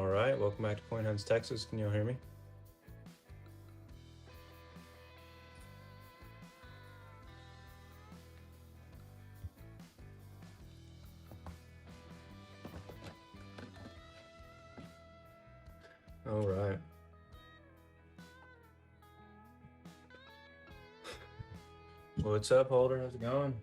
right, welcome back to CoinHuntsTX. Can you all hear me? All right. What's up, Holder? How's it going?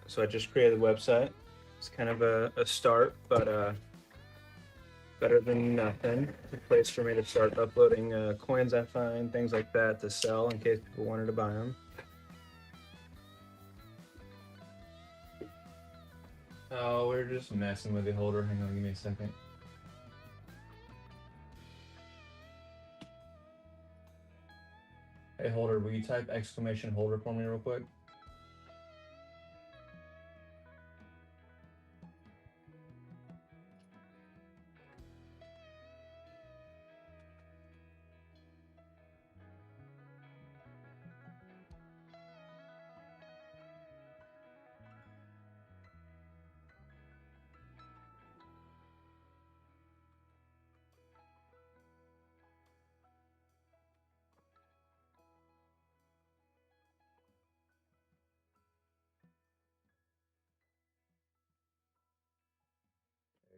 So I just created a website. It's kind of a start, but better than nothing. It's a place for me to start uploading coins I find, things like that to sell in case people wanted to buy them. Oh, we're just messing with the Holder. Hang on, give me a second. Hey, Holder, will you type exclamation Holder for me real quick?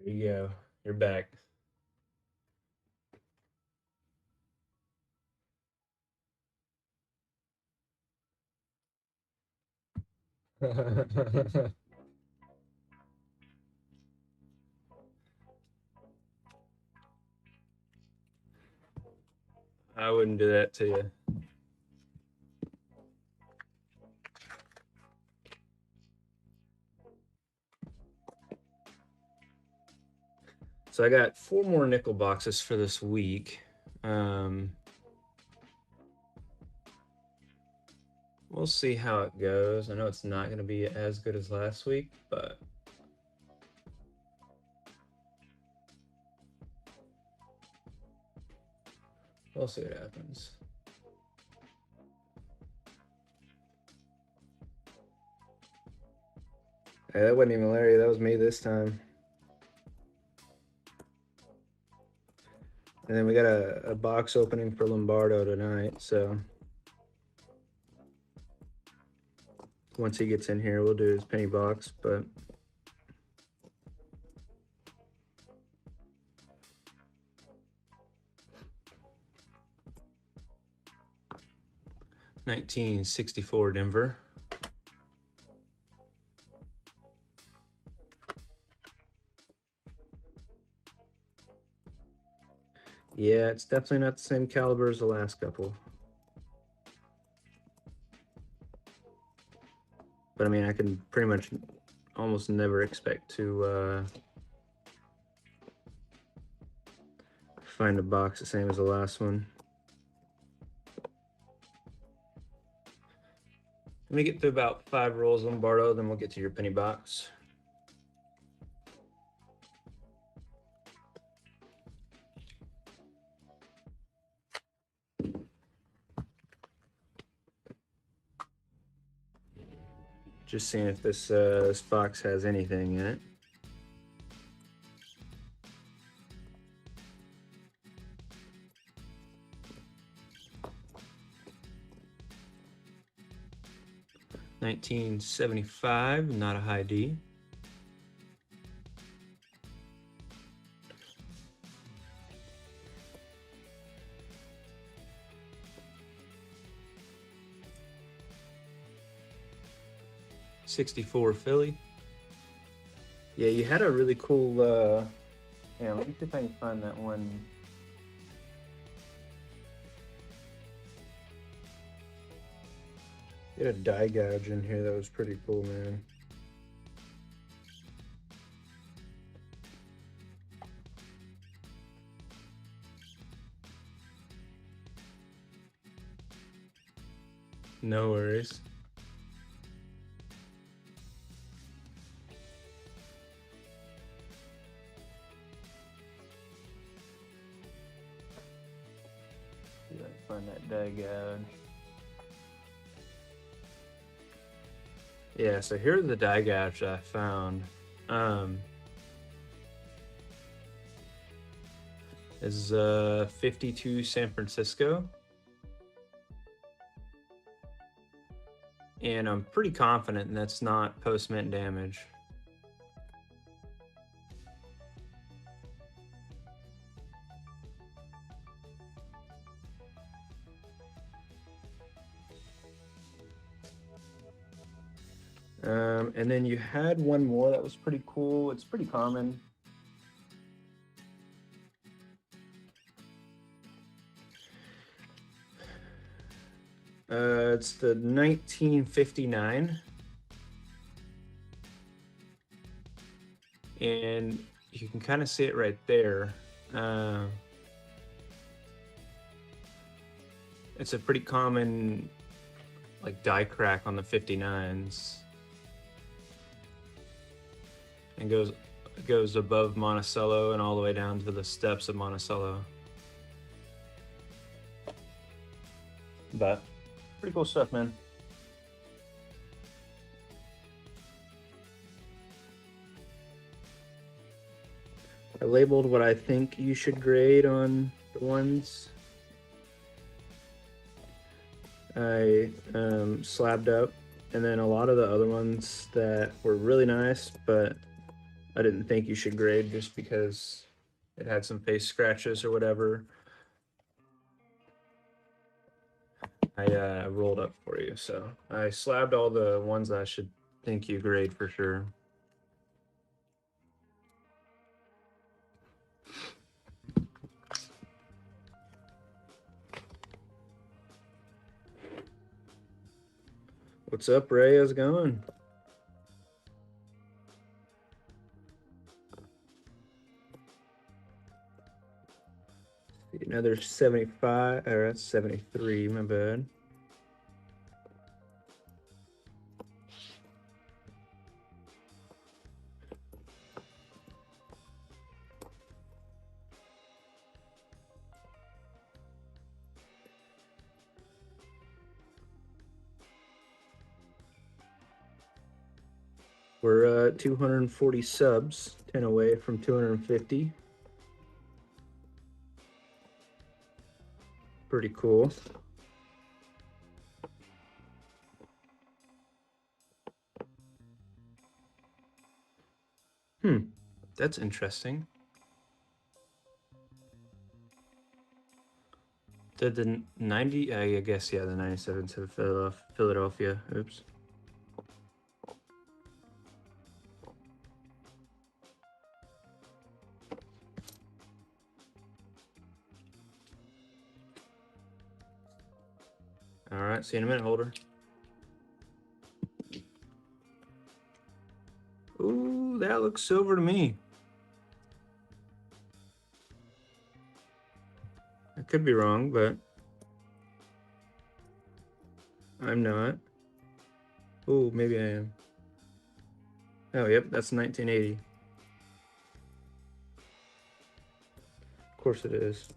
There you go. You're back. I wouldn't do that to you. So I got 4 more nickel boxes for this week. We'll see how it goes. I know it's not going to be as good as last week, but we'll see what happens. Hey, that wasn't even Larry. That was me this time. And then we got a box opening for Lombardo tonight, so once he gets in here, we'll do his penny box, but $19.64 Denver. Yeah, it's definitely not the same caliber as the last couple. But I mean, I can pretty much almost never expect to find a box the same as the last one. Let me get through about 5 rolls of Lombardo, then we'll get to your penny box. Just seeing if this box has anything in it. $19.75, not a high D. $64 Philly. Yeah, you had a really cool yeah, let me see if I can find that one. You had a die gouge in here that was pretty cool, man. No worries. See if I can find that die gouge. Yeah, so here are the die gouge I found. Is 52 San Francisco. And I'm pretty confident that's not post-mint damage. And then you had one more that was pretty cool. It's pretty common. It's the 1959. And you can kind of see it right there. It's a pretty common like die crack on the 59s. And goes above Monticello and all the way down to the steps of Monticello. But pretty cool stuff, man. I labeled what I think you should grade on the ones I slabbed up, and then a lot of the other ones that were really nice, but I didn't think you should grade just because it had some face scratches or whatever. I rolled up for you, so I slabbed all the ones I should think you grade for sure. What's up, Ray? How's it going? Another 75, or that's 73, my bad. We're 240 subs, 10 away from 250. Pretty cool. That's interesting. Did the 90, I guess, yeah, the 97 to Philadelphia. Oops. All right, see you in a minute, Holder. Ooh, that looks silver to me. I could be wrong, but I'm not. Oh, maybe I am. Oh, yep, that's 1980. Of course it is.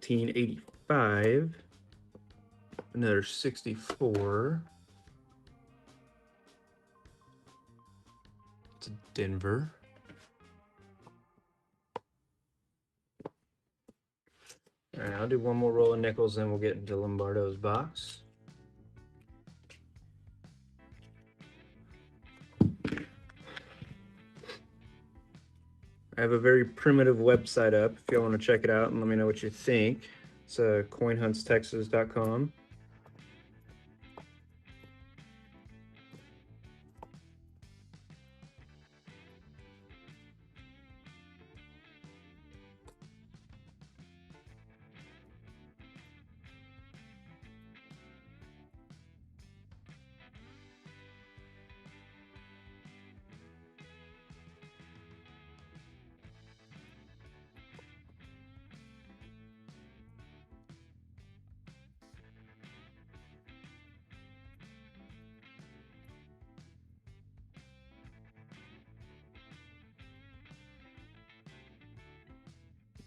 $19.85. Another 64. It's Denver. All right, I'll do one more roll of nickels, then we'll get into Lombardo's box. I have a very primitive website up if you want to check it out and let me know what you think. It's CoinHuntsTexas.com.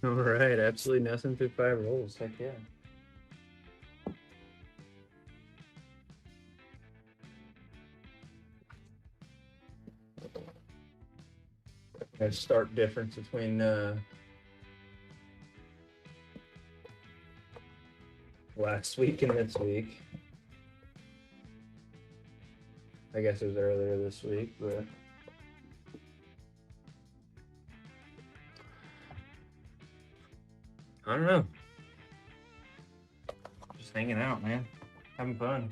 All right, absolutely nothing through 5 rolls. Heck yeah. A stark difference between last week and this week. I guess it was earlier this week, but I don't know. Just hanging out, man. Having fun.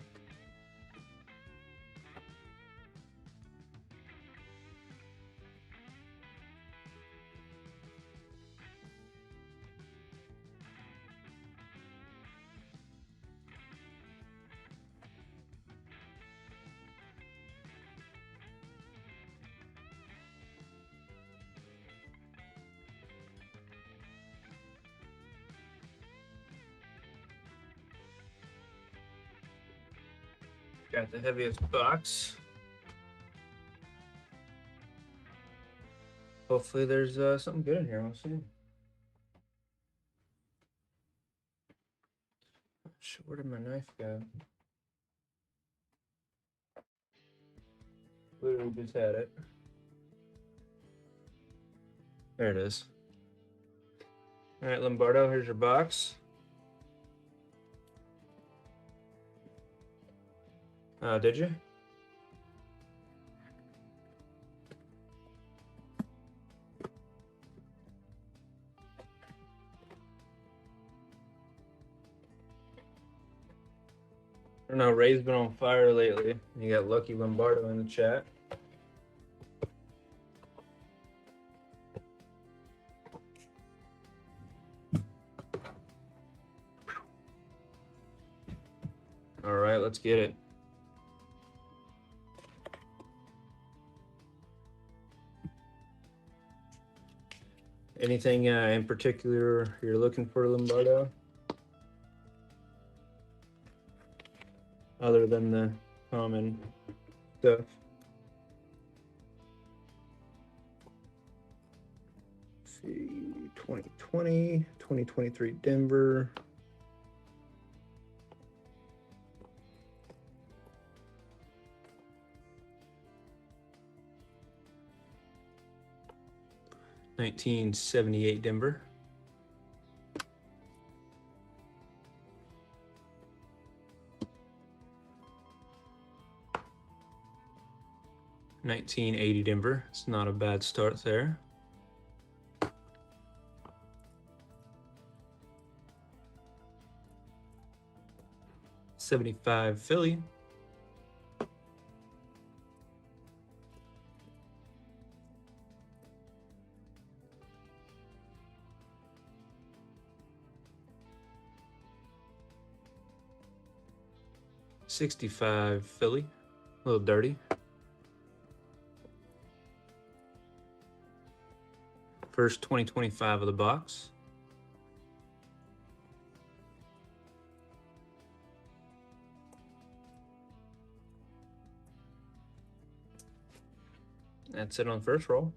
Got the heaviest box. Hopefully there's something good in here. We'll see. Shit, where did my knife go? Literally just had it. There it is. All right, Lombardo, here's your box. Did you? I don't know, Ray's been on fire lately. You got Lucky Lombardo in the chat. All right, let's get it. Anything in particular you're looking for, Lombardo? Other than the common stuff. Let's see, 2020, 2023 Denver. $1978 Denver. $1980 Denver. It's not a bad start there. $75 Philly. $65 Philly. A little dirty. First 2025 of the box. That's it on first roll.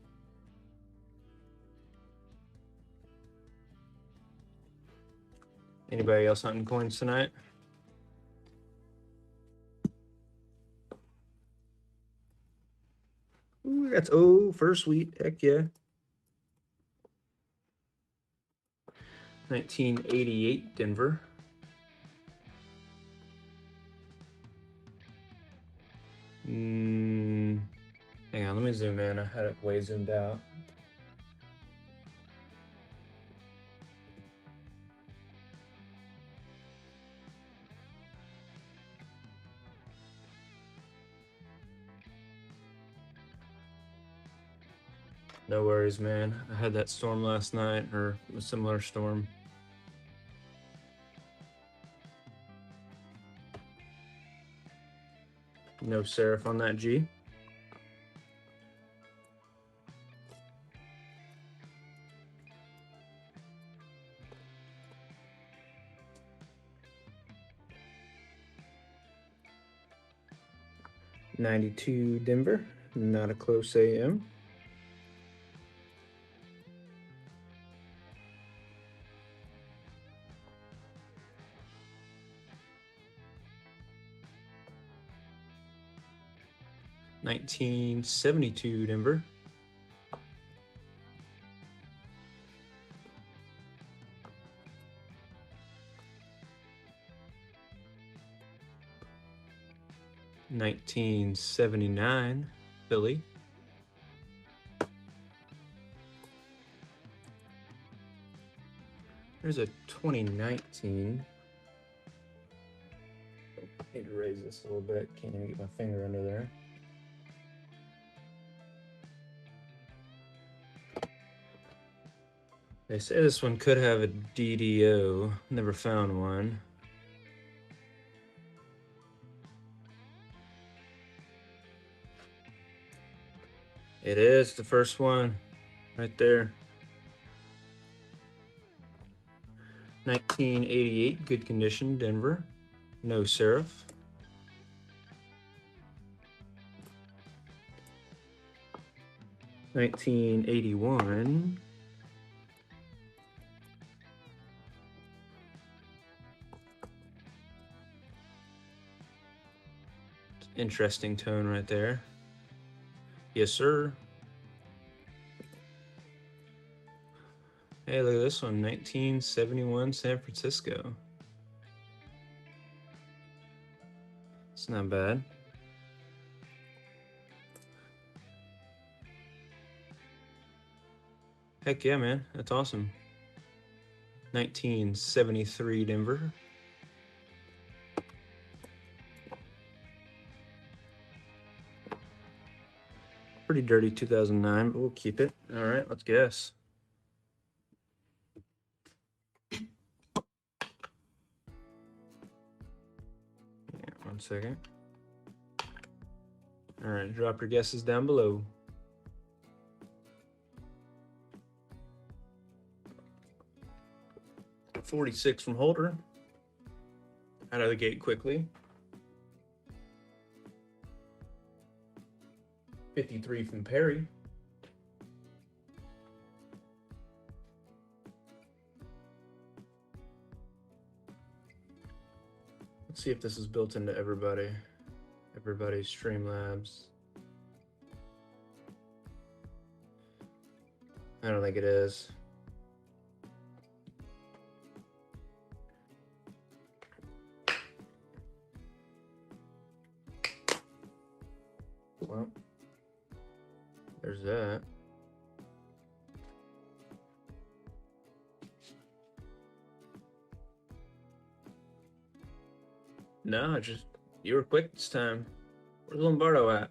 Anybody else hunting coins tonight? Ooh, that's first wheat. Heck yeah. 1988 Denver. Hang on, let me zoom in. I had it way zoomed out. No worries, man. I had that storm last night, or a similar storm. No serif on that G. $92 Denver, not a close AM. $19.72 Denver. $19.79 Philly. There's a 2019. Need to raise this a little bit. Can't even get my finger under there. They say this one could have a DDO. Never found one. It is the first one right there. 1988, good condition, Denver. No serif. $19.81. Interesting tone right there. Yes, sir. Hey, look at this one, 1971 San Francisco. It's not bad. Heck yeah, man, that's awesome. 1973 Denver. Pretty dirty 2009, but we'll keep it. All right, let's guess. Yeah, 1 second. All right, drop your guesses down below. $46 from Holder. Out of the gate quickly. 53 from Perry. Let's see if this is built into everybody's Streamlabs. I don't think it is. Well, there's that. No, just you were quick this time. Where's Lombardo at?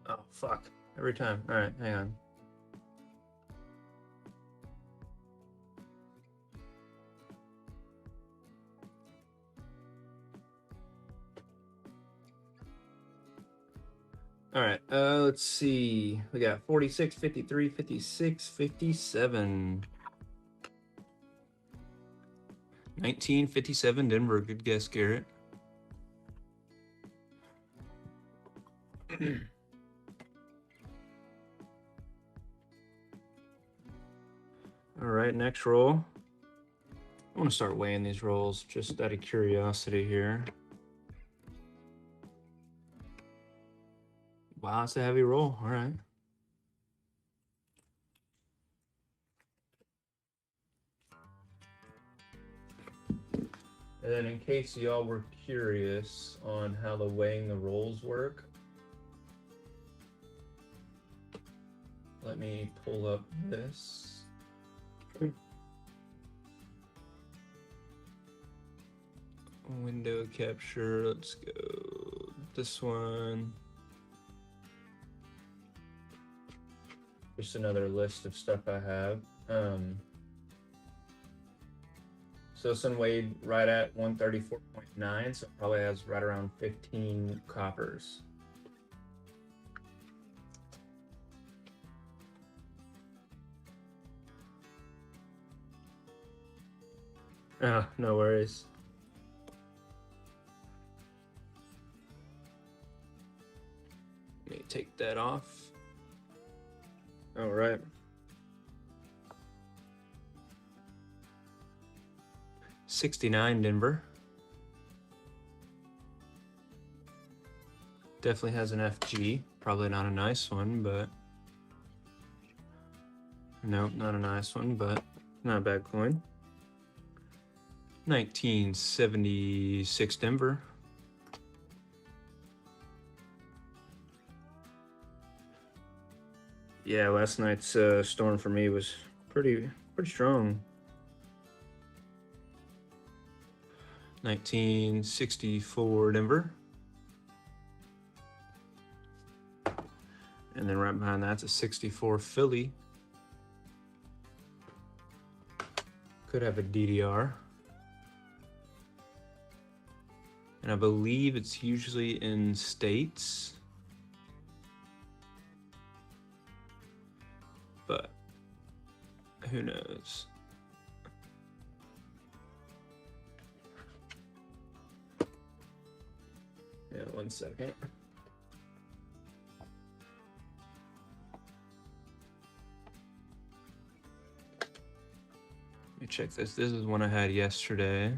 Oh, fuck. Every time. All right, hang on. All right, let's see. We got 46, 53, 56, 57. 1957 Denver. Good guess, Garrett. All right, next roll. I want to start weighing these rolls just out of curiosity here. Wow, it's a heavy roll. All right. And then in case y'all were curious on how the weighing the rolls work, let me pull up this. Window capture, let's go this one. Just another list of stuff I have. So this one weighed right at 134.9, so it probably has right around 15 coppers. Oh, no worries. Let me take that off. All right. $69 Denver. Definitely has an FG. Probably not a nice one, but nope, not a nice one, but not a bad coin. 1976 Denver. Yeah, last night's storm for me was pretty strong. 1964 Denver. And then right behind that's a 64 Philly. Could have a DDR. And I believe it's usually in states. But who knows? Yeah, 1 second. Let me check this. This is one I had yesterday.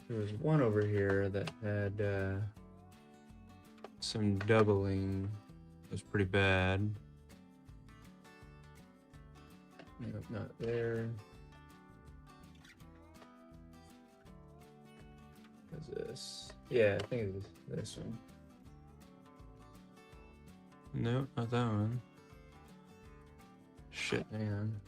There was one over here that had some doubling. It was pretty bad. Nope, not there. What's this? Yeah, I think it's this one. Nope, not that one. Shit, hang on.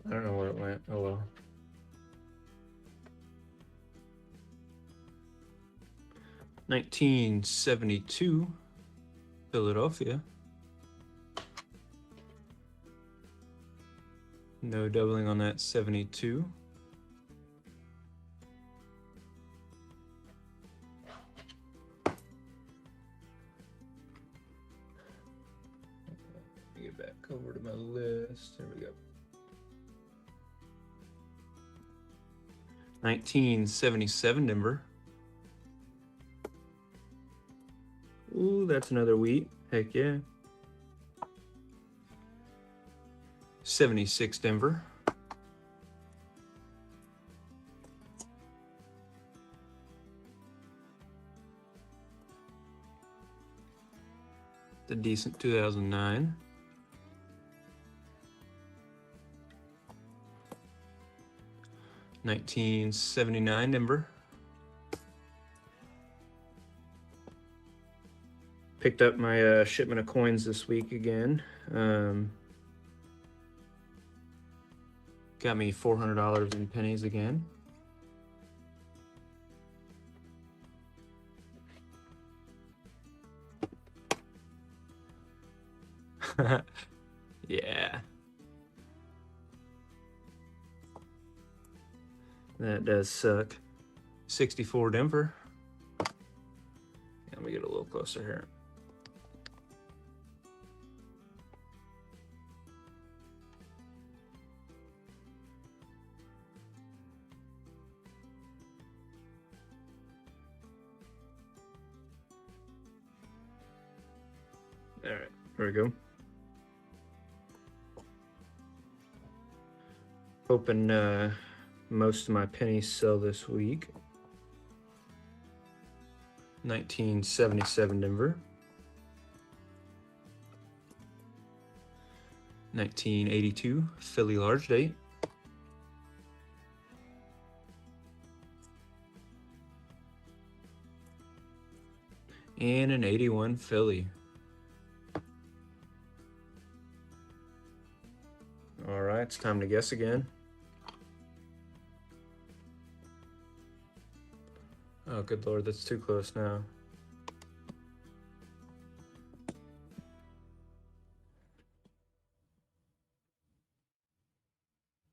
I don't know where it went. Oh well. $1972 Philadelphia. No doubling on that 72. Let me get back over to my list. There we go. 1977 Denver. Ooh, that's another wheat. Heck yeah. 76 Denver. The decent 2009. $1979 Denver. Picked up my shipment of coins this week again. Got me $400 in pennies again. Yeah. That does suck. 64 Denver. Let me get a little closer here. All right, there we go. Hoping most of my pennies sell this week. 1977 Denver. 1982 Philly large date. And an 81 Philly. All right, it's time to guess again. Oh, good Lord, that's too close now.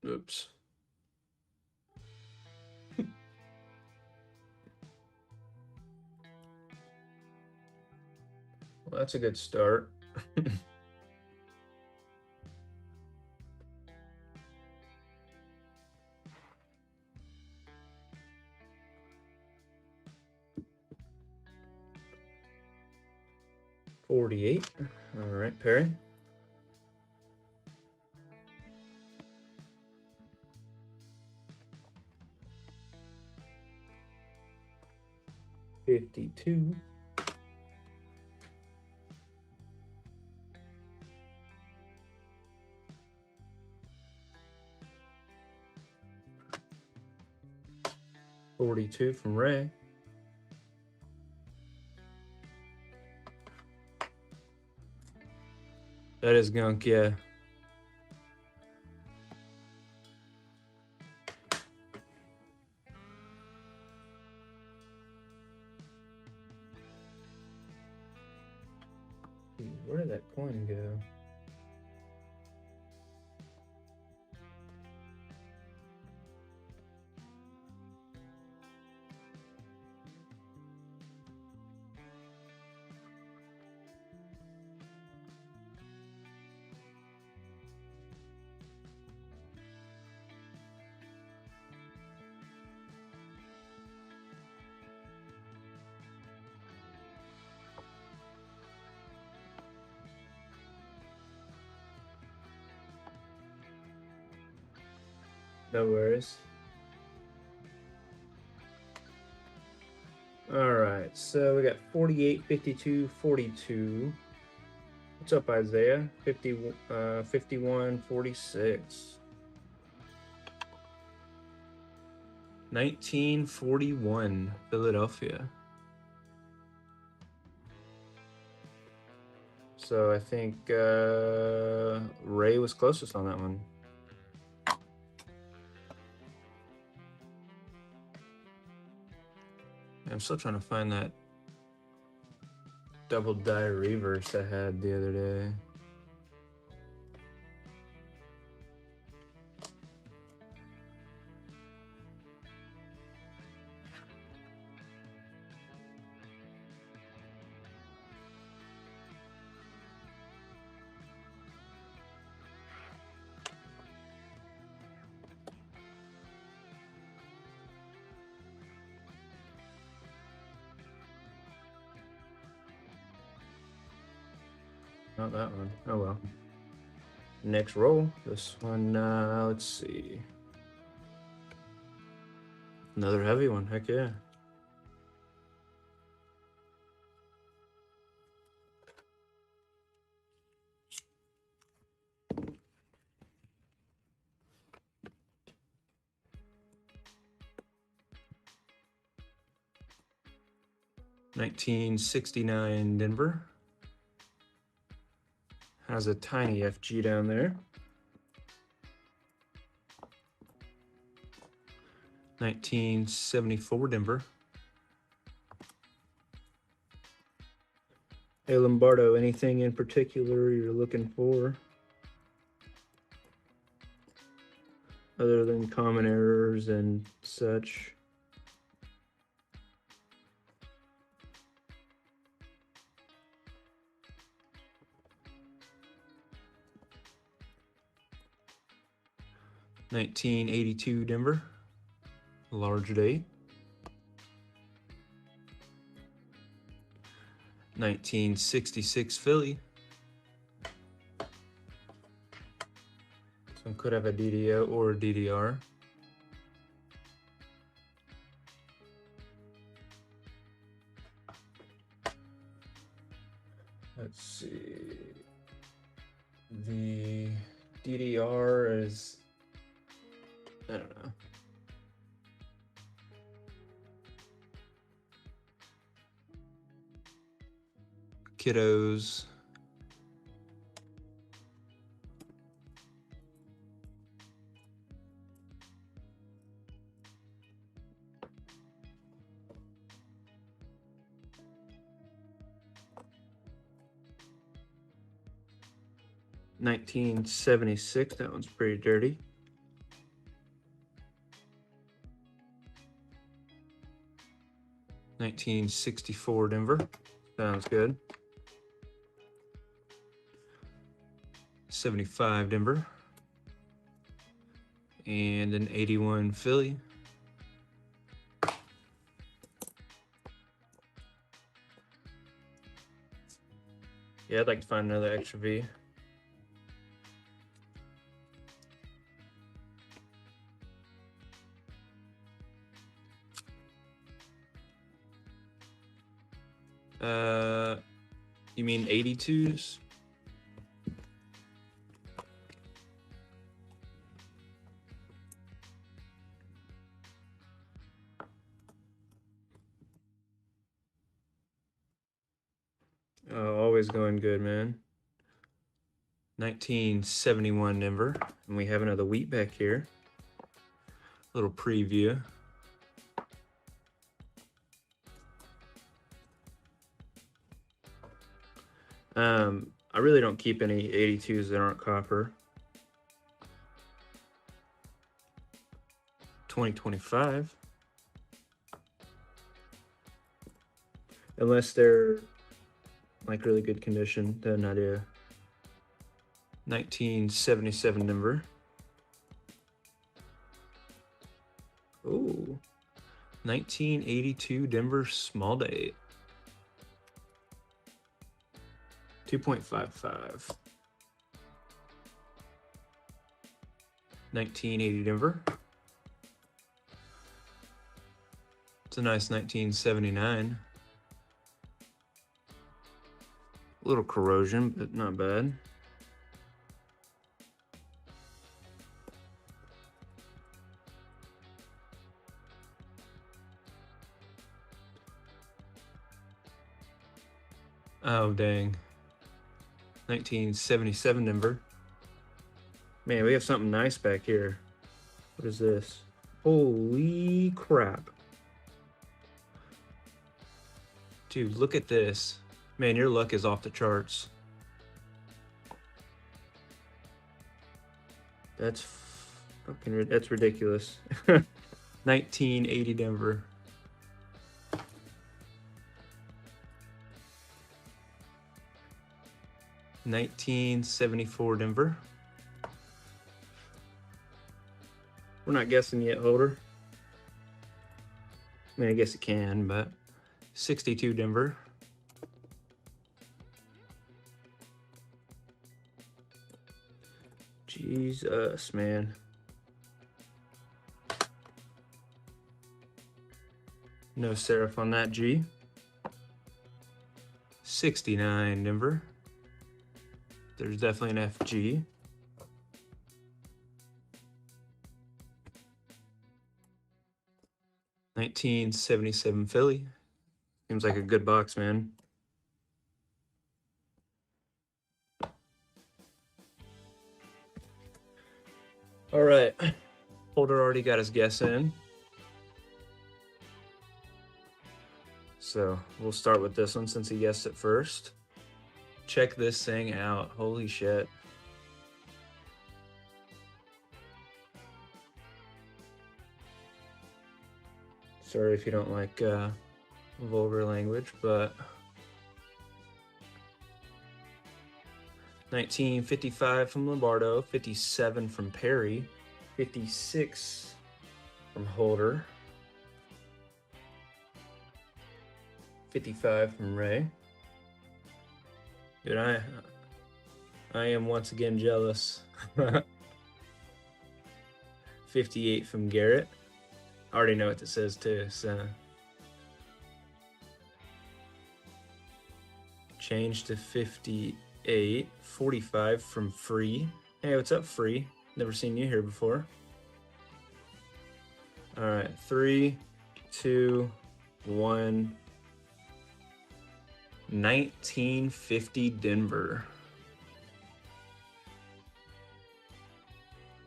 Oops. Well, that's a good start. $48. All right, Perry. $52. $42 from Ray. That is gunk, yeah. Where did that coin go? No worries. All right, so we got 48, 52, 42. What's up, Isaiah? 51, 46. 1941, Philadelphia. So I think Ray was closest on that one. I'm still trying to find that double die reverse I had the other day. Not that one. Oh well. Next roll. This one, let's see. Another heavy one. Heck yeah. $1969 Denver. Has a tiny FG down there. 1974 Denver. Hey Lombardo, anything in particular you're looking for? Other than common errors and such? $1982 Denver. Large date. 1966 Philly. So could have a DDO or a DDR. Let's see. The DDR is, I don't know. Kiddos. $19.76, that one's pretty dirty. $19.64 Denver, sounds good. 75 Denver. And an 81 Philly. Yeah, I'd like to find another extra V. You mean 82s? Oh, always going good, man. 1971 Denver, and we have another wheat back here. Little preview. I really don't keep any 82s that aren't copper. 2025. Unless they're like really good condition, then I do. 1977 Denver. Ooh. 1982 Denver small date. 2.55. 1980 Denver. It's a nice 1979. A little corrosion, but not bad. Oh, dang. 1977 Denver. Man, we have something nice back here. What is this? Holy crap. Dude, look at this. Man, your luck is off the charts. That's fucking, that's ridiculous. 1980 Denver. $19.74 Denver. We're not guessing yet, holder. I mean, I guess it can, but 62 Denver. Jesus, man. No serif on that G. 69 Denver. There's definitely an FG. $19.77 Philly. Seems like a good box, man. All right, holder already got his guess in. So we'll start with this one since he guessed it first. Check this thing out. Holy shit. Sorry if you don't like vulgar language, but 1955 from Lombardo, 57 from Perry, 56 from Holder, 55 from Ray. Dude, I am once again jealous. 58 from Garrett. I already know what this says too, so. Change to 58. 45 from Free. Hey, what's up, Free? Never seen you here before. All right, 3, 2, 1. 1950 Denver.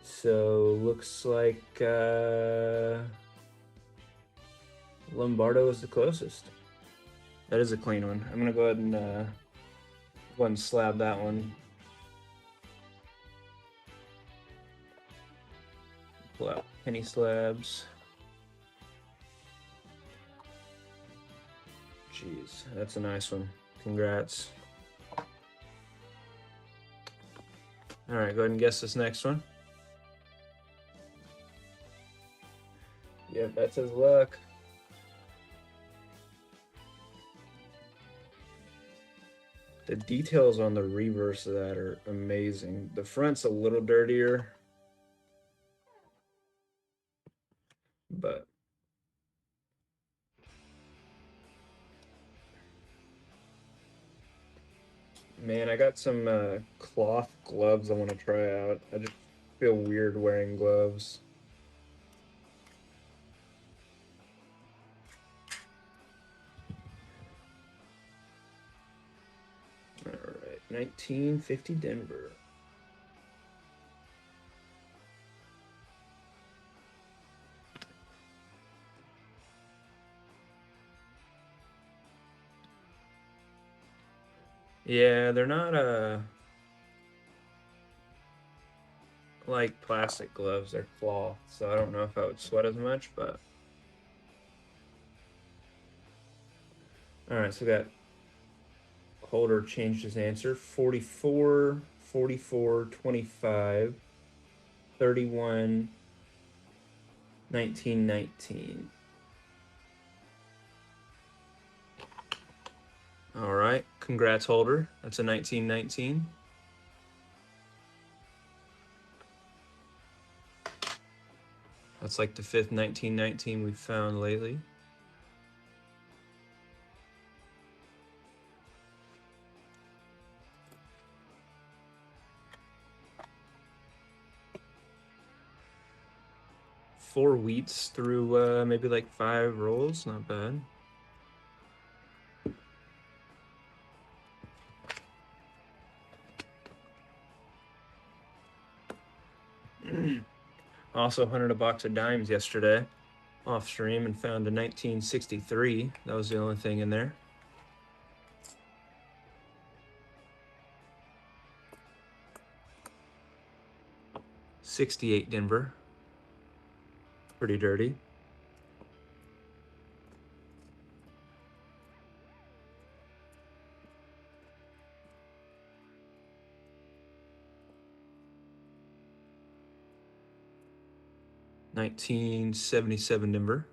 So looks like Lombardo is the closest. That is a clean one. I'm gonna go ahead and slab that one. Pull out penny slabs. Jeez, that's a nice one. Congrats. All right, go ahead and guess this next one. Yep, that's his luck. The details on the reverse of that are amazing. The front's a little dirtier, but man, I got some cloth gloves I want to try out. I just feel weird wearing gloves. All right, 1950 Denver. Yeah, they're not like plastic gloves, they're cloth, so I don't know if I would sweat as much, but all right, so we got Holder changed his answer. 44, 44, 25, 31, 1919. All right, congrats, Holder. That's a 1919. That's like the 5th 1919 we've found lately. Four wheats through maybe like 5 rolls, not bad. Also hunted a box of dimes yesterday off stream and found a 1963. That was the only thing in there. '68 Denver. Pretty dirty. '77 Denver.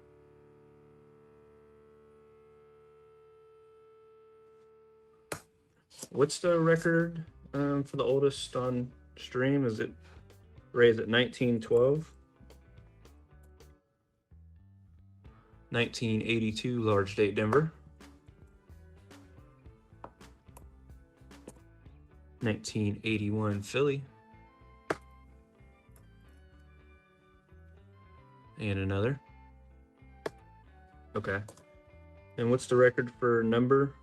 What's the record for the oldest on stream? Is it raised at 1912? 1982 large date Denver. 1981 Philly. And another. Okay. And what's the record for number?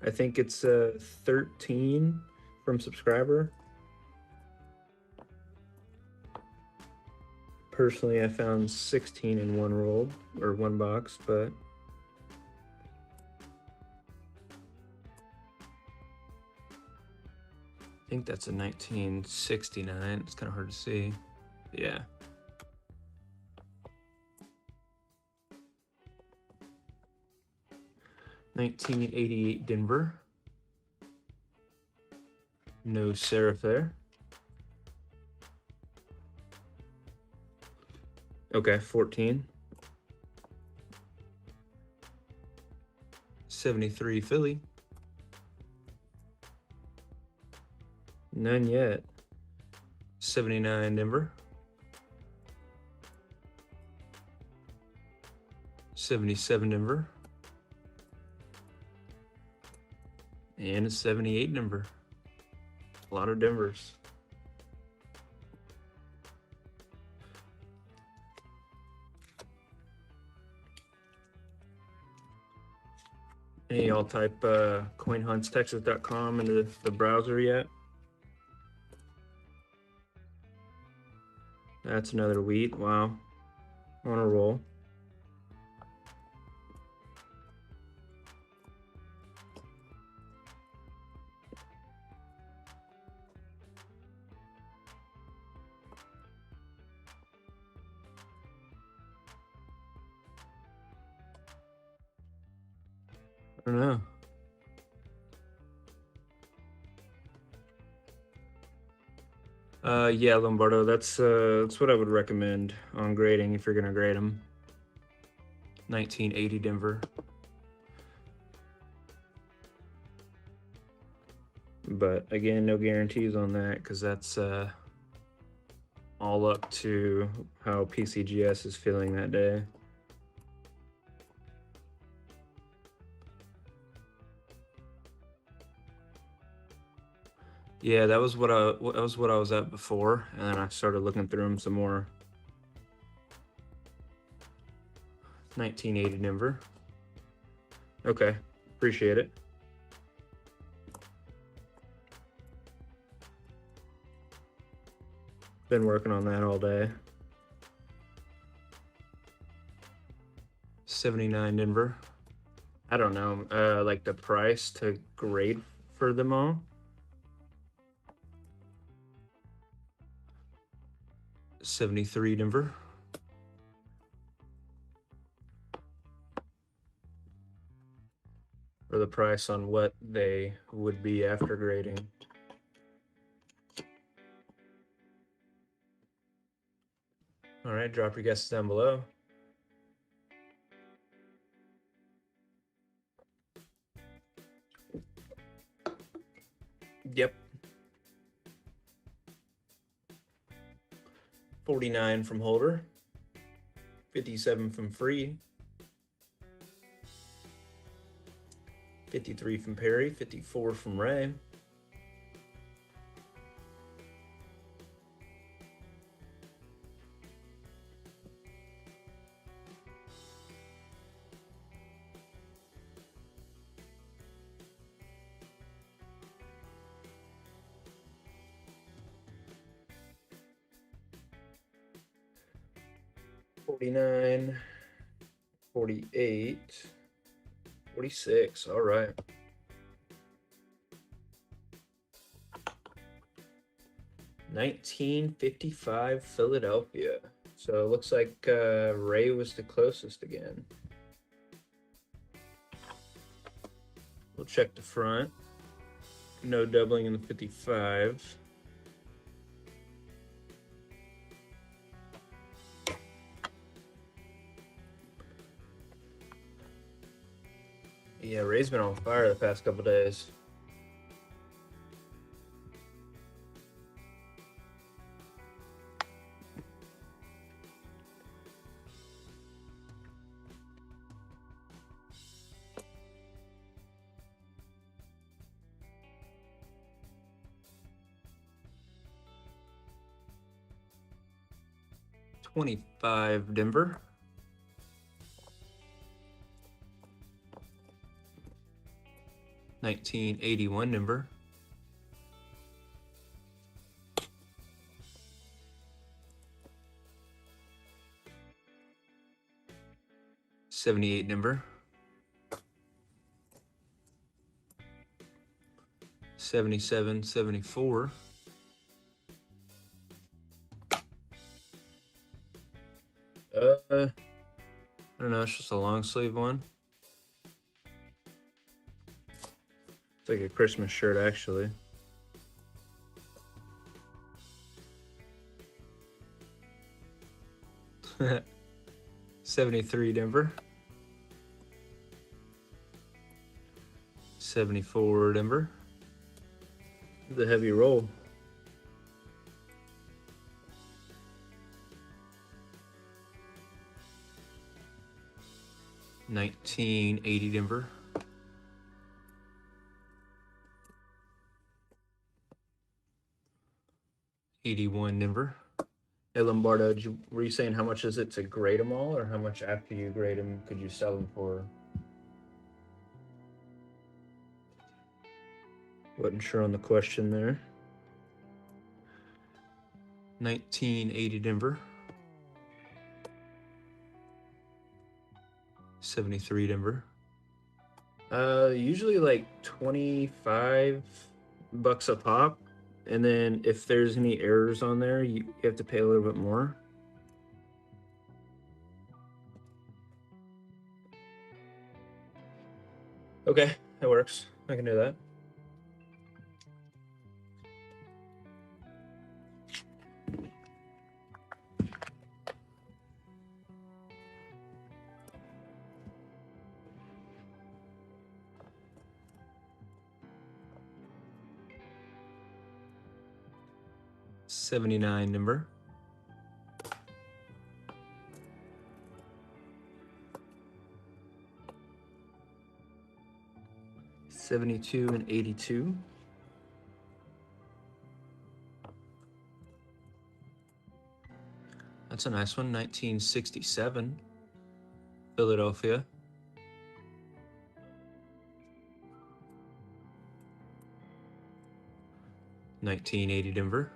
I think it's 13 from subscriber. Personally, I found 16 in one roll, or one box, but I think that's a 1969. It's kind of hard to see. Yeah. '88 Denver. No serif there. Okay, 14. 73 Philly. None yet. 79 Denver. 77 Denver. And a 78 Denver. A lot of Denvers. Any y'all type CoinHuntsTX.com into the browser yet? That's another wheat. Wow. On a roll. I don't know. Yeah, Lombardo, that's what I would recommend on grading if you're gonna grade them. 1980 Denver. But again, no guarantees on that because that's all up to how PCGS is feeling that day. Yeah, that was what I was at before, and then I started looking through them some more. 1980 Denver. Okay, appreciate it. Been working on that all day. 79 Denver. I don't know, like the price to grade for them all. 73 Denver. Or the price on what they would be after grading. All right, drop your guesses down below. Yep. 49 from Holder. 57 from Free. 53 from Perry. 54 from Ray. $49, 48, 46. All right. $19.55 Philadelphia. So it looks like Ray was the closest again. We'll check the front. No doubling in the 55. Yeah, Ray's been on fire the past couple days. $25 Denver. $19.81 Denver. $78 Denver. 77, 74. I don't know, it's just a long sleeve one. It's like a Christmas shirt, actually. $73 Denver. $74 Denver. The heavy roll. $19.80 Denver. 81 Denver. Hey Lombardo, were you saying how much is it to grade them all, or how much after you grade them could you sell them for? Wasn't sure on the question there. 1980 Denver. 73 Denver. Usually like 25 bucks a pop, and then if there's any errors on there, you have to pay a little bit more. Okay, that works. I can do that. $79 number. $72 and $82. That's a nice one. 1967, Philadelphia. $19.80 Denver.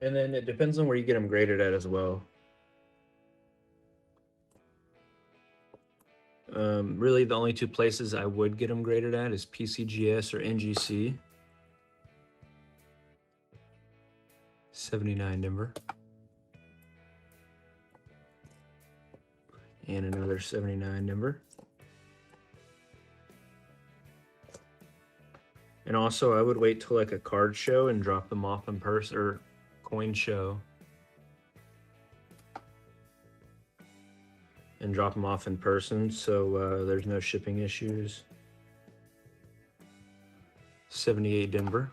And then it depends on where you get them graded at as well. Really, the only two places I would get them graded at is PCGS or NGC. 79 Denver. And another 79 Denver. And also, I would wait till like a card show and drop them off in person, or coin show, and drop them off in person, so there's no shipping issues. 78 Denver.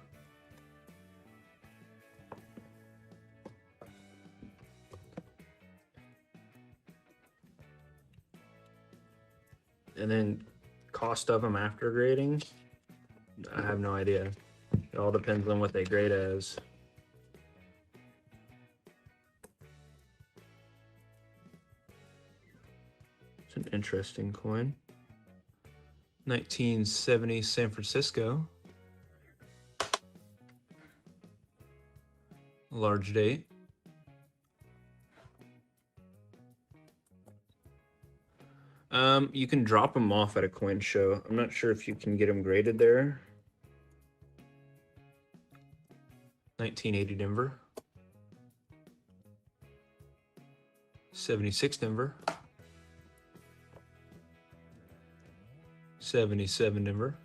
And then cost of them after grading, I have no idea. It all depends on what they grade as. It's an interesting coin. 1970 San Francisco. Large date. You can drop them off at a coin show. I'm not sure if you can get them graded there. 1980 Denver. 76 Denver. 77 Denver.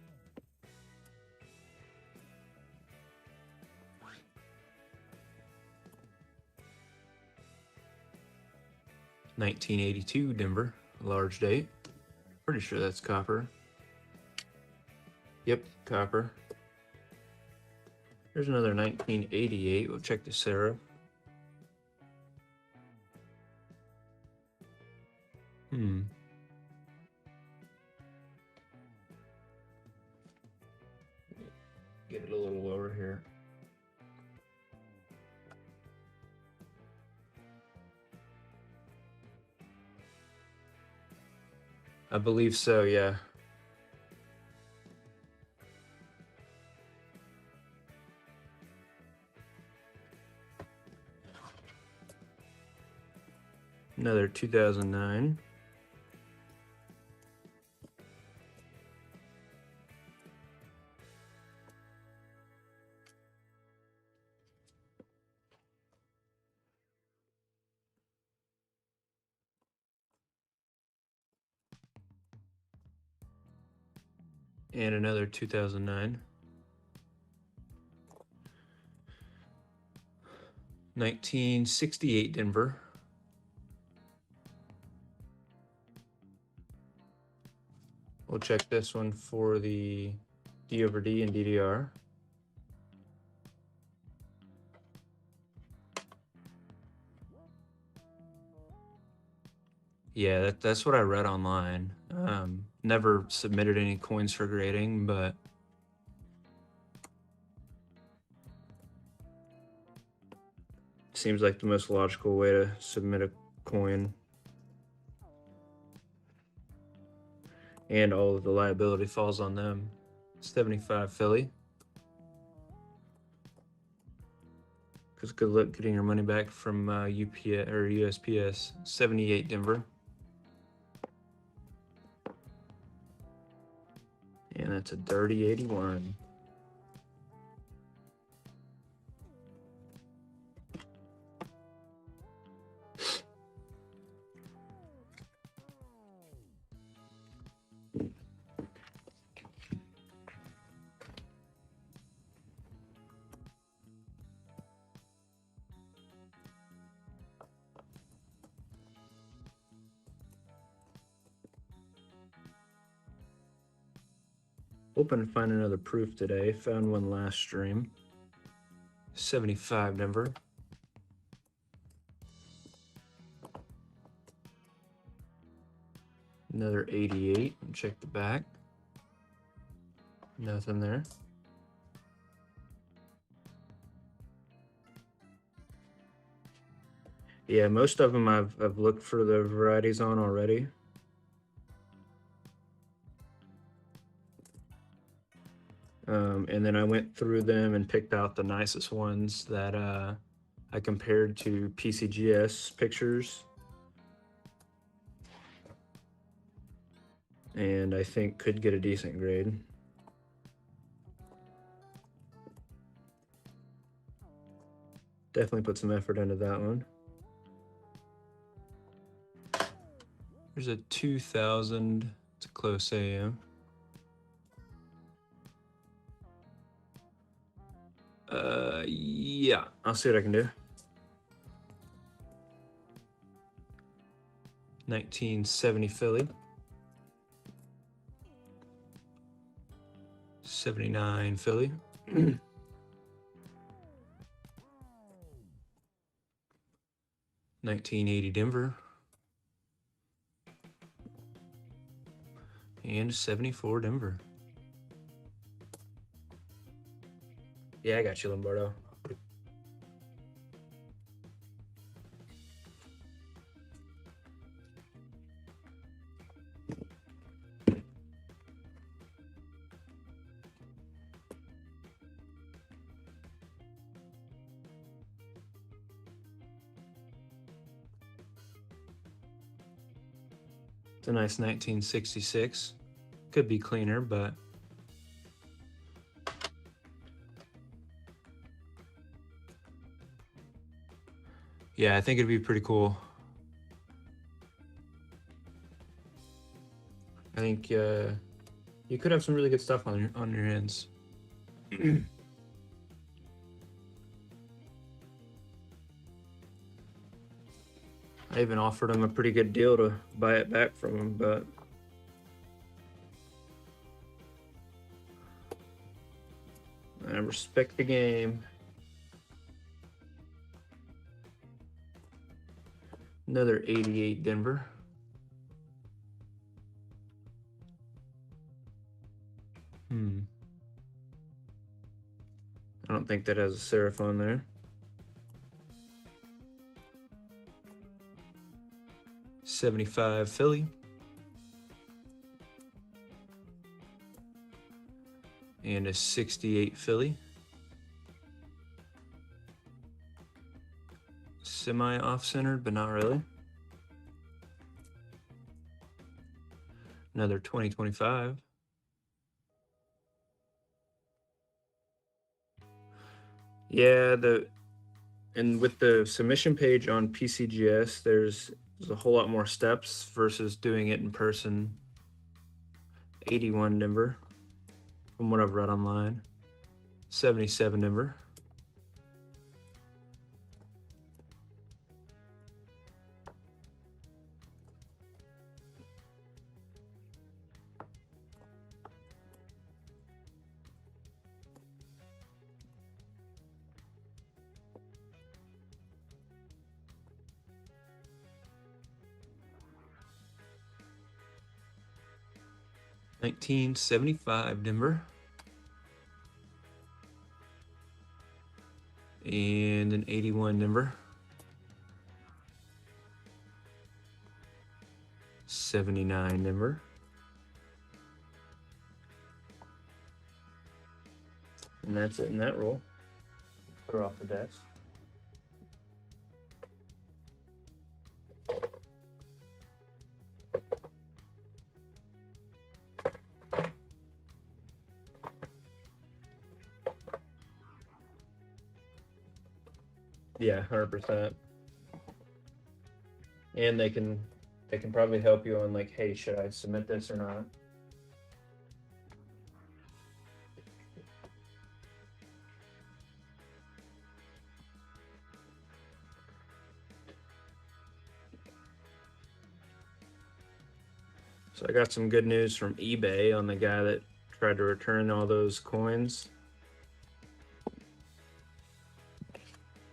1982 Denver. Large date. Pretty sure that's copper. Yep, copper. There's another 1988. We'll check the serif. Get it a little lower here. I believe so, yeah. Another 2009. And another 2009. 1968 Denver. We'll check this one for the D over D and DDR. Yeah, that's what I read online. Never submitted any coins for grading, but seems like the most logical way to submit a coin. And all of the liability falls on them. 75 Philly. Because good luck getting your money back from UPS or USPS. 78 Denver. And that's a dirty 81. Hoping to find another proof today. Found one last stream. 75 Denver. Another 88. Check the back. Nothing there. Yeah, most of them I've looked for the varieties on already. And then I went through them and picked out the nicest ones that I compared to PCGS pictures. And I think could get a decent grade. Definitely put some effort into that one. There's a 2000. It's a close AM. Yeah, I'll see what I can do. 1970 Philly. 79 Philly. 1980 Denver. And 74 Denver. Yeah, I got you, Lombardo. It's a nice 1966. Could be cleaner, but yeah, I think it'd be pretty cool. I think you could have some really good stuff on your hands. I even offered him a pretty good deal to buy it back from him, but I respect the game. Another 88 Denver. I don't think that has a serif on there. 75 Philly. And a 68 Philly. Semi off-centered, but not really. Another 2025. Yeah, and with the submission page on PCGS, there's a whole lot more steps versus doing it in person. 81 Denver, from what I've read online. 77 Denver. 1975 Denver. And an 81 Denver. 79 Denver. And that's it in that roll. Put her off the desk. Yeah, 100%. And they can probably help you on like, hey, should I submit this or not? So I got some good news from eBay on the guy that tried to return all those coins.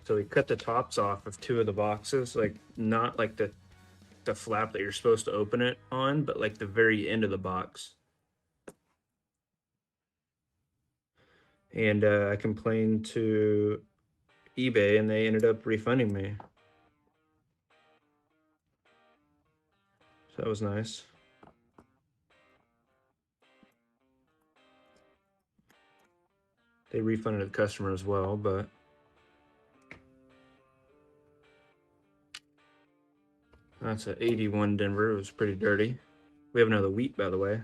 So he cut the tops off of 2 of the boxes, like not like the flap that you're supposed to open it on, but like the very end of the box. And I complained to eBay and they ended up refunding me. So that was nice. They refunded the customer as well, but that's a 81 Denver. It was pretty dirty. We have another wheat, by the way.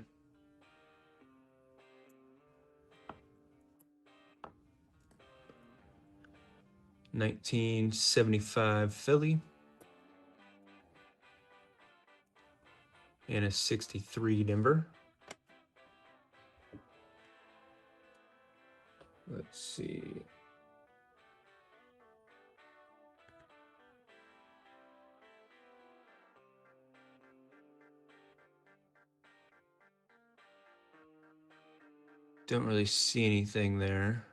$19.75 Philly. And a 63 Denver. Let's see. Don't really see anything there.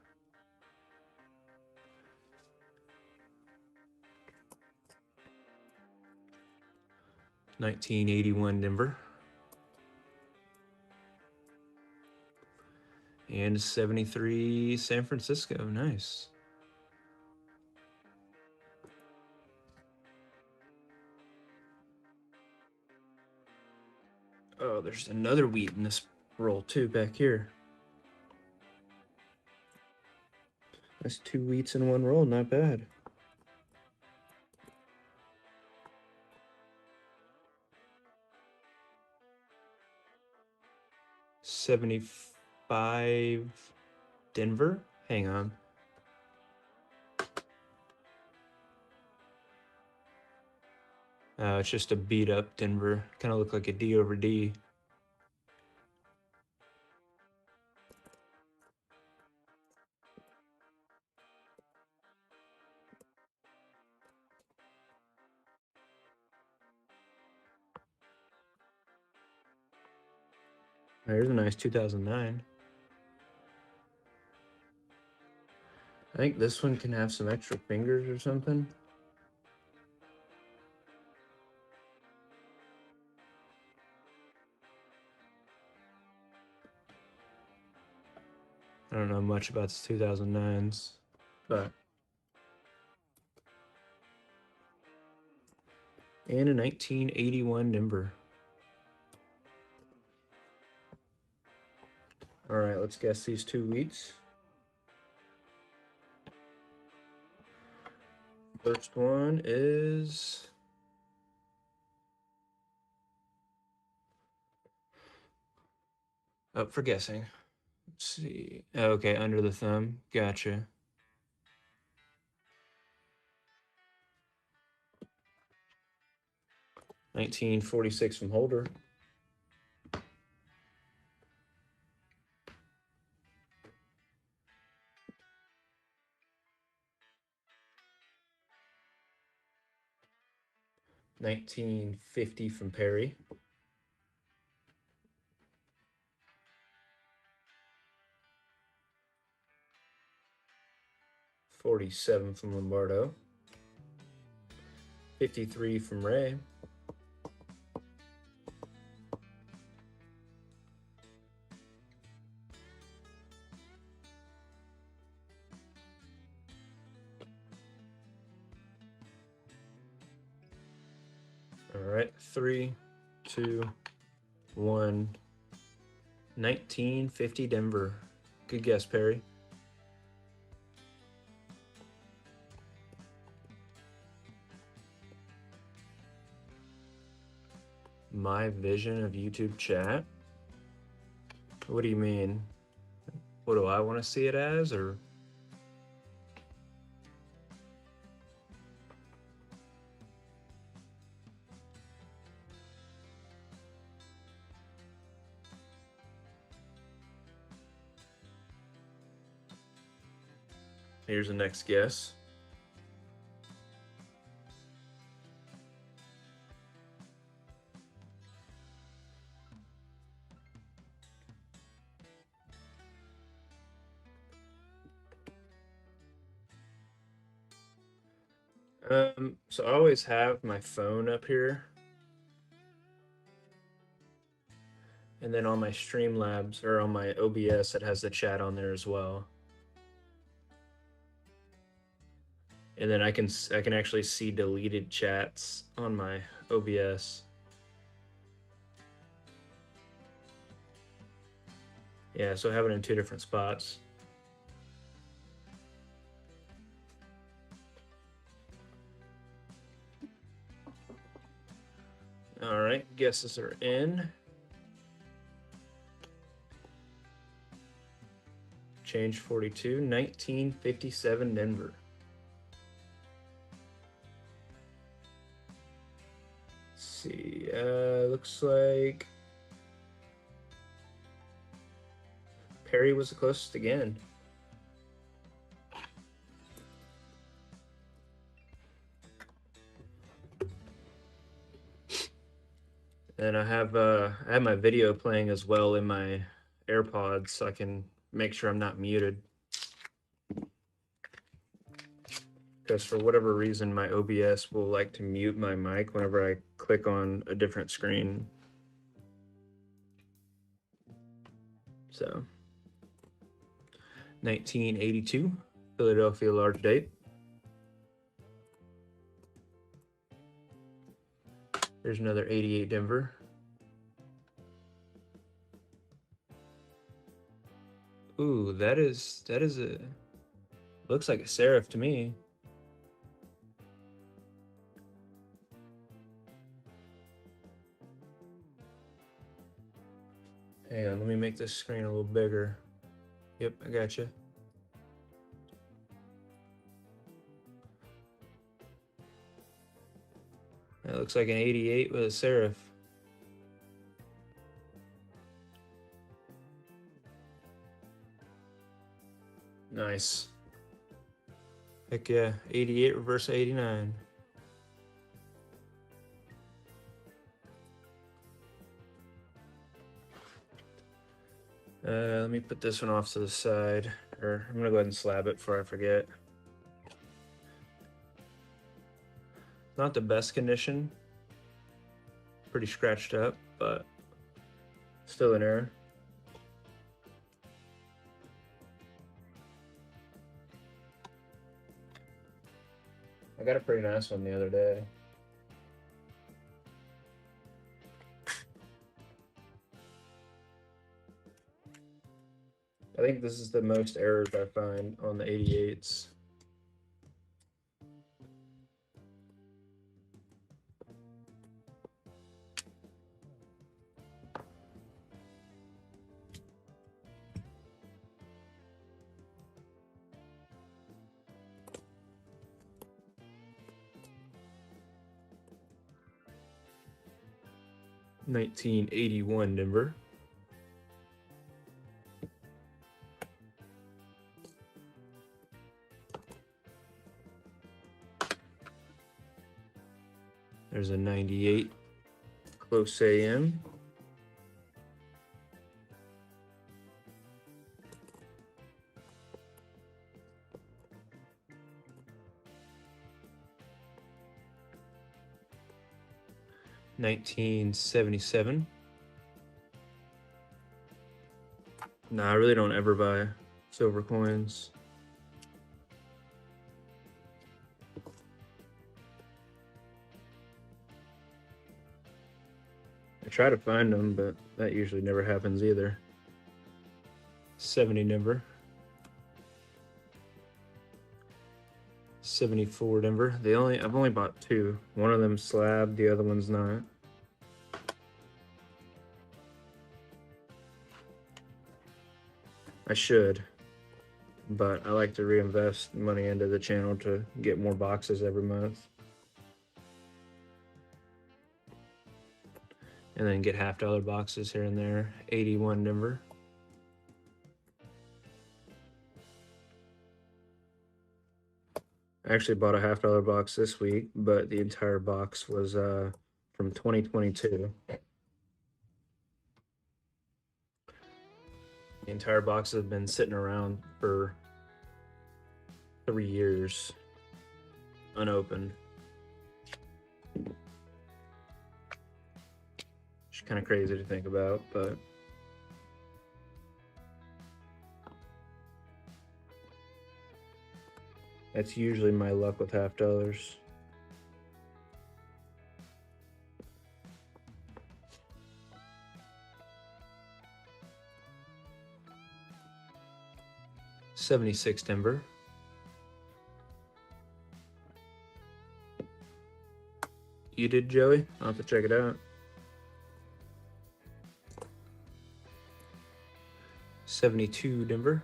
$19.81 Denver. And 73 San Francisco. Nice. Oh, there's another wheat in this roll too back here. That's 2 wheats in one roll, not bad. $75 Denver. Hang on. It's just a beat up Denver. Kind of look like a D over D. There's a nice 2009. I think this one can have some extra fingers or something. I don't know much about the 2009s, but. And a 1981 Denver. All right, let's guess these 2 wheats. First one is up for guessing. Let's see. Okay, under the thumb. Gotcha. $19.46 from Holder. $19.50 from Perry. $47 from Lombardo. $53 from Ray. All right, 3, 2, 1. 1950 Denver. Good guess, Perry. My vision of YouTube chat? What do you mean? What do I want to see it as, or? Here's the next guess. So I always have my phone up here. And then on my Streamlabs, or on my OBS, it has the chat on there as well. And then I can actually see deleted chats on my OBS. Yeah, so I have it in 2 different spots. All right, guesses are in. Change 42, 1957 Denver. Let's see, looks like Perry was the closest again. And I have my video playing as well in my AirPods, so I can make sure I'm not muted. Because for whatever reason, my OBS will like to mute my mic whenever I click on a different screen. So, 1982, Philadelphia large date. There's another 88 Denver. Ooh, that is a, looks like a serif to me. Hang on, let me make this screen a little bigger. Yep, I gotcha. That looks like an 88 with a serif. Nice. Heck yeah, 88 reverse 89. Let me put this one off to the side, or I'm gonna go ahead and slab it before I forget. Not the best condition. Pretty scratched up, but still an error. I got a pretty nice one the other day. I think this is the most errors I find on the 88s. $19.81 Denver. There's a 98 close AM. $19.77. Nah, I really don't ever buy silver coins. try to find them, but that usually never happens either. 70 Denver. 74 Denver. I've only bought two. One of them's slab, the other one's not. I should, but I like to reinvest money into the channel to get more boxes every month. And then get $half boxes here and there. 81 Denver. I actually bought a $half box this week, but the entire box was from 2022. The entire box has been sitting around for 3 years, unopened. It's kind of crazy to think about, but that's usually my luck with $half. $76 Denver. You did, Joey? I'll have to check it out. 72 Denver.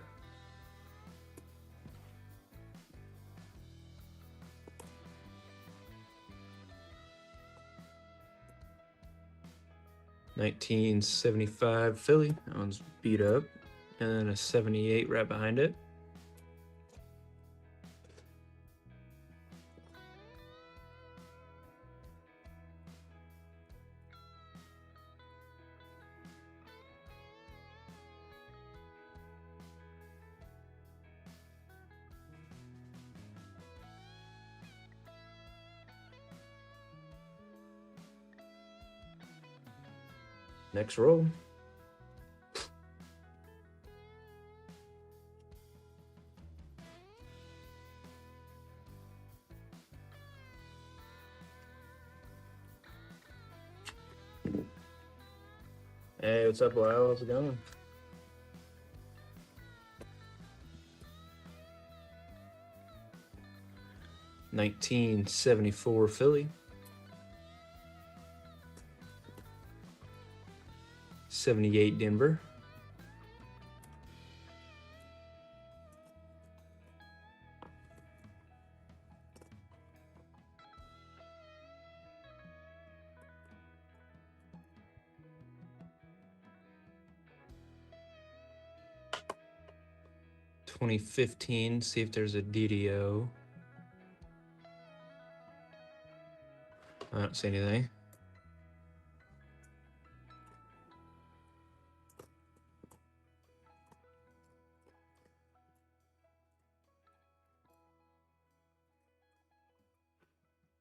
$19.75 Philly. That one's beat up. And then a 78 right behind it. Next roll. Hey, what's up, Lyle? How's it going? $19.74 Philly. 78 Denver. $20.15. See if there's a DDO. I don't see anything.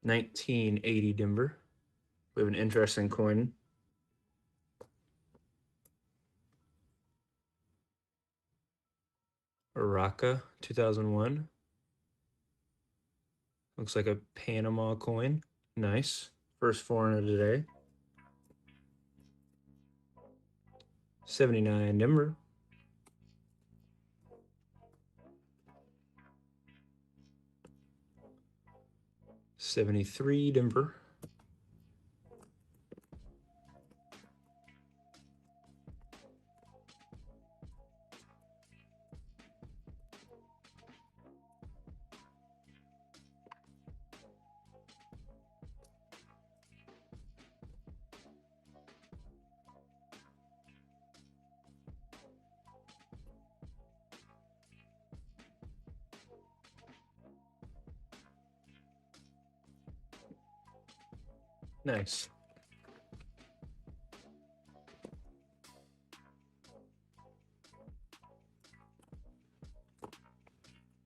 $19.80 Denver. We have an interesting coin. Araca 2001. Looks like a Panama coin. Nice. First foreigner today. 79 Denver. $73 Denver. Nice.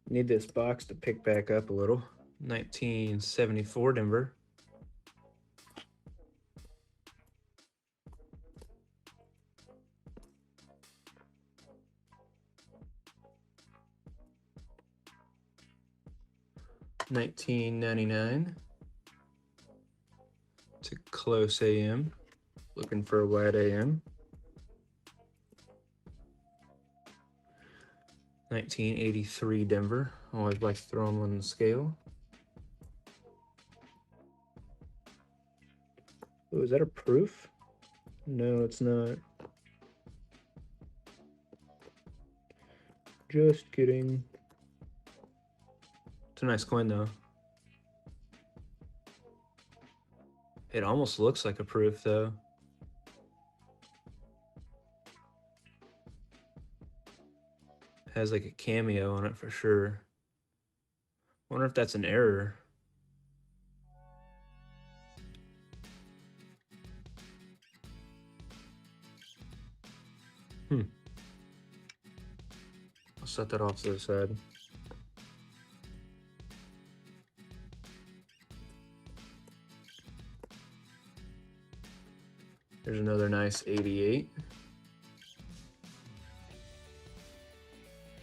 Need this box to pick back up a little. 1974 Denver. $19.99. It's a close AM. Looking for a wide AM. 1983 Denver. Always like to throw them on the scale. Oh, is that a proof? No, it's not. Just kidding. It's a nice coin though. It almost looks like a proof though. It has like a cameo on it for sure. Wonder if that's an error. I'll set that off to the side. There's another nice 88.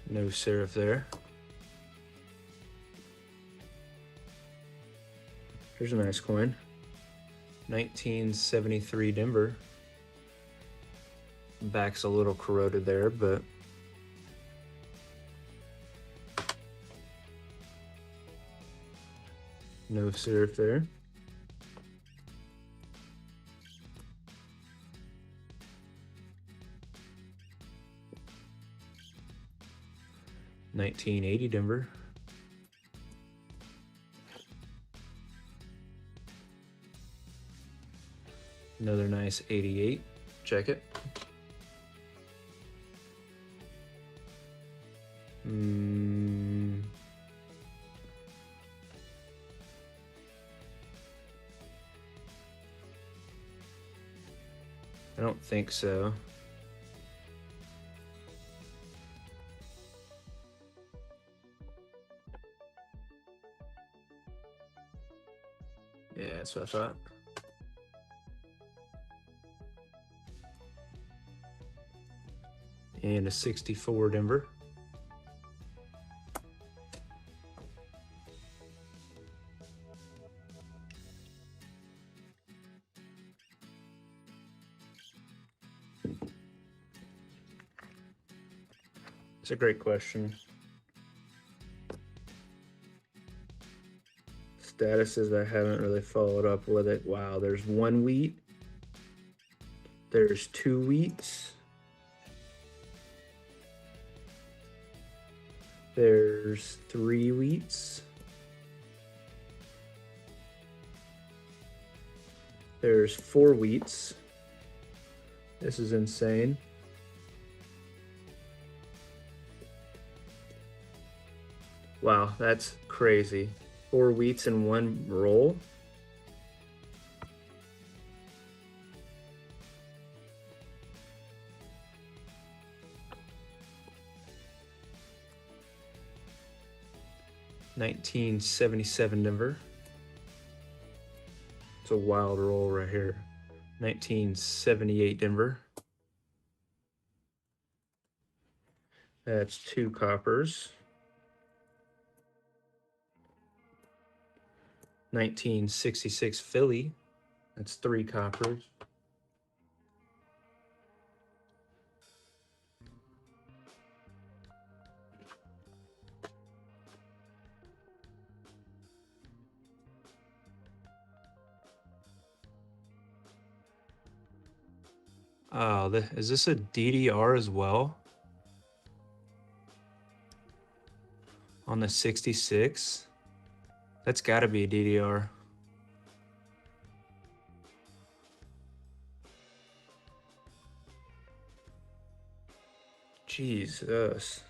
No serif there. Here's a nice coin. 1973 Denver. Back's a little corroded there, but no serif there. $19.80 Denver. Another nice 88. Check it. I don't think so. Yeah, that's what I thought. And a 64 Denver. It's a great question. Statuses I haven't really followed up with it. Wow, there's 1 wheat. There's 2 wheats. There's 3 wheats. There's 4 wheats. This is insane. Wow, that's crazy. 4 wheats in 1 roll. $19.77 Denver. It's a wild roll right here. $19.78 Denver. That's 2 coppers. 1966 Philly. That's 3 coppers. Oh, is this a DDR as well? On the 66? That's got to be a DDR. Jesus.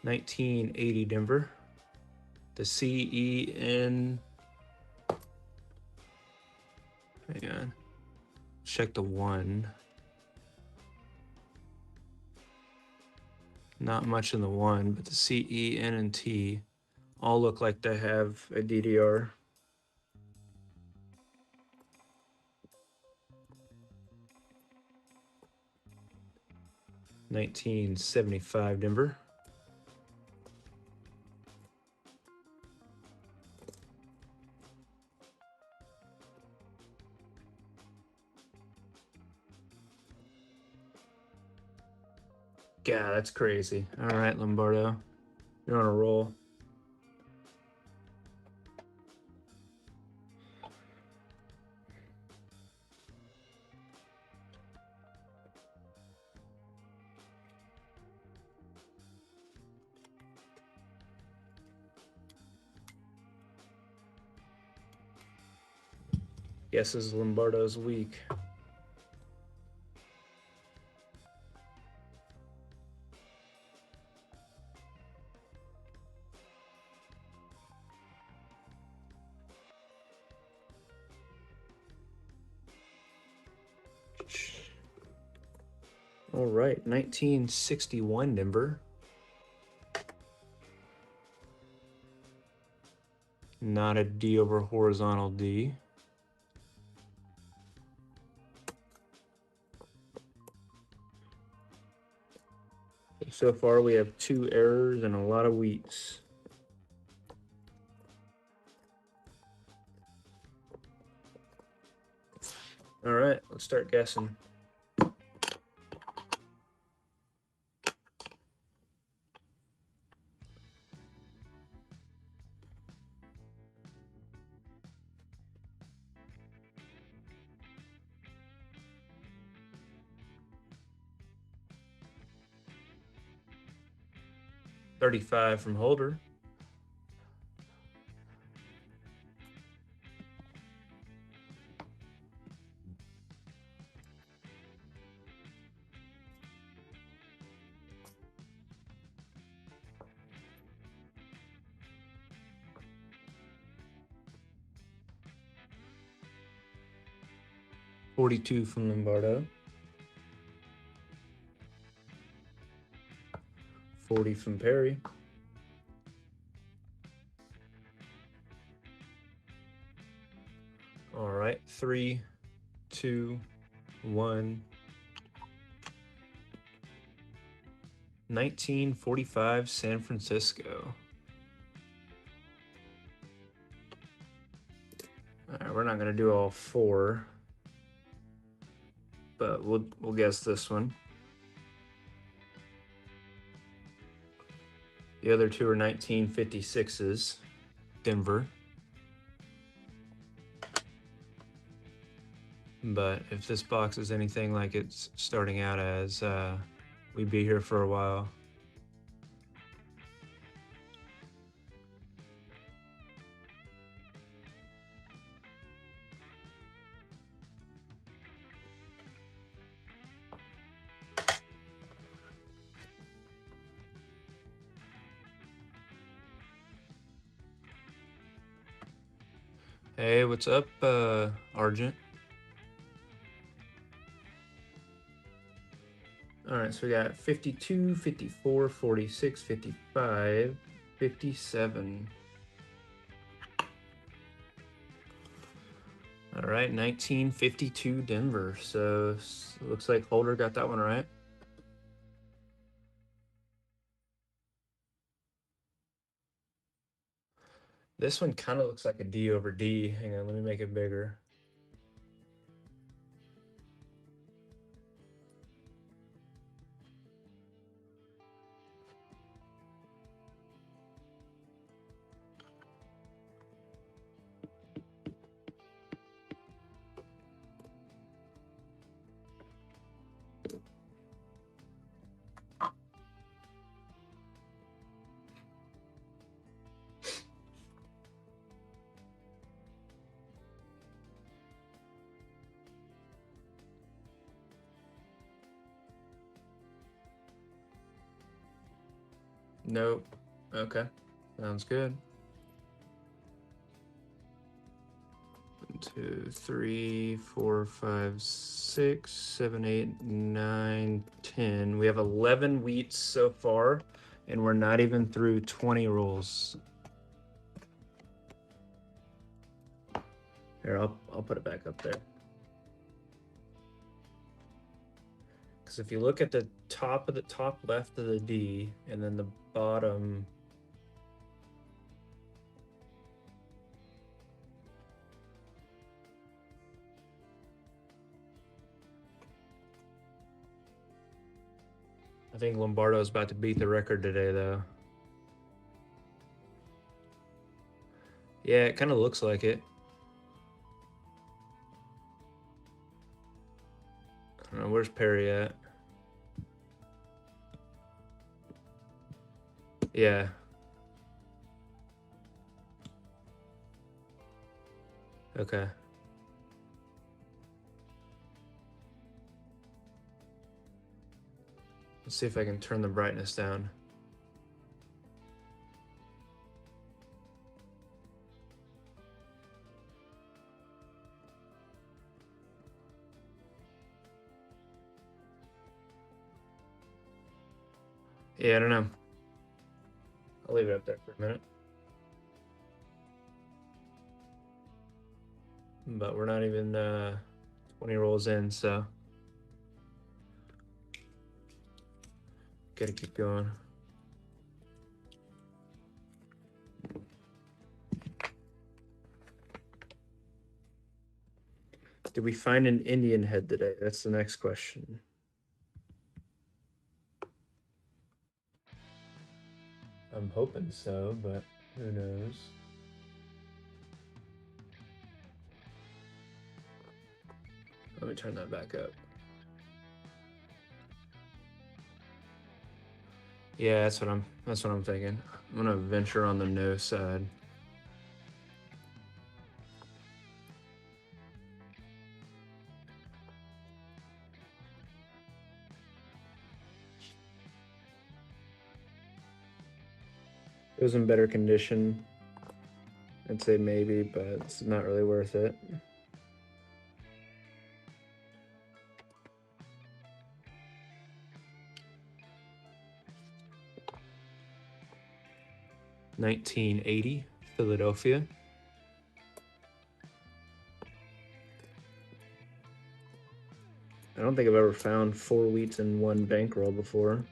1980 Denver. The CEN. Hang on. Check the 1. Not much in the 1, but the CE, N, and T all look like they have a DDR. $19.75 Denver. God, that's crazy. All right, Lombardo, you're on a roll. Guesses Lombardo's weak. All right, 1961 Denver. Not a D over horizontal D. So far we have 2 errors and a lot of wheats. All right, let's start guessing. $35 from Holder. $42 from Lombardo. 40 from Perry. All right, 3, 2, 1. 1945 San Francisco. All right, we're not gonna do all 4, but we'll guess this one. The other 2 are 1956s, Denver. But if this box is anything like it's starting out as, we'd be here for a while. Hey, what's up, Argent? All right, so we got 52, 54, 46, 55, 57. All right, 1952 Denver. So it looks like Holder got that one right. This one kind of looks like a D over D. Hang on, let me make it bigger. Nope. Okay, sounds good. 1, 2, 3, 4, 5, 6, 7, 8, 9, 10. We have 11 wheats so far, and we're not even through 20 rolls. Here, I'll put it back up there. Because if you look at the top left of the D, and then the bottom. I think Lombardo's about to beat the record today, though. Yeah, it kind of looks like it. I don't know, where's Perry at? Yeah. Okay. Let's see if I can turn the brightness down. Yeah, I don't know. I'll leave it up there for a minute. But we're not even 20 rolls in, so gotta keep going. Did we find an Indian head today? That's the next question. I'm hoping so, but who knows? Let me turn that back up. Yeah, that's what I'm thinking. I'm gonna venture on the no side. It was in better condition, I'd say maybe, but it's not really worth it. $19.80, Philadelphia. I don't think I've ever found 4 wheats in one bankroll before.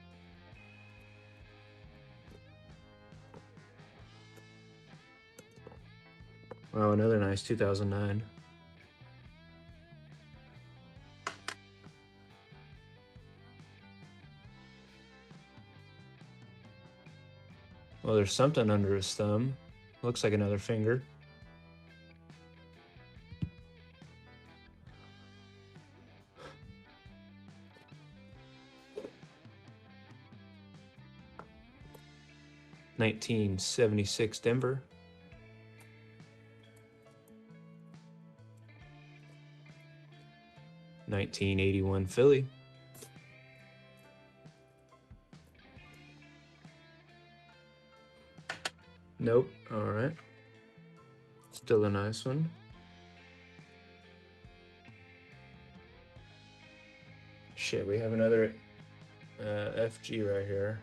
Wow, another nice 2009. Well, there's something under his thumb. Looks like another finger. $19.76 Denver. $19.81 Philly. Nope. All right. Still a nice one. Shit, we have another FG right here.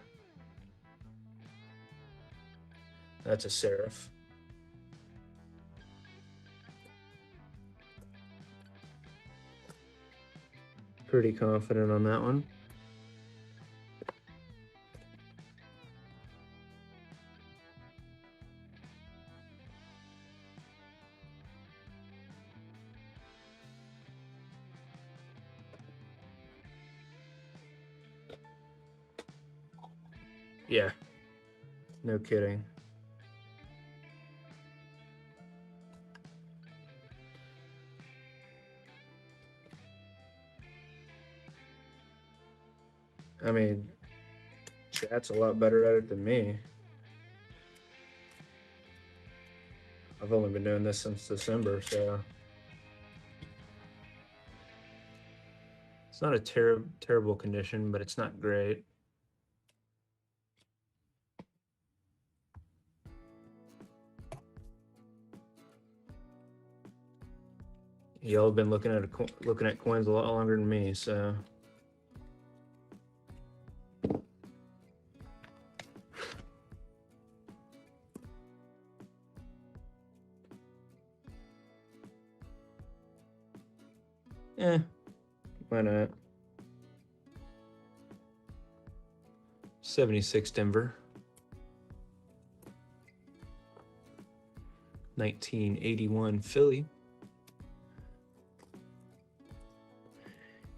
That's a serif. Pretty confident on that one. Yeah. No kidding. I mean, chat's a lot better at it than me. I've only been doing this since December, so it's not a terrible condition, but it's not great. Y'all have been looking at coins a lot longer than me, so. Why not? 76 Denver. 1981 Philly.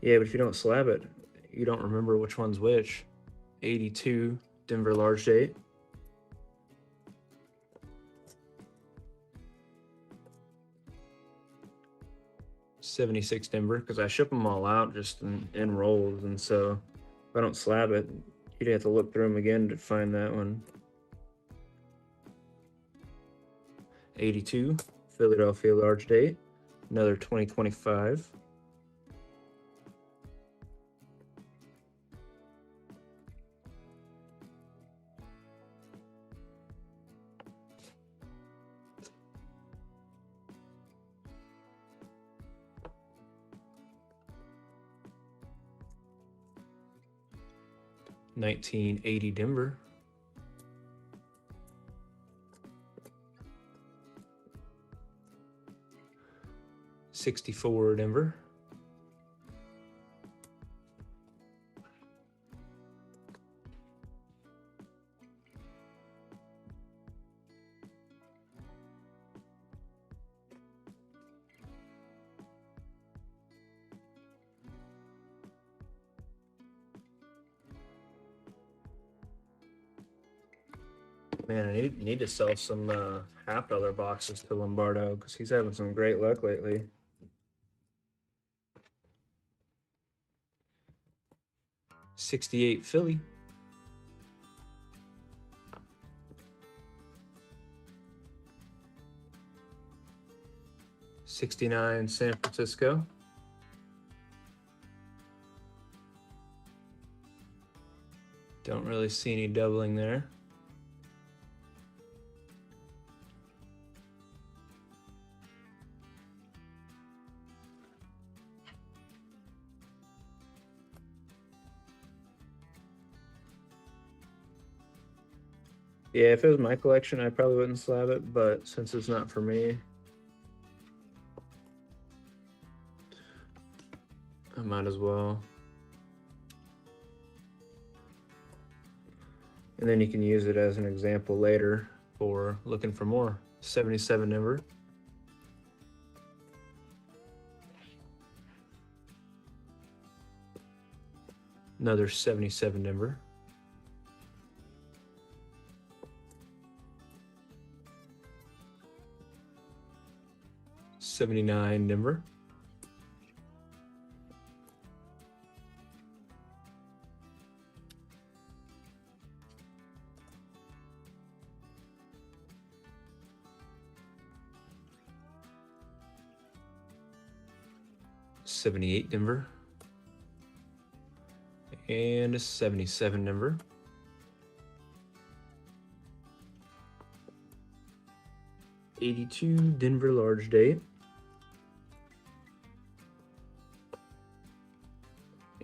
Yeah, but if you don't slab it, you don't remember which one's which. 82 Denver large date. $76 Denver, because I ship them all out just in rolls, and so if I don't slab it, you'd have to look through them again to find that one. 82 Philadelphia large date, another 2025. $19.80 Denver. $64 Denver. Man, I need to sell some $half boxes to Lombardo because he's having some great luck lately. $68 Philly. $69 San Francisco. Don't really see any doubling there. Yeah, if it was my collection, I probably wouldn't slab it, but since it's not for me, I might as well. And then you can use it as an example later for looking for more. 77 Denver. Another 77 Denver. $79 Denver. $78 Denver. And a 77 Denver. $82 Denver large date.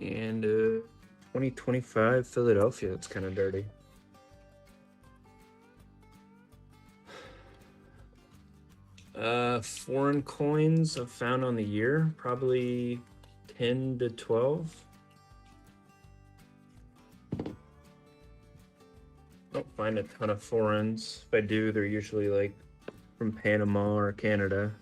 And 2025 Philadelphia. It's kind of dirty. Foreign coins I've found on the year, probably 10 to 12. Don't find a ton of foreigns. If I do, they're usually like from Panama or Canada.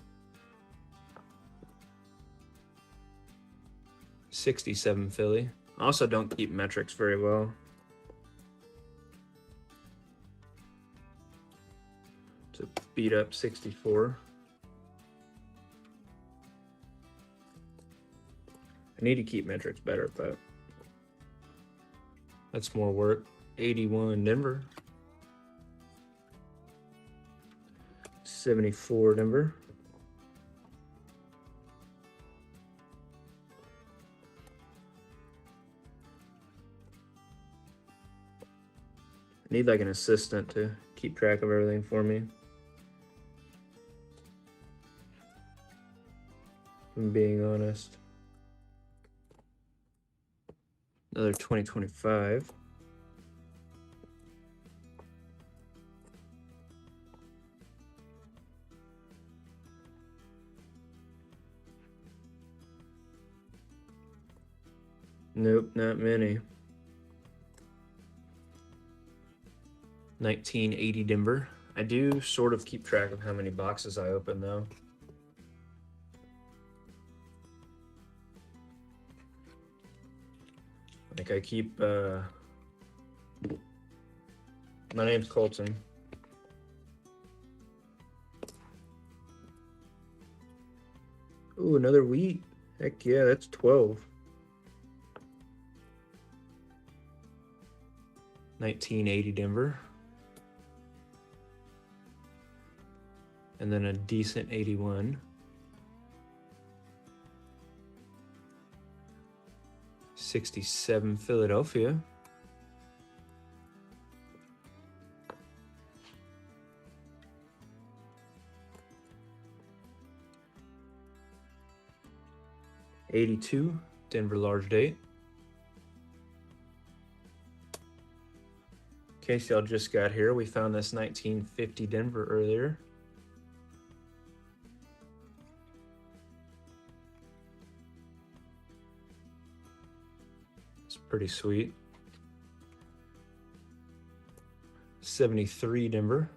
67 Philly. I also don't keep metrics very well. To beat up 64. I need to keep metrics better, but that's more work. 81 Denver. 74 Denver. I need like an assistant to keep track of everything for me. If I'm being honest. Another 2025. Nope, not many. 1980 Denver. I do sort of keep track of how many boxes I open though. Like I keep My name's Colton. Ooh, another wheat. Heck yeah, that's 12. 1980 Denver. And then a decent 81. 67 Philadelphia. '82 Denver large date. In case y'all just got here, we found this 1950 Denver earlier. It's pretty sweet. 73 Denver.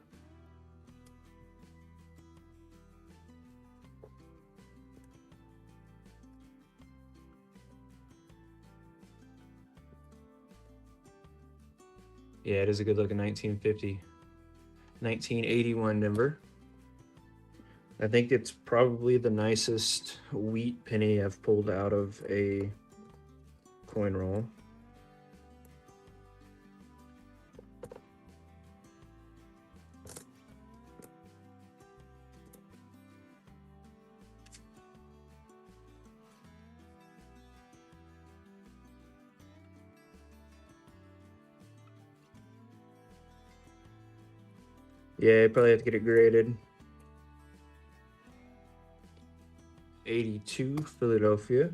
Yeah, it is a good looking 1950. 1981 Denver. I think it's probably the nicest wheat penny I've pulled out of a coin roll. Yeah, probably have to get it graded. 82 Philadelphia.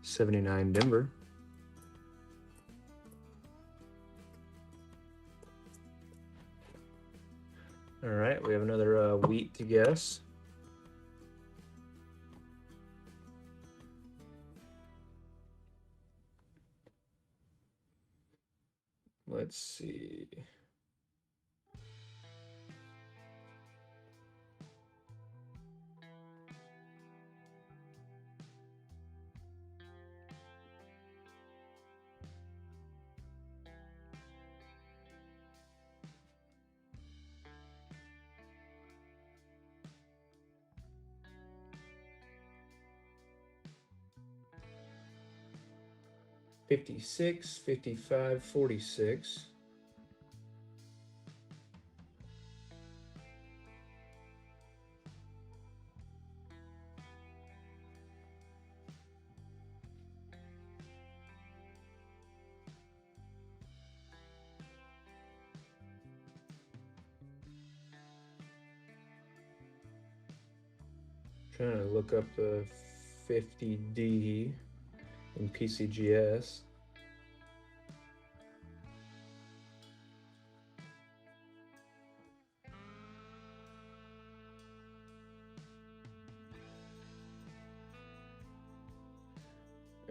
79 Denver. All right, we have another wheat to guess. Let's see. '56, '55, '46. Trying to look up the 50D in PCGS.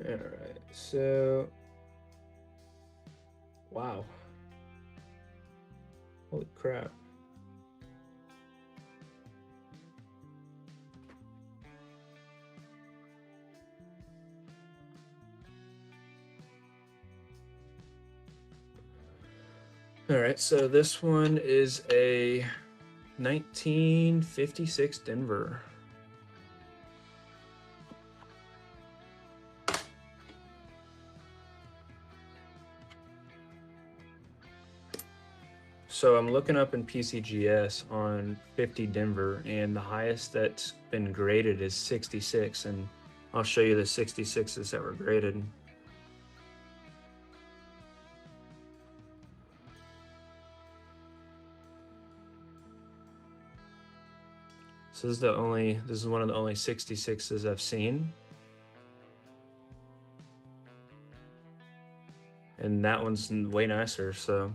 All right, so wow, holy crap. All right, so this one is a 1956 Denver. So I'm looking up in PCGS on 50 Denver, and the highest that's been graded is 66, and I'll show you the 66s that were graded. So this is one of the only 66s I've seen. And that one's way nicer, so.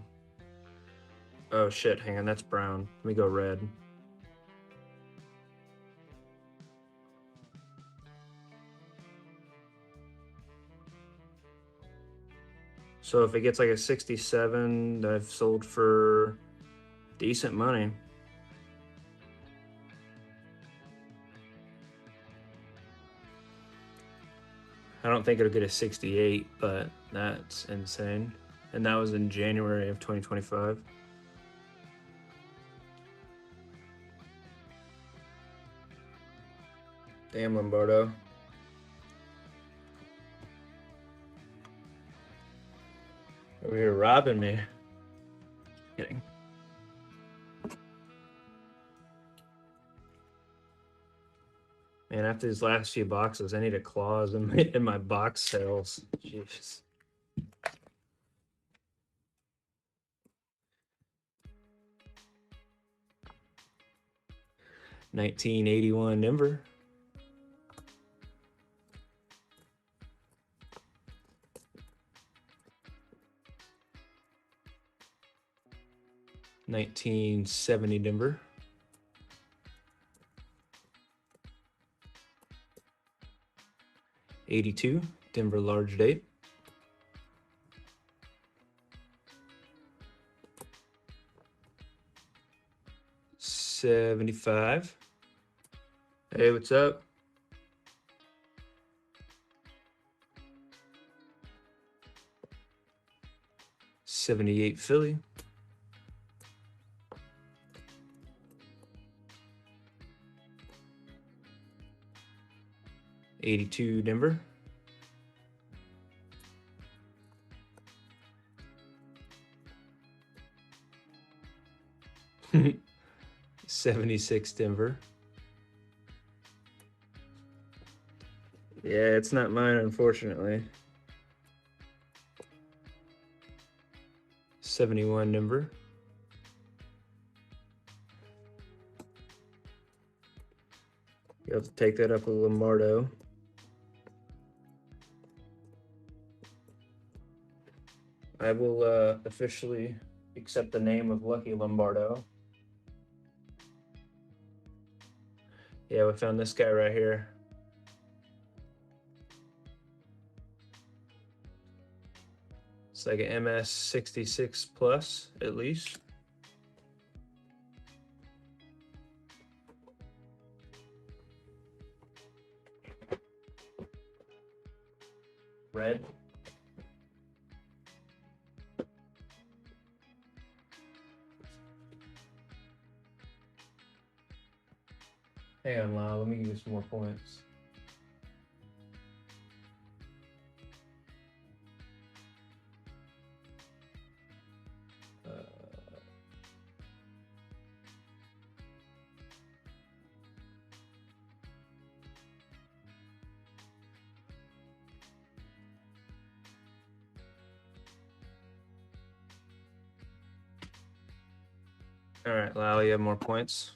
Oh shit, hang on, that's brown. Let me go red. So if it gets like a 67, I've sold for decent money. I don't think it'll get a 68, but that's insane. And that was in January of 2025. Damn, Lombardo. Over here robbing me. Kidding. Man, after these last few boxes, I need a clause in my box sales. Jeez. $19.81 Denver. $19.70 Denver. $82 Denver large date. $75. Hey, what's up? $78 Philly. $82 Denver. $76 Denver. Yeah, it's not mine, unfortunately. $71 Denver. You have to take that up with Lombardo. I will officially accept the name of Lucky Lombardo. Yeah, we found this guy right here. It's like an MS 66 plus, at least. Red. Hang on, Lyle, let me give you some more points. All right, Lyle, you have more points.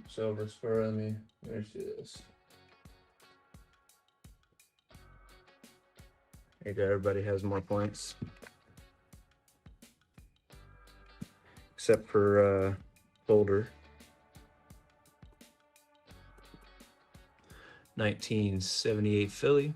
Silver spur on me. Let's do this. There you go, everybody has more points. Except for Boulder. 1978 Philly.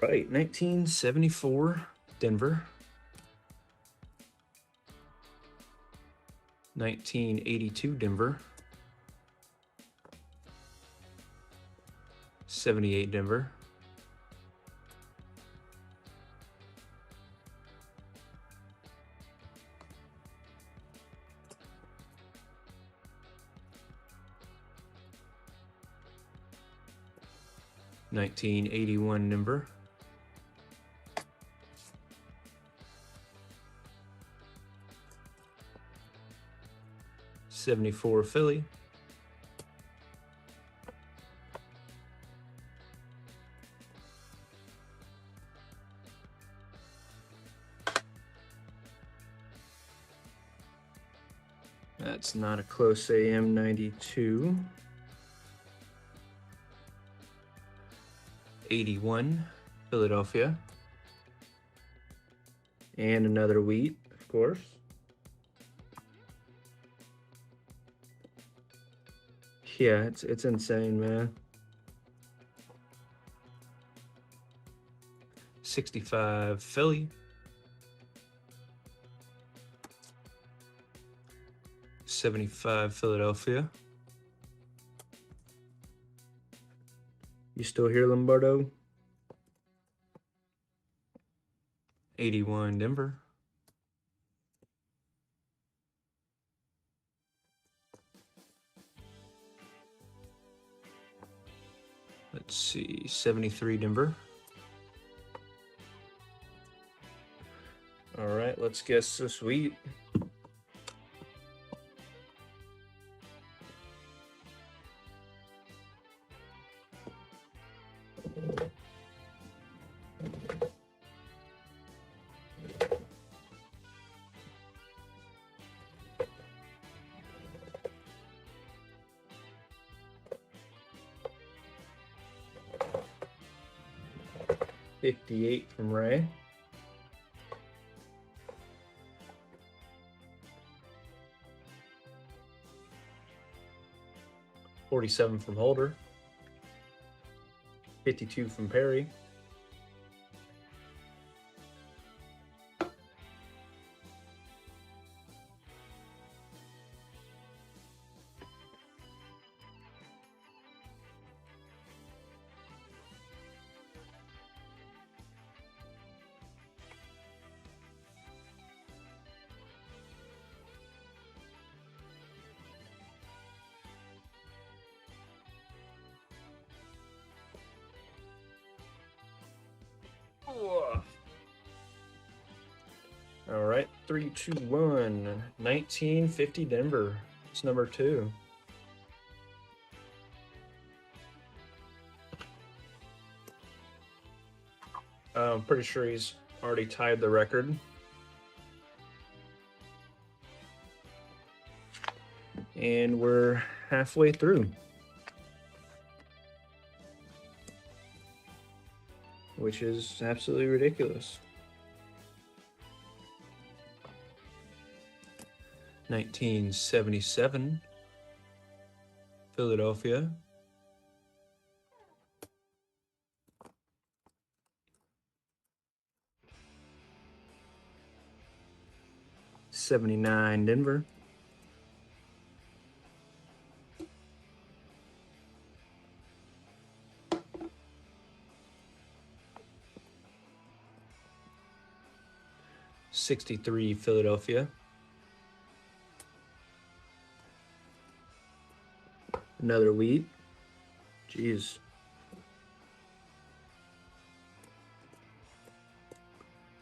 Right, 1974 Denver. 1982 Denver. 78 Denver. $19.81 Denver. $74 Philly. That's not a close AM 92. 81, Philadelphia. And another wheat, of course. Yeah, it's insane, man. 65, Philly. 75, Philadelphia. You still here, Lombardo? 81, Denver. Let's see, 73, Denver. All right, let's guess this wheat. $58 from Ray. $47 from Holder. 52 from Perry. All right, 3, 2, 1. 1950 Denver. It's number 2. I'm pretty sure he's already tied the record. And we're halfway through, which is absolutely ridiculous. 1977, Philadelphia. '79, Denver. '63, Philadelphia. Another wheat. Jeez.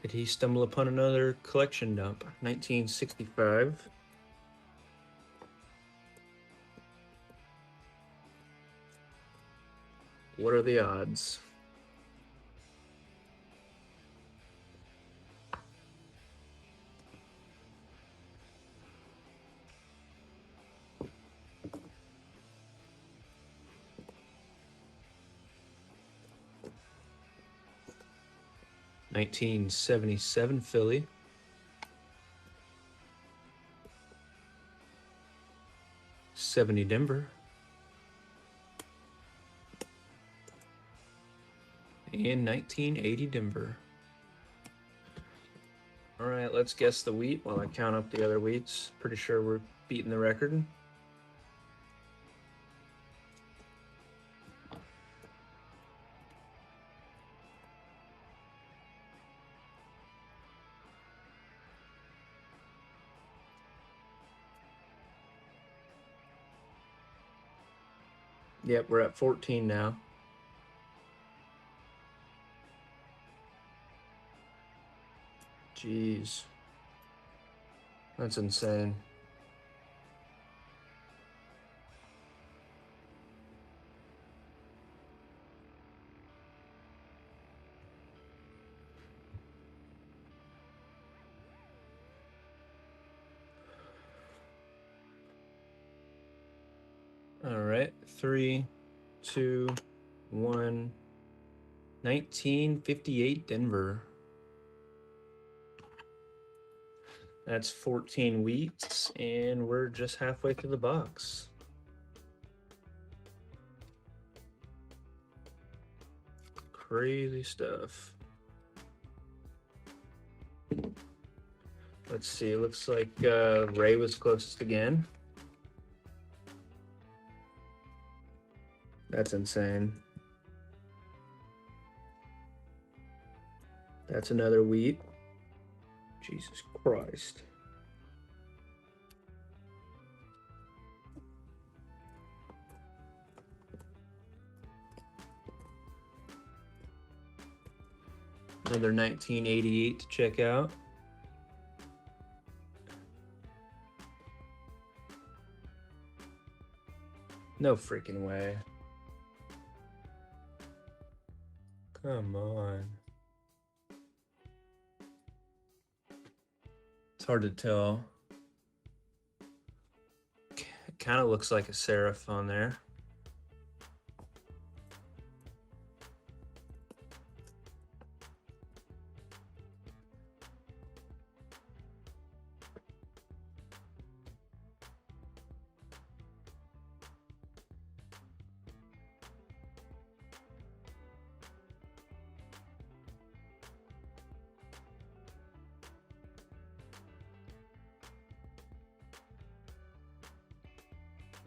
Did he stumble upon another collection dump? 1965. What are the odds? '77 Philly. '70 Denver. And 1980 Denver. All right, let's guess the wheat while I count up the other wheats. Pretty sure we're beating the record. Yep, we're at 14 now. Jeez. That's insane. 3, 2, 1. 1958 Denver. That's 14 wheats, and we're just halfway through the box. Crazy stuff. Let's see, it looks like Ray was closest again. That's insane. That's another wheat. Jesus Christ. Another 1988 to check out. No freaking way. Come on. It's hard to tell. It kind of looks like a serif on there.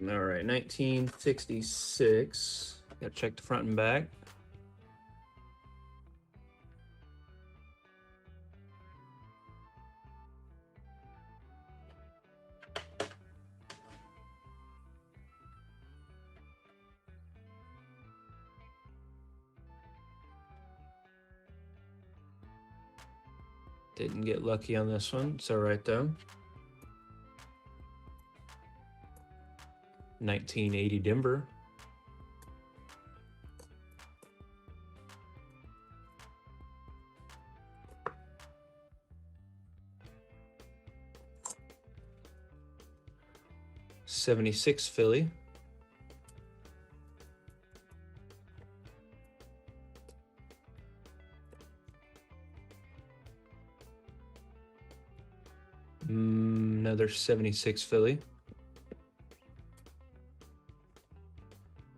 All right, 1966. Gotta check the front and back. Didn't get lucky on this one. It's all right though. 1980 Denver. '76 Philly. Another 76 Philly.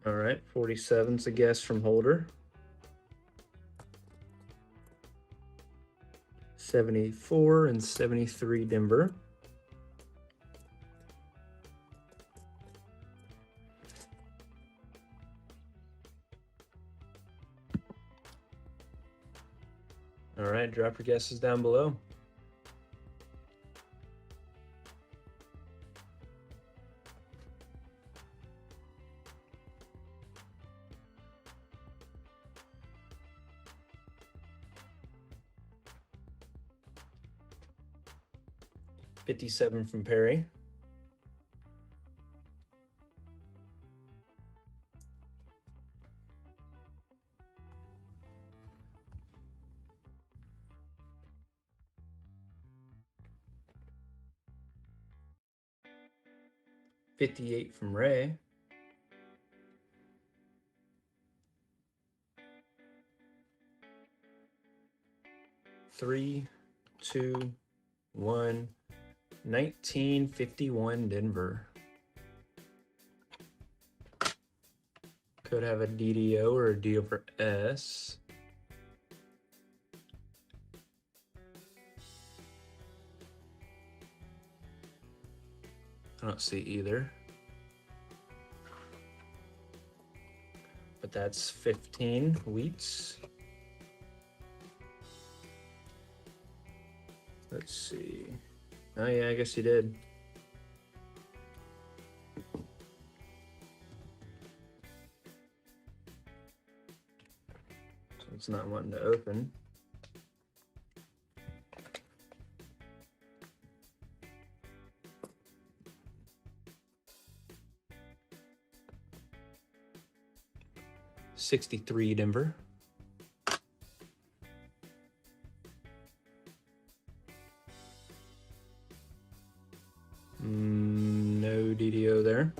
All right, 47's a guess from Holder. 74 and 73 Denver. All right, drop your guesses down below. '57 from Perry. '58 from Ray. Three, two, one. 1951 Denver. Could have a DDO or a D over S. I don't see either. But that's 15 wheats. Let's see. Oh yeah, I guess you did. So it's not wanting to open. '63 Denver. No DDO there.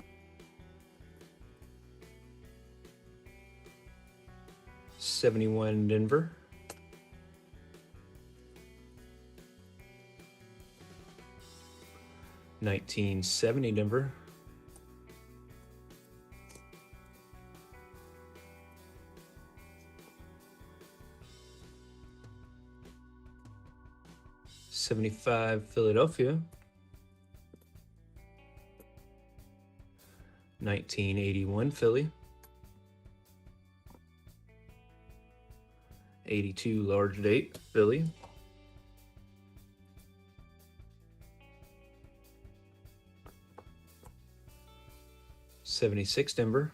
71 Denver. 1970 Denver. 75 Philadelphia. 1981 Philly. 82 large date Philly. 76 Denver.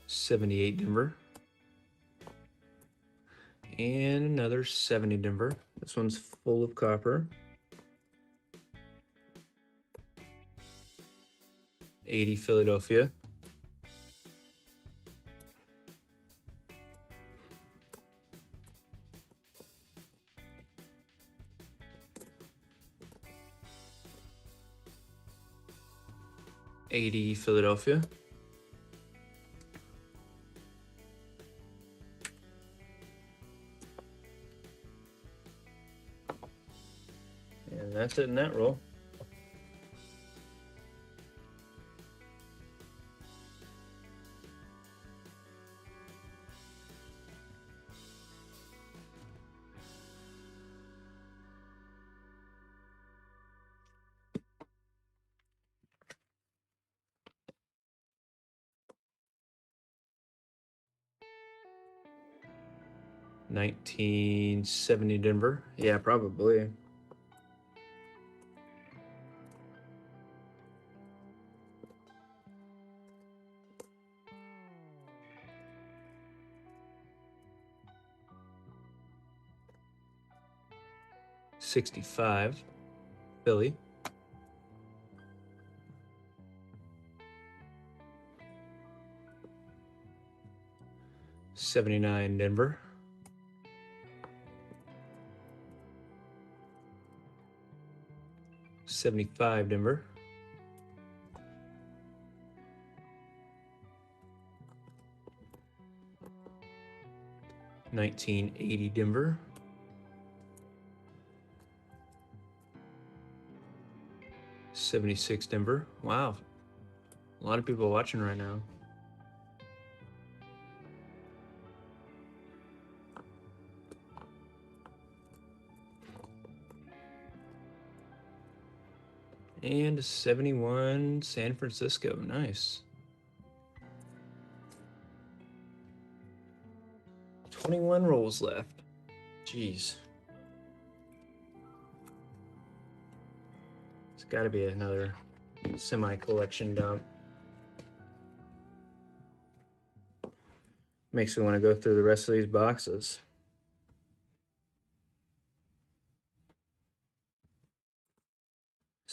78 Denver. And another 70 Denver. This one's full of copper. 80 Philadelphia. 80 Philadelphia. And that's it in that roll. $19.70 Denver. Yeah, probably. $65 Philly. $79 Denver. $75 Denver. $19.80 Denver. $76 Denver. Wow, a lot of people watching right now. And 71 San Francisco. Nice. 21 rolls left. Jeez. It's got to be another semi-collection dump. Makes me want to go through the rest of these boxes.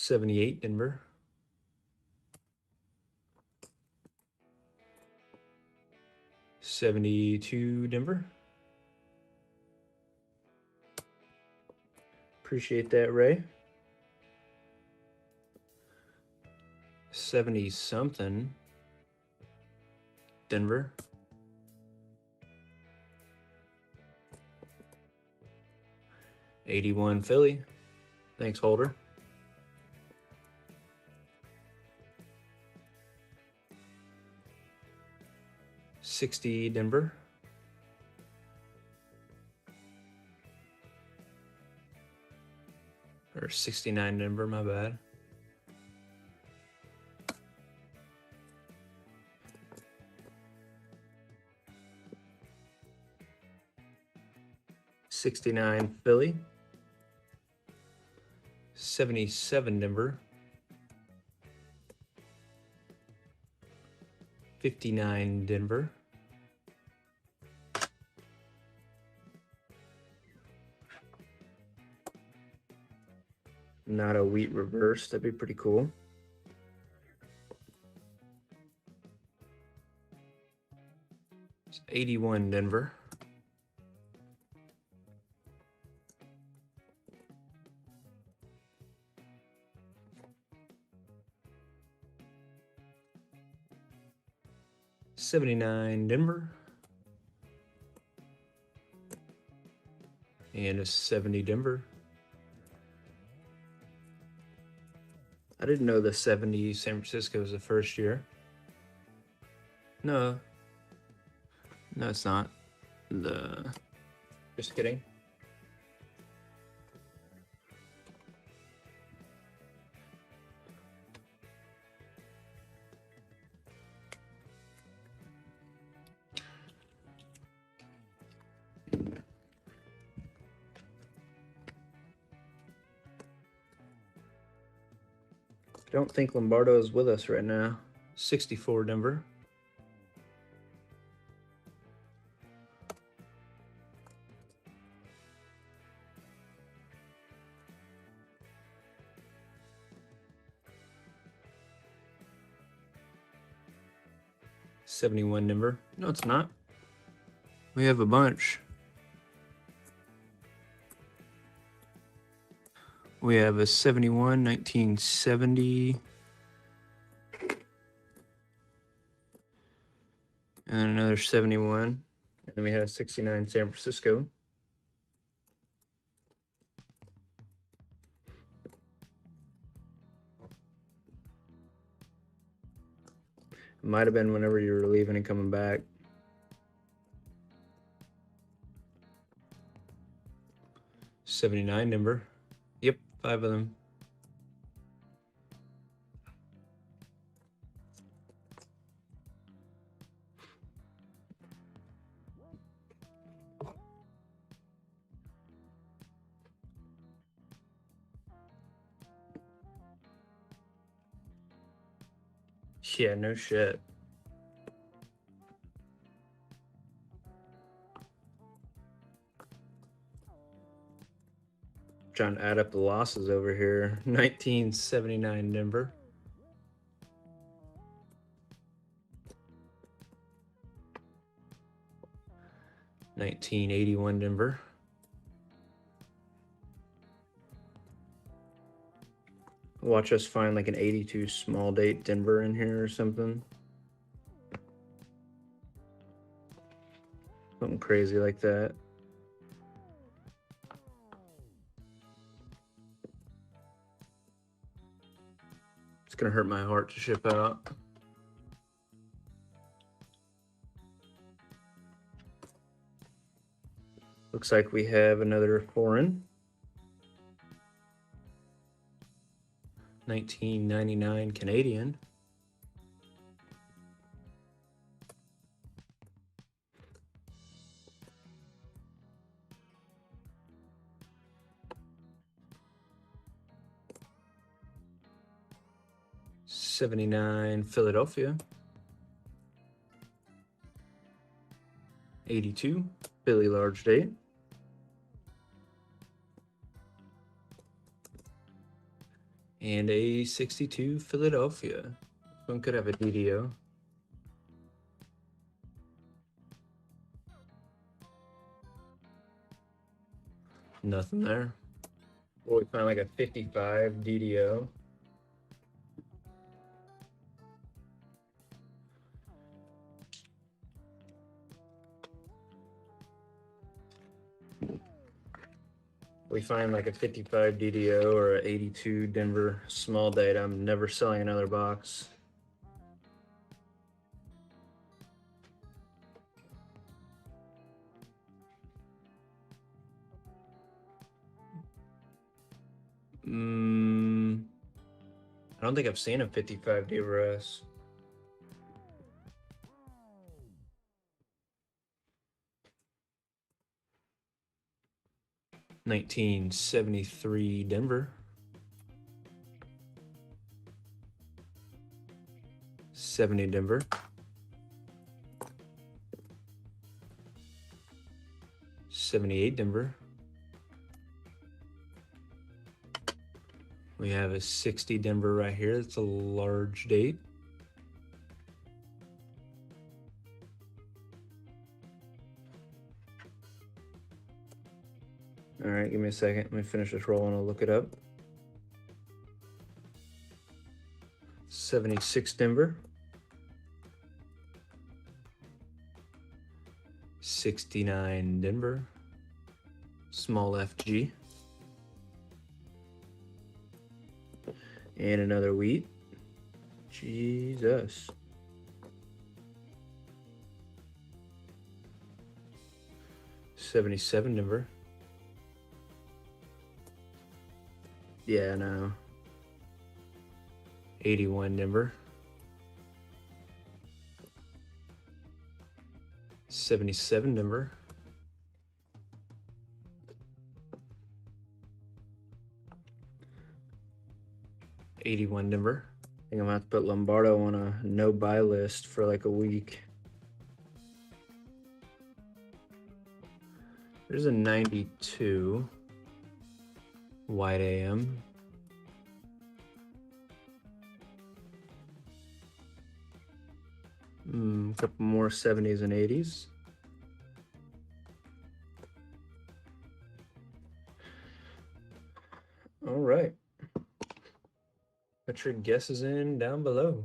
$78 Denver. $72 Denver. Appreciate that, Ray. 70 something Denver. $81 Philly. Thanks, Holder. $60 Denver. Or 69 Denver, my bad. $69 Philly. 77 Denver. 59 Denver. Not a wheat reverse, that'd be pretty cool. It's 81 Denver. 79 Denver. And a 70 Denver. I didn't know the 70 San Francisco was the first year. No. No, it's not. Just kidding. I don't think Lombardo is with us right now. 64 Denver. $71 Denver. No, it's not. We have a bunch. We have a 71, 1970. And then another 71. And then we had a 69 San Francisco. It might have been whenever you were leaving and coming back. $79 Denver. Yep, 5 of them. Yeah, no shit. Trying to add up the losses over here. 1979 Denver. $19.81 Denver. Watch us find like an 82 small date Denver in here or something. Something crazy like that. It's gonna hurt my heart to ship out. Looks like we have another foreign. 1999 Canadian. $79 Philadelphia. 82 Philly large date. And a 62 Philadelphia. This one could have a DDO. Nothing there. Well, we found like a 55 DDO. We find like a 55 DDO or an 82 Denver small date, I'm never selling another box. I don't think I've seen a 55 DRS. $19.73 Denver. 70 Denver. $78 Denver. We have a 60 Denver right here. That's a large date. All right, give me a second. Let me finish this roll and I'll look it up. 76 Denver. 69 Denver, small FG, and another wheat. Jesus. $77 Denver. Yeah, no. 81 Denver. 77 Denver. $81 Denver. I think I'm gonna have to put Lombardo on a no buy list for like a week. There's a 92 white AM. A couple more 70s and 80s. All right. Put your guesses in down below.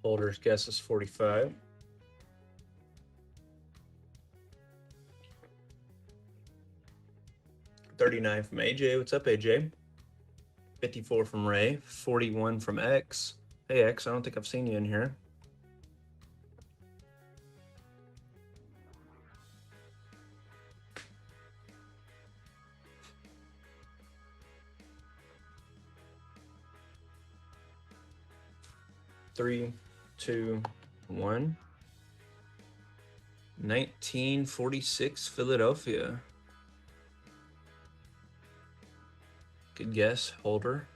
Holder's guess is 45. $39 from AJ. What's up, AJ? 54 from Ray. 41 from X. Hey, X, I don't think I've seen you in here. Three, two, one. 1946 Philadelphia. Good guess, Holder.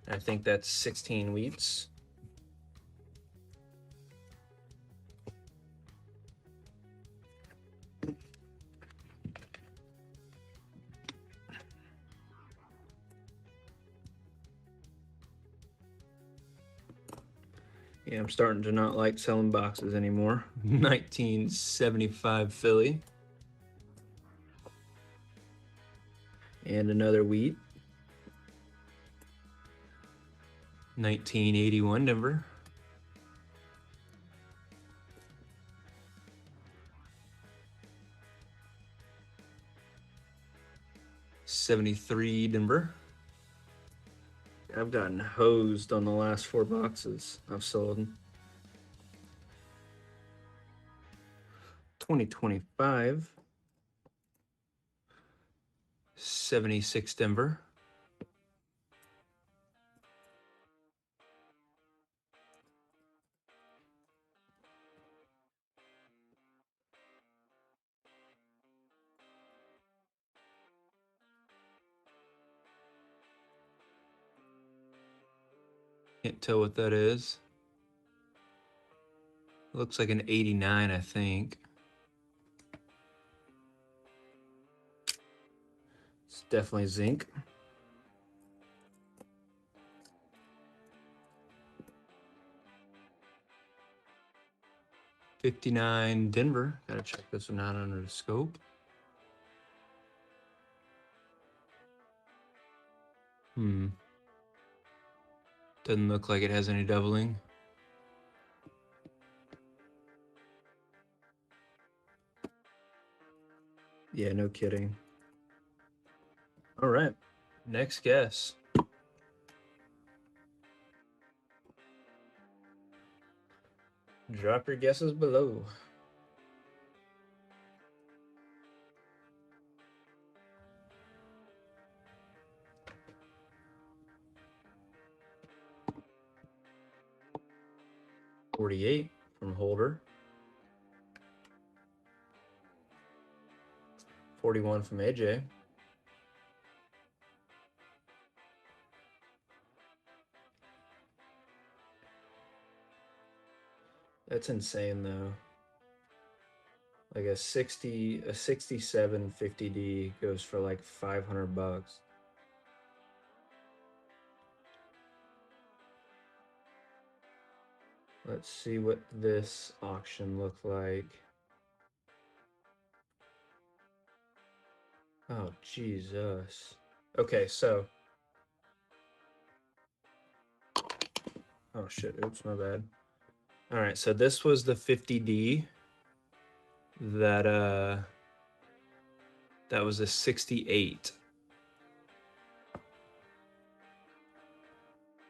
I think that's 16 wheats. Yeah, I'm starting to not like selling boxes anymore. 1975 Philly. And another wheat. 1981 Denver. $73 Denver. I've gotten hosed on the last 4 boxes I've sold. 2025. 76 Denver. Can't tell what that is. Looks like an 89, I think. It's definitely zinc. $59 Denver. Gotta check this one out under the scope. Doesn't look like it has any doubling. Yeah, no kidding. All right, next guess. Drop your guesses below. $48 from Holder. 41 from AJ. That's insane though. Like a 67 50D goes for like $500. Let's see what this auction looked like. Oh, Jesus. Okay, so. Oh, shit. Oops, my bad. All right, so this was the 50D that was a 68.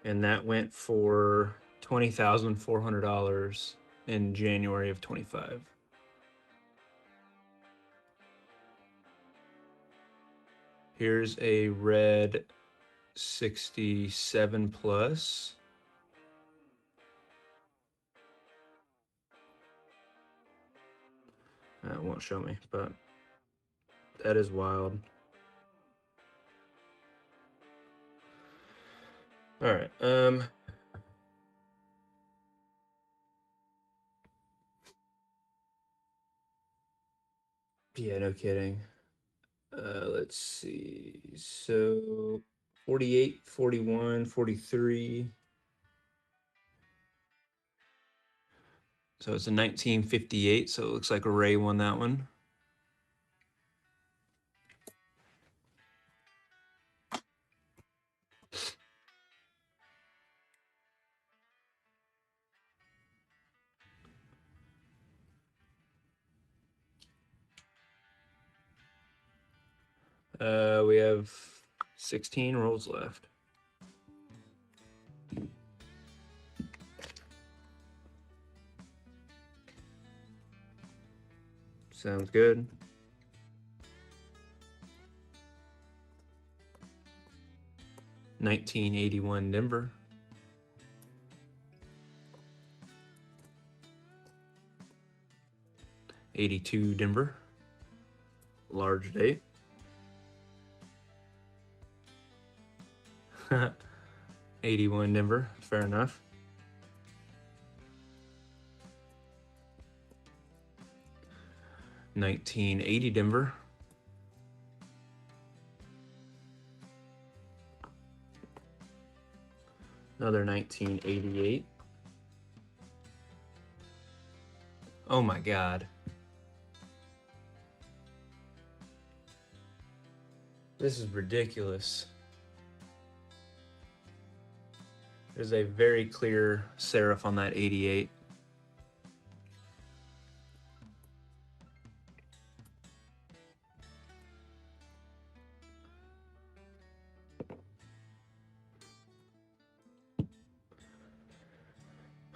And that went for $20,400 in January of 25. Here's a red 67 plus. That won't show me, but that is wild. All right. Yeah, no kidding. Let's see. So 48, 41, 43. So it's a 1958. So it looks like Ray won that one. We have 16 rolls left. Sounds good. $19.81 Denver. $82 Denver. Large date. $81 Denver. Fair enough. $19.80 Denver. Another $19.88. Oh my God. This is ridiculous. There's a very clear serif on that 88.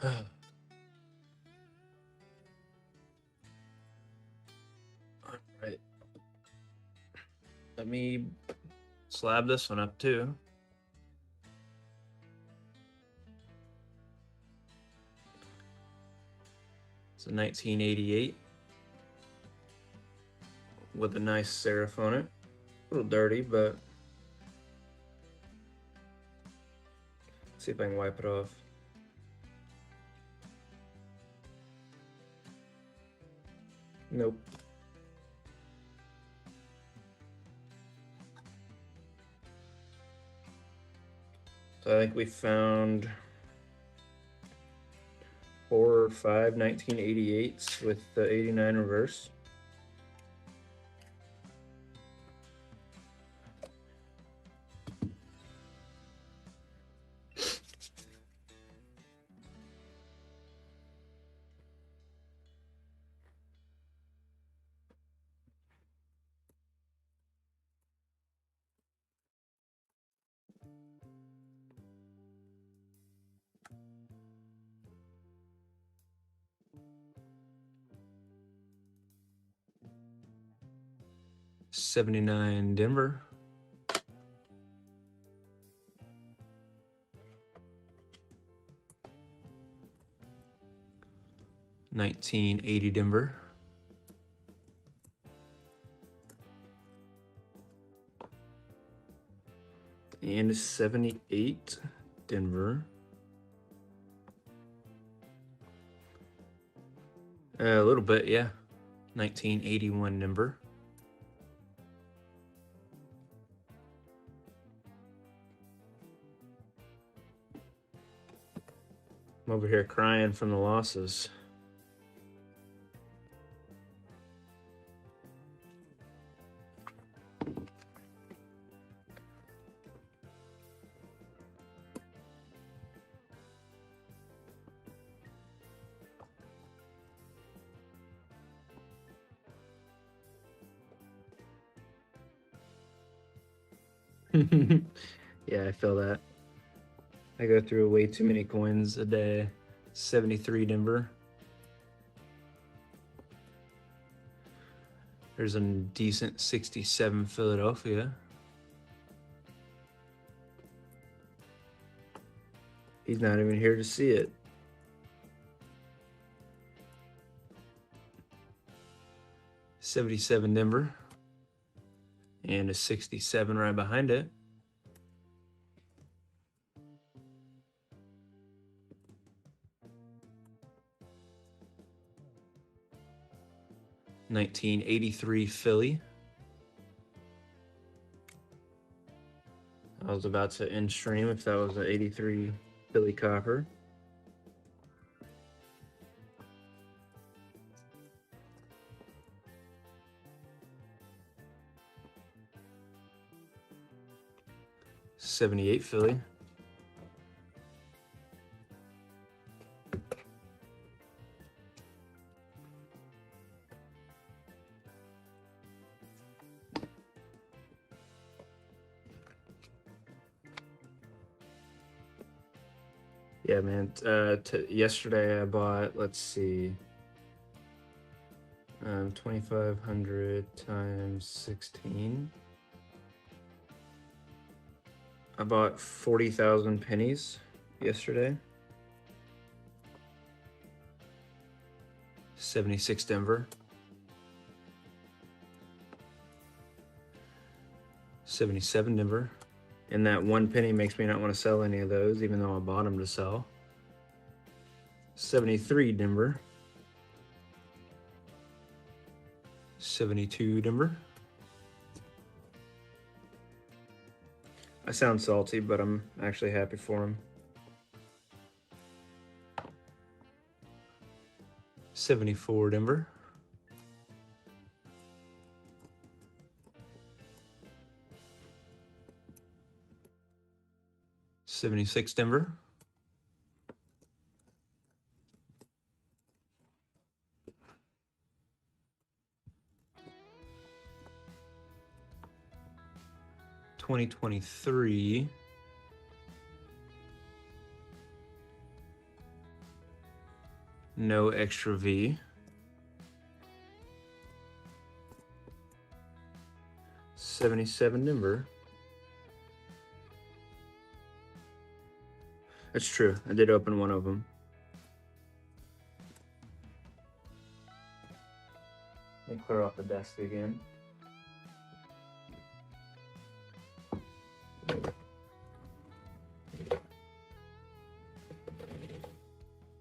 All right. Let me slab this one up too. It's a 1988 with a nice serif on it. A little dirty, but let's see if I can wipe it off. Nope. So I think we found 4 or 5 1988s with the 89 reverse. $79 Denver. $19.80 Denver. And 78 Denver. A little bit, yeah. 1981 Denver. I'm over here crying from the losses. Yeah, I feel that. I go through way too many coins a day. 73 Denver. There's a decent 67 Philadelphia. He's not even here to see it. $77 Denver. And a 67 right behind it. $19.83 Philly. I was about to end stream if that was an 83 Philly copper. $78 Philly. Yeah, man. Yesterday I bought, let's see, 2,500 times 16. I bought 40,000 pennies yesterday. 76 Denver. 77 Denver. And that 1 penny makes me not want to sell any of those, even though I bought them to sell. 73 Denver. 72 Denver. I sound salty, but I'm actually happy for him. 74 Denver. 76 Denver. $2023. No extra V. 77 Denver. That's true. I did open one of them. Let me clear off the desk again.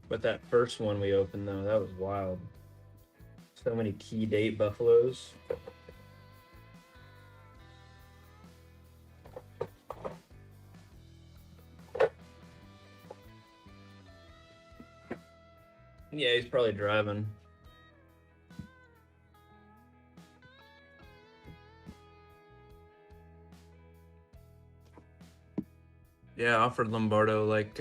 But that first one we opened, though, that was wild. So many key date buffaloes. Yeah, he's probably driving. Yeah, I offered Lombardo like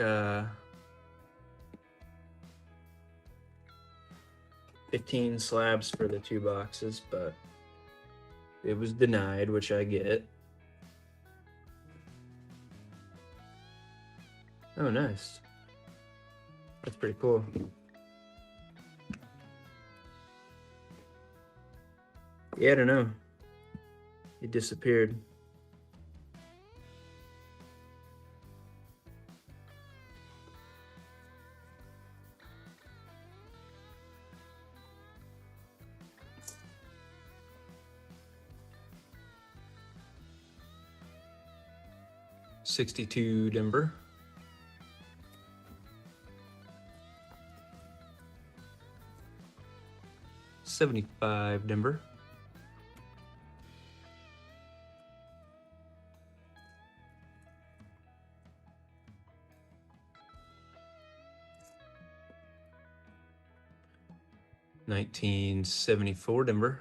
15 slabs for the 2 boxes, but it was denied, which I get. Oh, nice. That's pretty cool. Yeah, I don't know. He disappeared. $62 Denver. $75 Denver. 1974 Denver.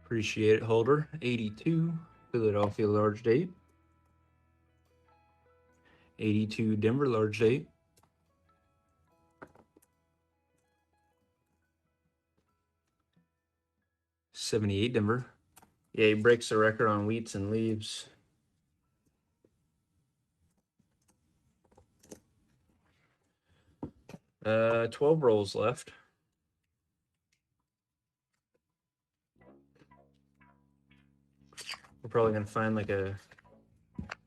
Appreciate it, holder. 82 Philadelphia large date. 82 Denver large date. 78 Denver. Yeah, he breaks the record on wheats and leaves. Uh, 12 rolls left. We're probably gonna find like a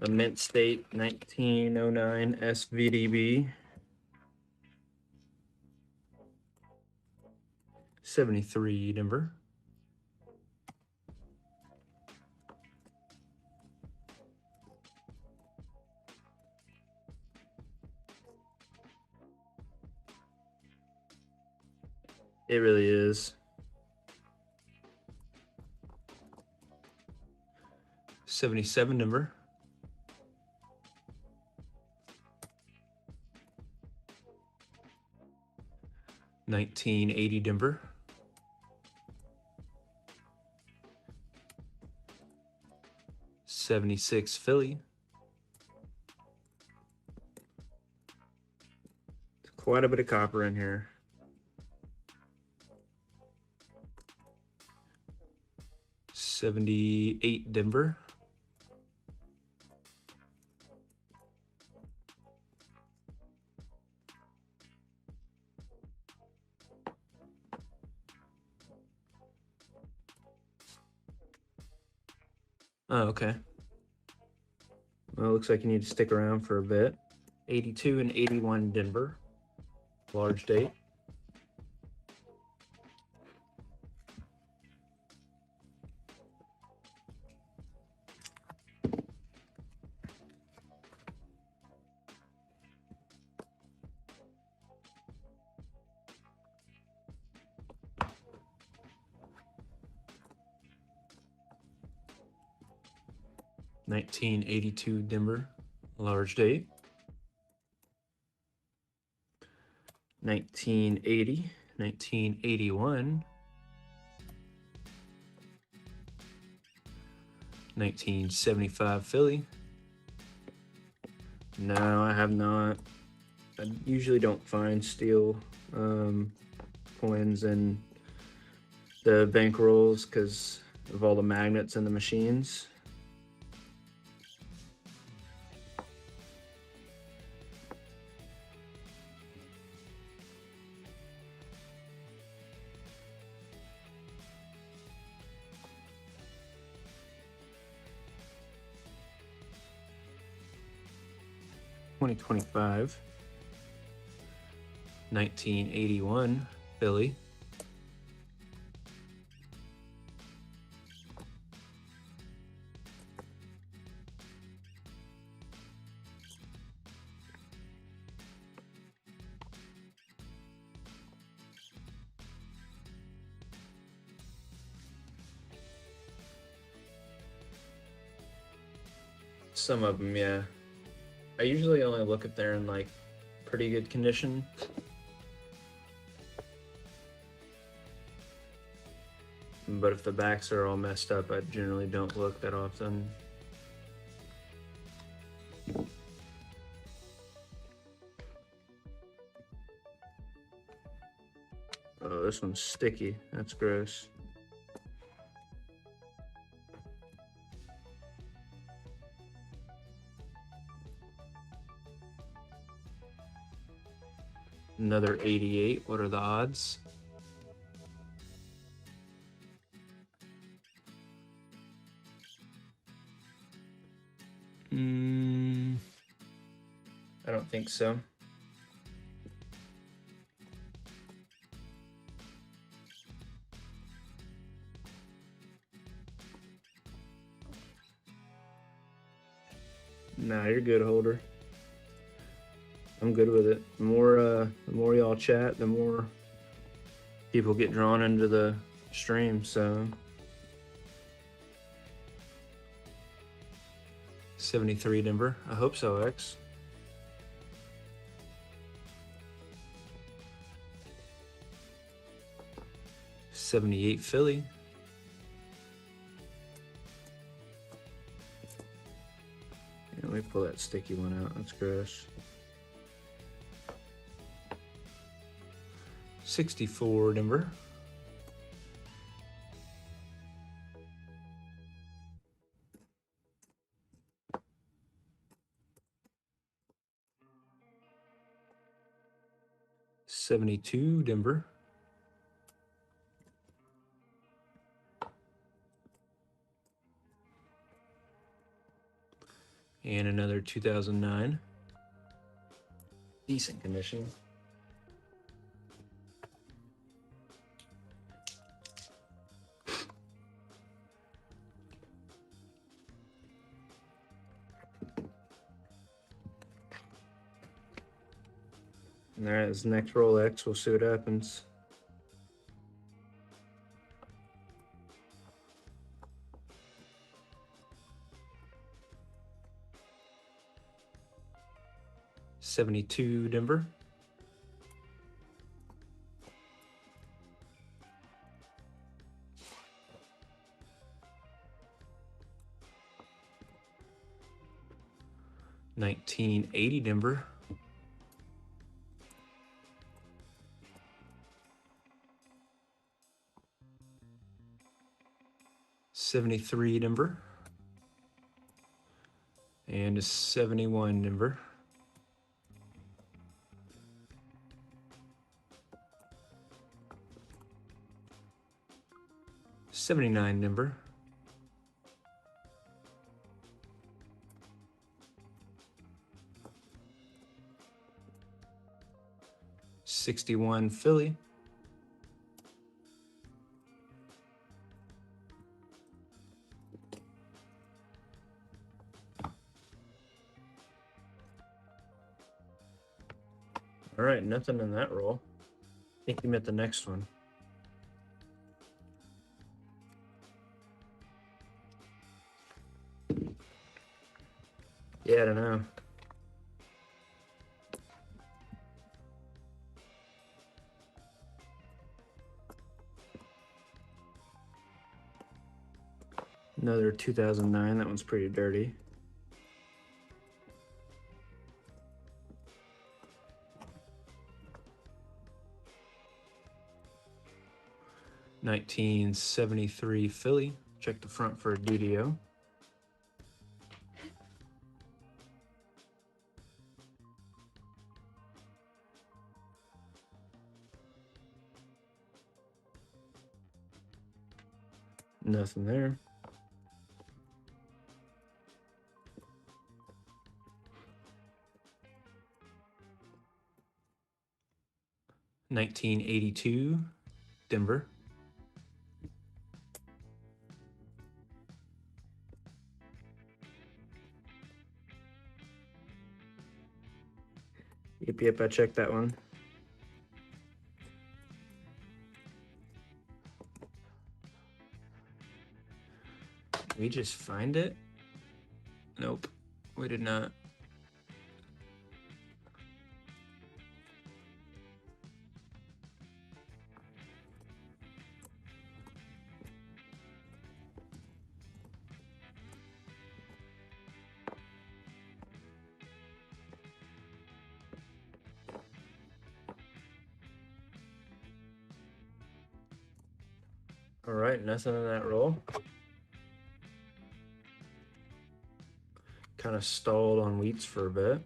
mint state 1909 SVDB. 73 Denver. It really is. 77 Denver. $19.80 Denver. $76 Philly. Quite a bit of copper in here. $78 Denver. Oh, okay. Well, it looks like you need to stick around for a bit. 82 and 81 Denver. Large date. $19.82 Denver. Large date. 1980, 1981, 1975 Philly. No, I have not. I usually don't find steel coins in the bankrolls because of all the magnets in the machines. $20.25, 1981 Philly. Some of them, yeah. I usually only look if they're in like pretty good condition. But if the backs are all messed up, I generally don't look that often. Oh, this one's sticky. That's gross. Another 88. What are the odds? I don't think so. Nah, you're good, holder. I'm good with it. The more y'all chat, the more people get drawn into the stream, so 73 Denver. I hope so, X. 78 Philly. Yeah, let me pull that sticky one out. That's gross. 64 Denver. $72 Denver. And another 2009. Decent condition. And there's next roll X. We'll see what happens. $72 Denver. $19.80 Denver. $73 Denver. And a 71 Denver. $79 Denver. $61 Philly. All right, nothing in that roll. I think you meant the next one. Yeah, I don't know. Another 2009. That one's pretty dirty. $19.73 Philly. Check the front for a DDO. Nothing there. $19.82 Denver. Yep, I checked that one. Did we just find it? Nope, we did not. All right, nothing in that roll. Kind of stalled on wheats for a bit.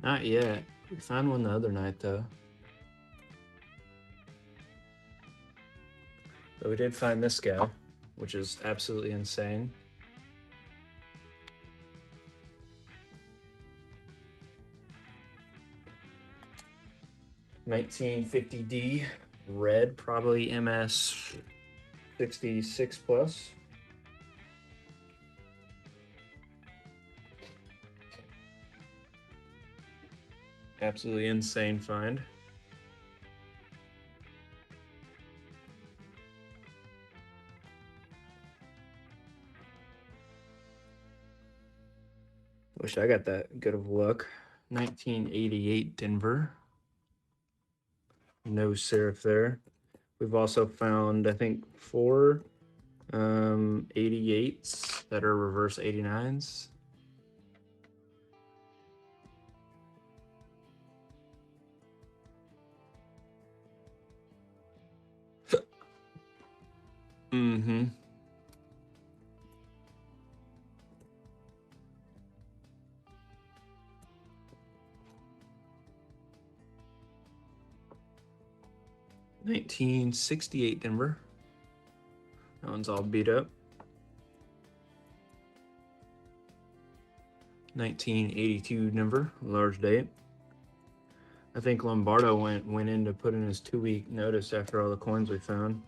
Not yet. We found one the other night though. But we did find this guy. which is absolutely insane. $1950D red, probably MS 66 plus. Absolutely insane find. Wish I got that good of luck. 1988 Denver. No serif there. We've also found, I think, 4 88s that are reverse 89s. Mm-hmm. $1968 Denver. That one's all beat up. 1982 Denver, large date. I think Lombardo went in to put in his 2-week notice after all the coins we found.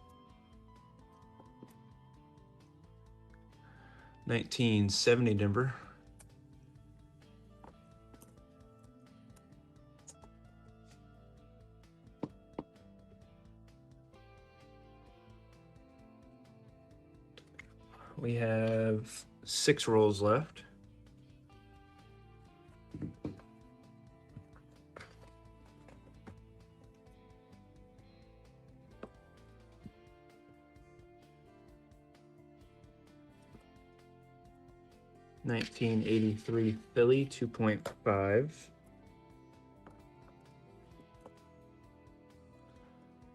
1970 Denver. We have 6 rolls left. $1983 Philly 2.5.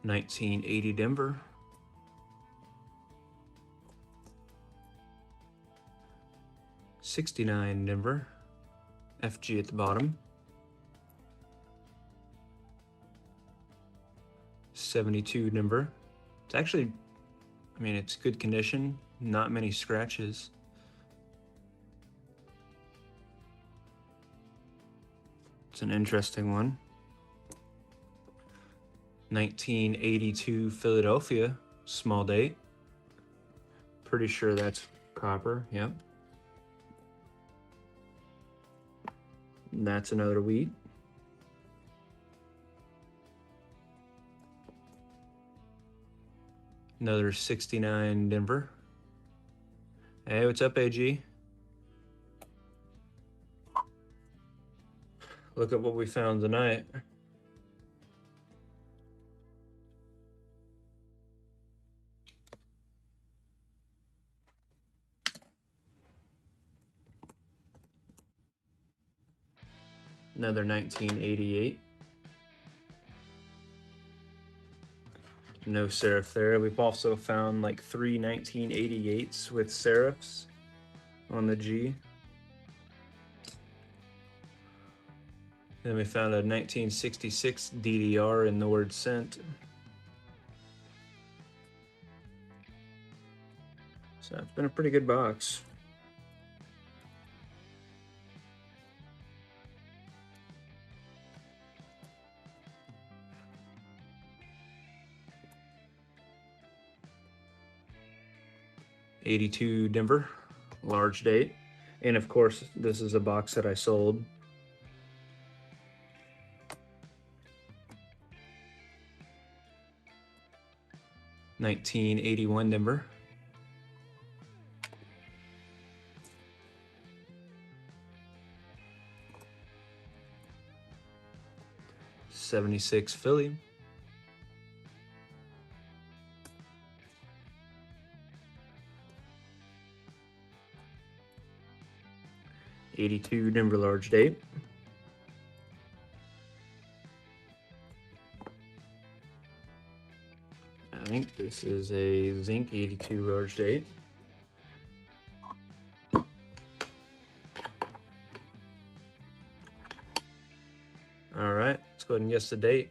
1980 Denver. $69 Denver. FG at the bottom. 72 Denver. It's actually, I mean, it's good condition. Not many scratches. It's an interesting one. 1982 Philadelphia, small date. Pretty sure that's copper, yep. And that's another wheat. Another 69 Denver. Hey, what's up, AG? Look at what we found tonight. Another 1988. No serif there. We've also found like 3 1988s with serifs on the G. Then we found a 1966 DDR in the word sent. So it's been a pretty good box. '82 Denver, large date. And of course, this is a box that I sold. '81 Denver. '76 Philly. '82 Denver large date. I think this is a zinc '82 large date. All right, let's go ahead and guess the date.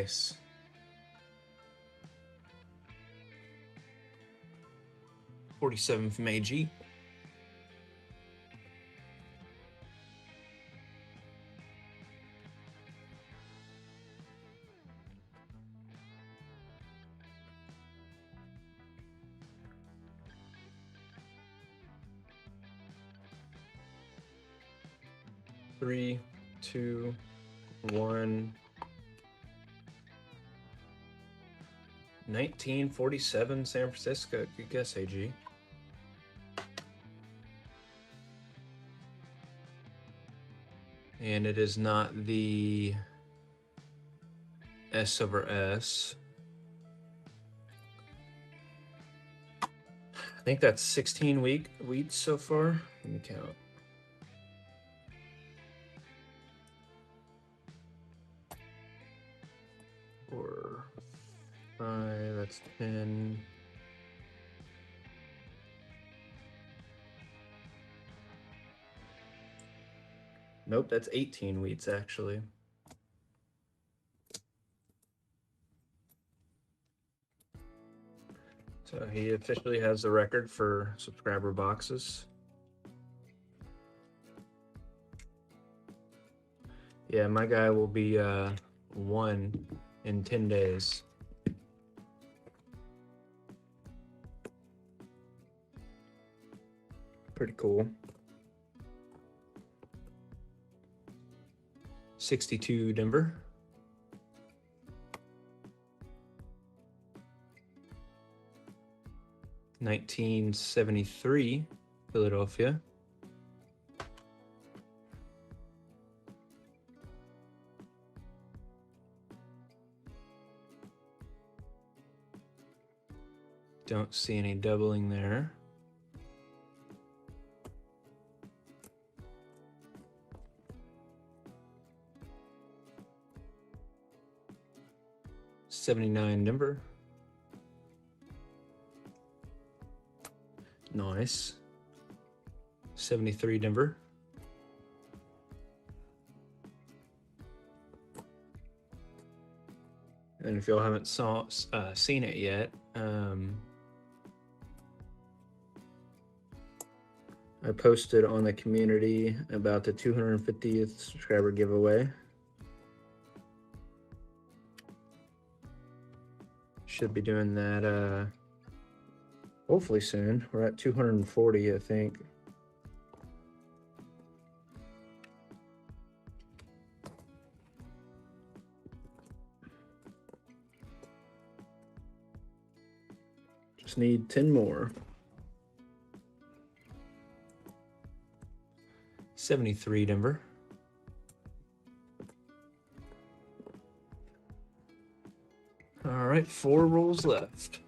Nice. $47 from AG. Three, two, one. 1947 San Francisco. Good guess, AG. And it is not the S over S. I think that's 16 weeks so far. Let me count. Four, five, that's 10. Nope, that's 18 wheats actually. So he officially has the record for subscriber boxes. Yeah, my guy will be 1 in 10 days. Pretty cool. 62 Denver. 1973 Philadelphia. Don't see any doubling there. '79 Denver. Nice. 73 Denver. And if y'all haven't seen it yet, I posted on the community about the 250th subscriber giveaway. Should be doing that hopefully soon. We're at 240, I think. Just need 10 more. 73 Denver. All right, 4 rolls left.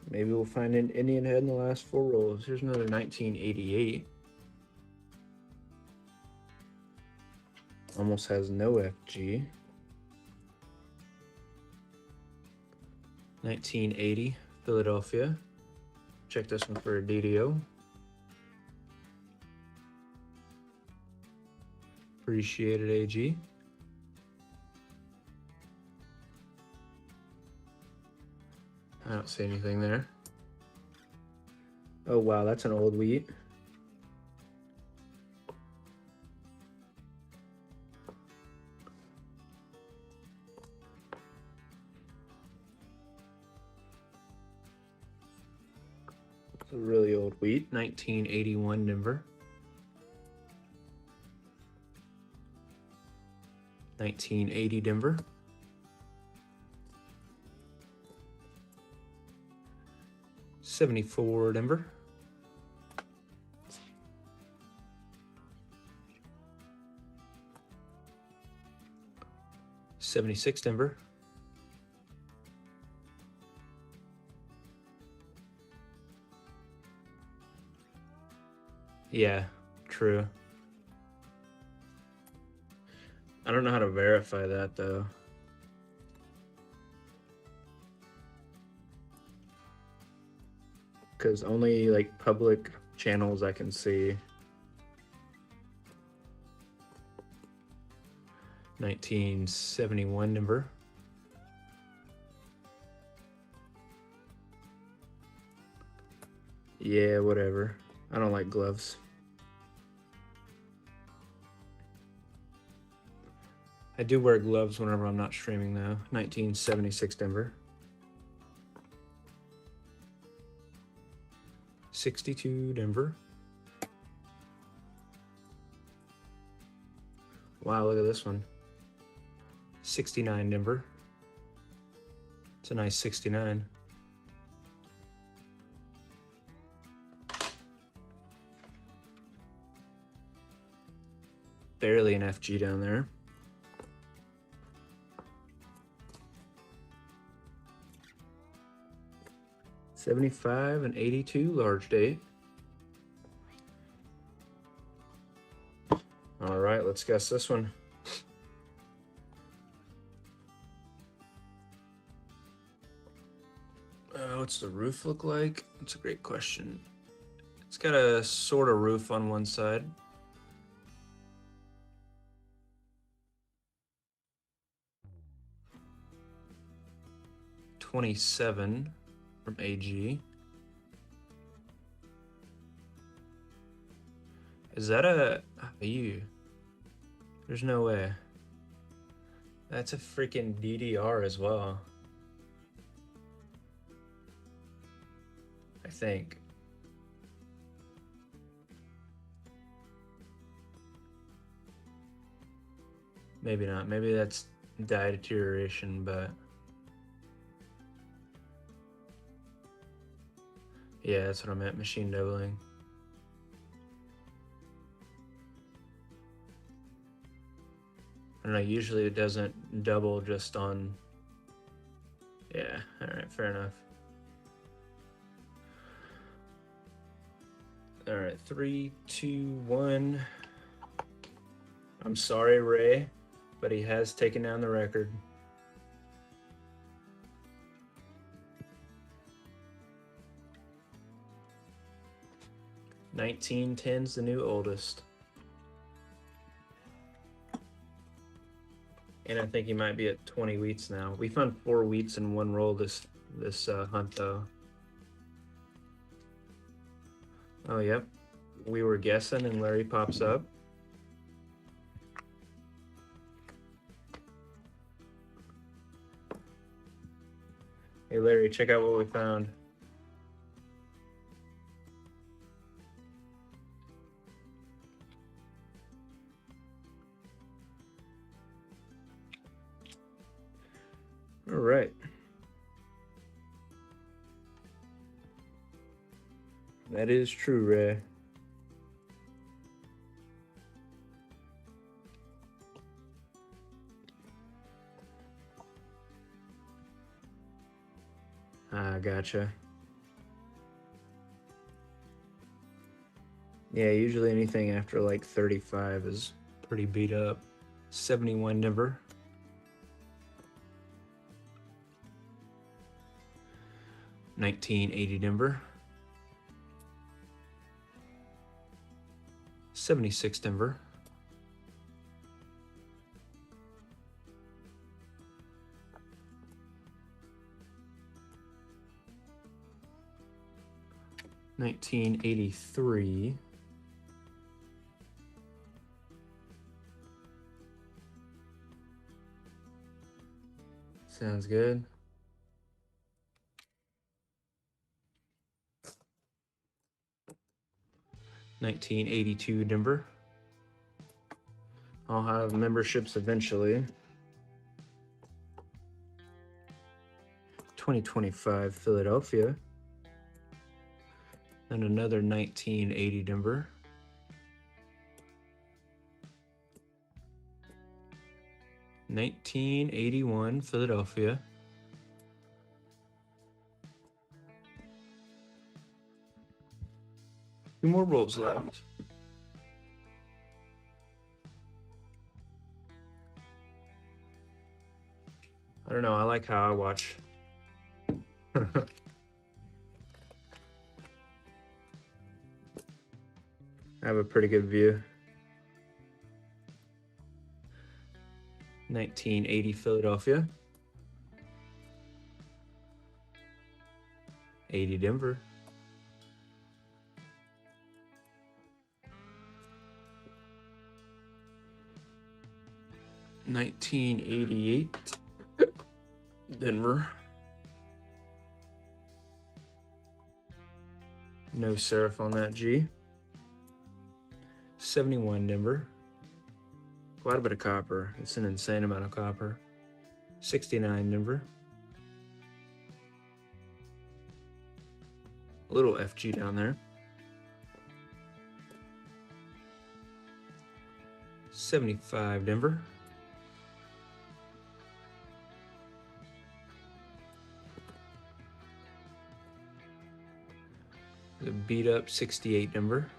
Maybe we'll find an Indian head in the last 4 rolls. Here's another 1988. Almost has no FG. 1980 Philadelphia. Check this one for a DDO. Appreciated, AG. I don't see anything there. Oh wow, that's an old wheat. It's a really old wheat. 1981 Denver. 1980 Denver. 74 Denver. 76 Denver. Yeah, true. I don't know how to verify that though. because only like public channels I can see. 1971 Denver. Yeah, whatever. I don't like gloves. I do wear gloves whenever I'm not streaming though. 1976 Denver. 62 Denver. Wow, look at this one. 69 Denver. It's a nice 69. Barely an FG down there. $75 and $82 large date. All right, let's guess this one. What's the roof look like? That's a great question. It's got a sort of roof on one side. $27 from AG. Is that a U? There's no way. That's a freaking DDR as well. I think. Maybe not. Maybe that's die deterioration, but yeah, that's what I meant. Machine doubling. I don't know. Usually it doesn't double just on. Yeah. All right. Fair enough. All right, 3, 2, 1. I'm sorry, Ray, but he has taken down the record. $19.10's the new oldest. And I think he might be at 20 wheats now. We found 4 wheats in one roll this hunt though. Oh, yep. We were guessing and Larry pops up. Hey, Larry, check out what we found. All right. That is true, Ray. Ah, gotcha. Yeah, usually anything after like 35 is pretty beat up. 71 Denver. $19.80 Denver. 76 Denver. $19.83. Sounds good. $19.82 Denver. I'll have memberships eventually. 2025 Philadelphia. And another $19.80 Denver. $19.81 Philadelphia. Two more rolls left. I don't know. I like how I watch. have a pretty good view. 1980 Philadelphia. 80 Denver. 1988 Denver. No serif on that G. 71 Denver. Quite a bit of copper. It's an insane amount of copper. 69 Denver. A little FG down there. 75 Denver. The beat up 68 Denver.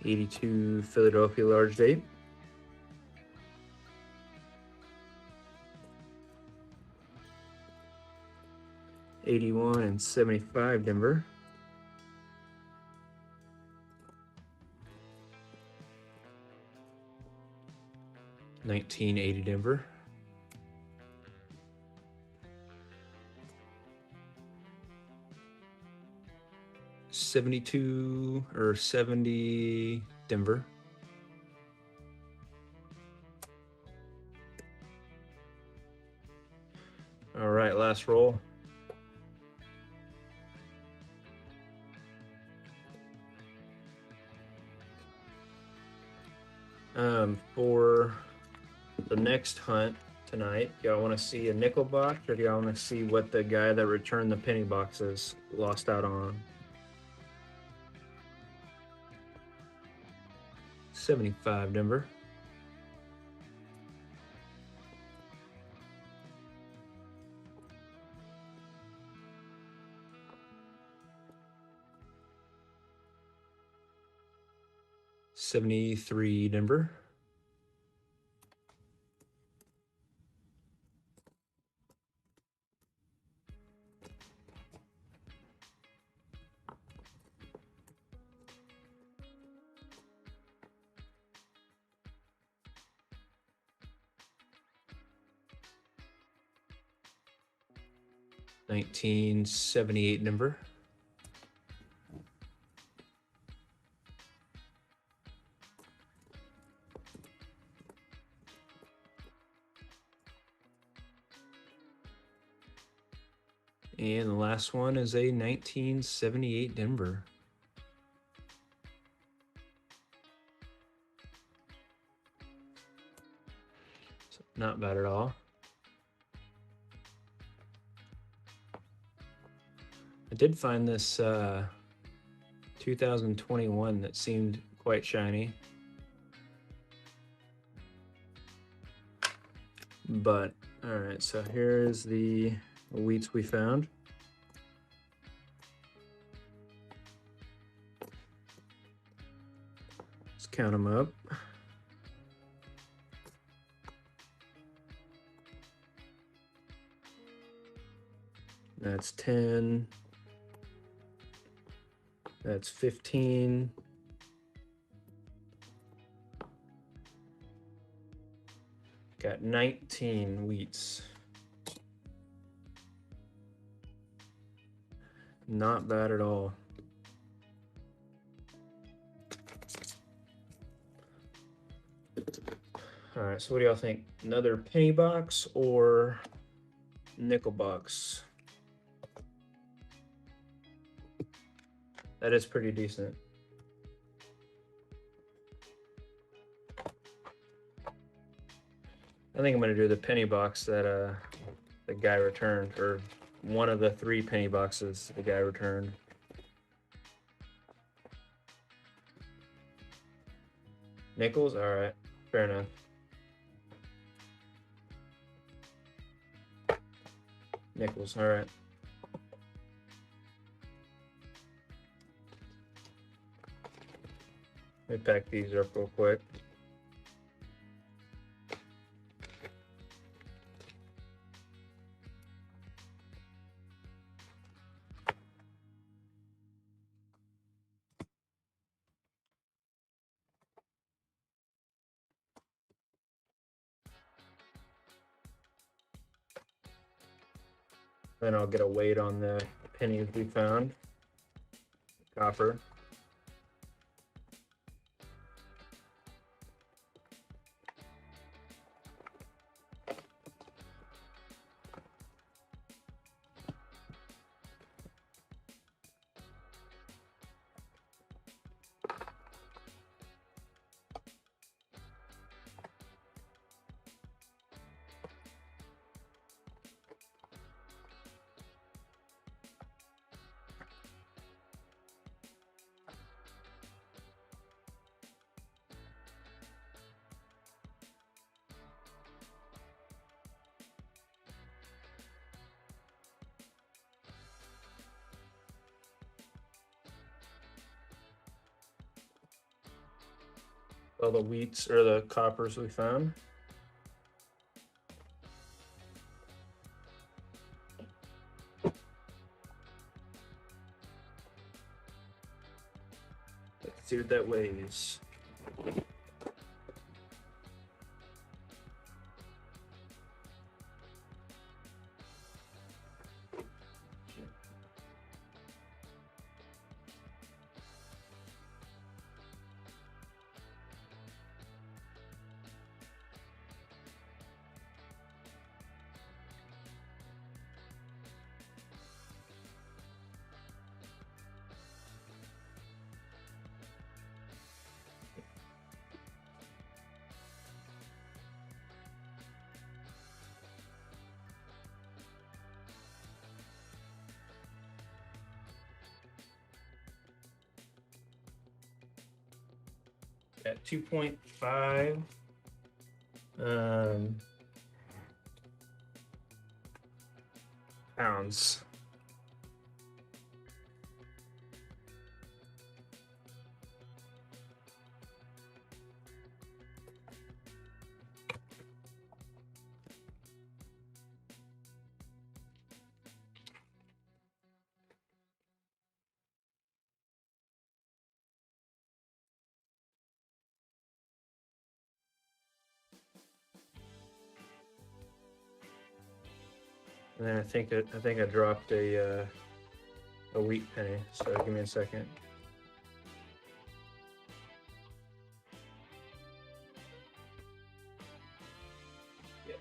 '82 Philadelphia large date. '81 and 75 Denver. '80 Denver. '72 or 70 Denver. All right, last roll. For the next hunt tonight, y'all want to see a nickel box, or do y'all want to see what the guy that returned the penny boxes lost out on? 75 Denver. '73 Denver. '78 Denver. And the last one is a 1978 Denver. So not bad at all. I did find this 2021 that seemed quite shiny. But, all right, so here is the wheats we found. Let's count them up. That's 10. That's 15. Got 19 wheats. Not bad at all. All right, so what do y'all think? Another penny box or nickel box? That is pretty decent. I think I'm gonna do the penny box that the guy returned, or one of the 3 penny boxes the guy returned. Nickels? All right, fair enough. Nickels, all right. Let me pack these up real quick. Then I'll get a weight on the pennies we found. Copper. All the wheats or the coppers we found. Let's see what that weighs. At 2.5 pounds. And then I think I dropped a wheat penny. So give me a second. Yep.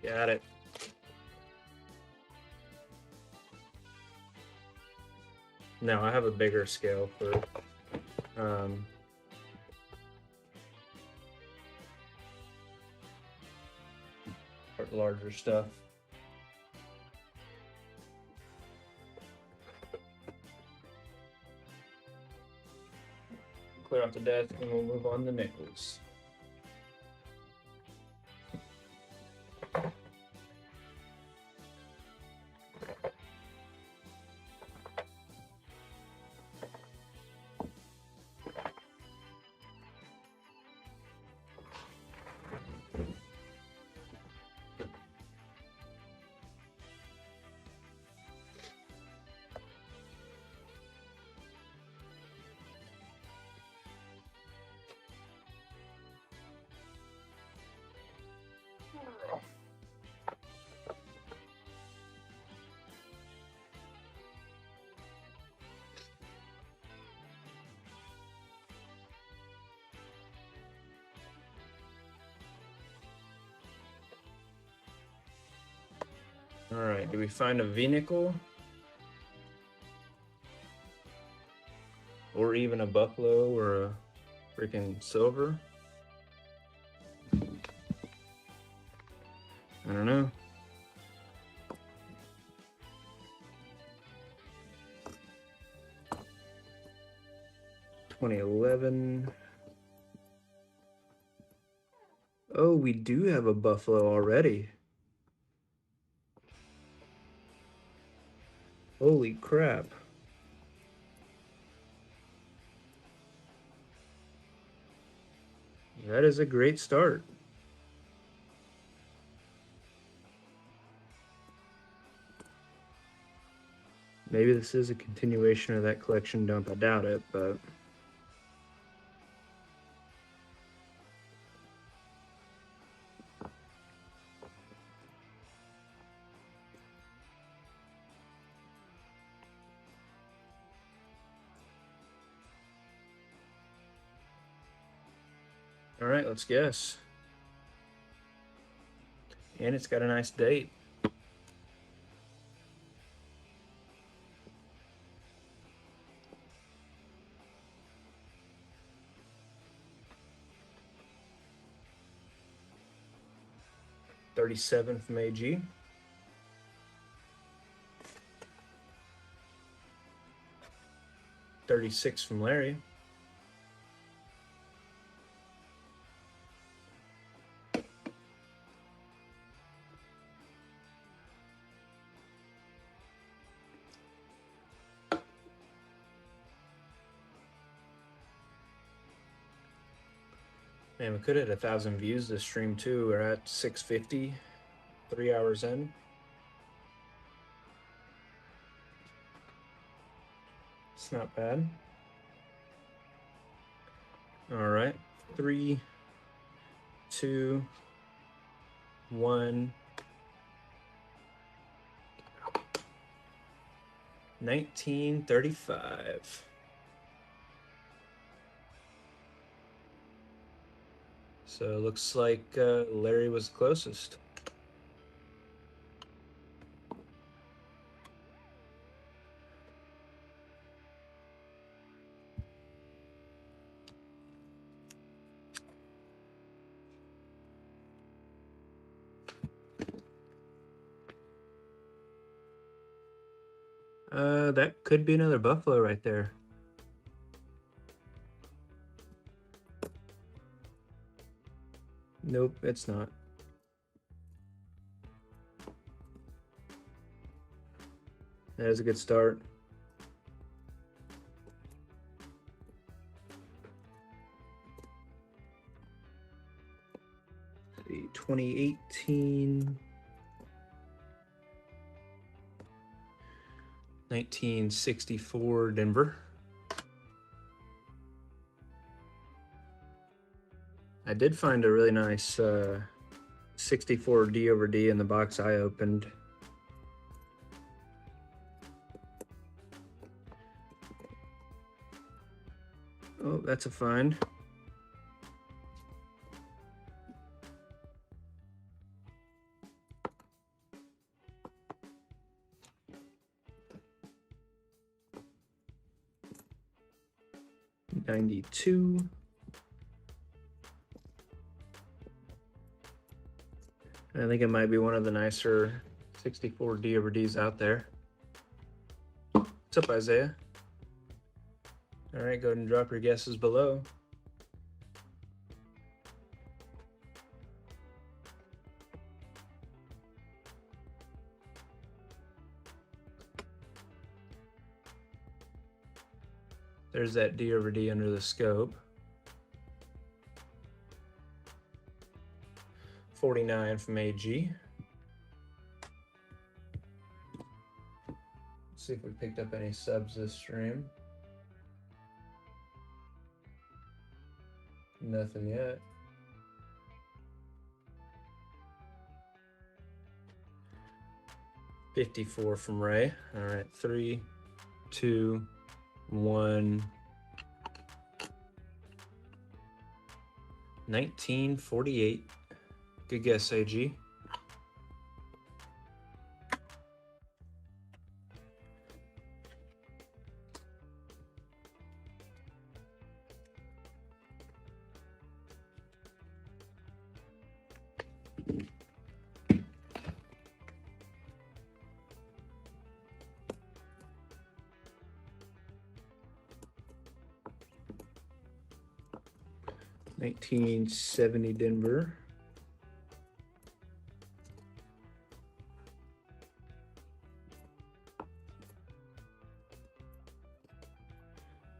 Got it. No, I have a bigger scale for larger stuff. Clear off the desk and we'll move on to nickels. All right, do we find a V-nickel? Or even a buffalo or a freaking silver? I don't know. $2011. Oh, we do have a buffalo already. Holy crap. That is a great start. Maybe this is a continuation of that collection dump. I doubt it, but All right, let's guess. And it's got a nice date. $37 from AG. $36 from Larry. Man, we could have had 1,000 views this stream too. We're at 650, 3 hours in. It's not bad. All right, 3, 2, 1. 1935. So it looks like Larry was closest. That could be another buffalo right there. Nope, it's not. That is a good start. Let's see, 2018. 1964 Denver. I did find a really nice 64 D over D in the box I opened. Oh, that's a find. $92. I think it might be one of the nicer 64 D over Ds out there. What's up, Isaiah? All right, go ahead and drop your guesses below. There's that D over D under the scope. 49 from AG. Let's see if we picked up any subs this stream. Nothing yet. $54 from Ray. All right, 3, 2, 1. 1948. Good guess, AG. $1970 Denver.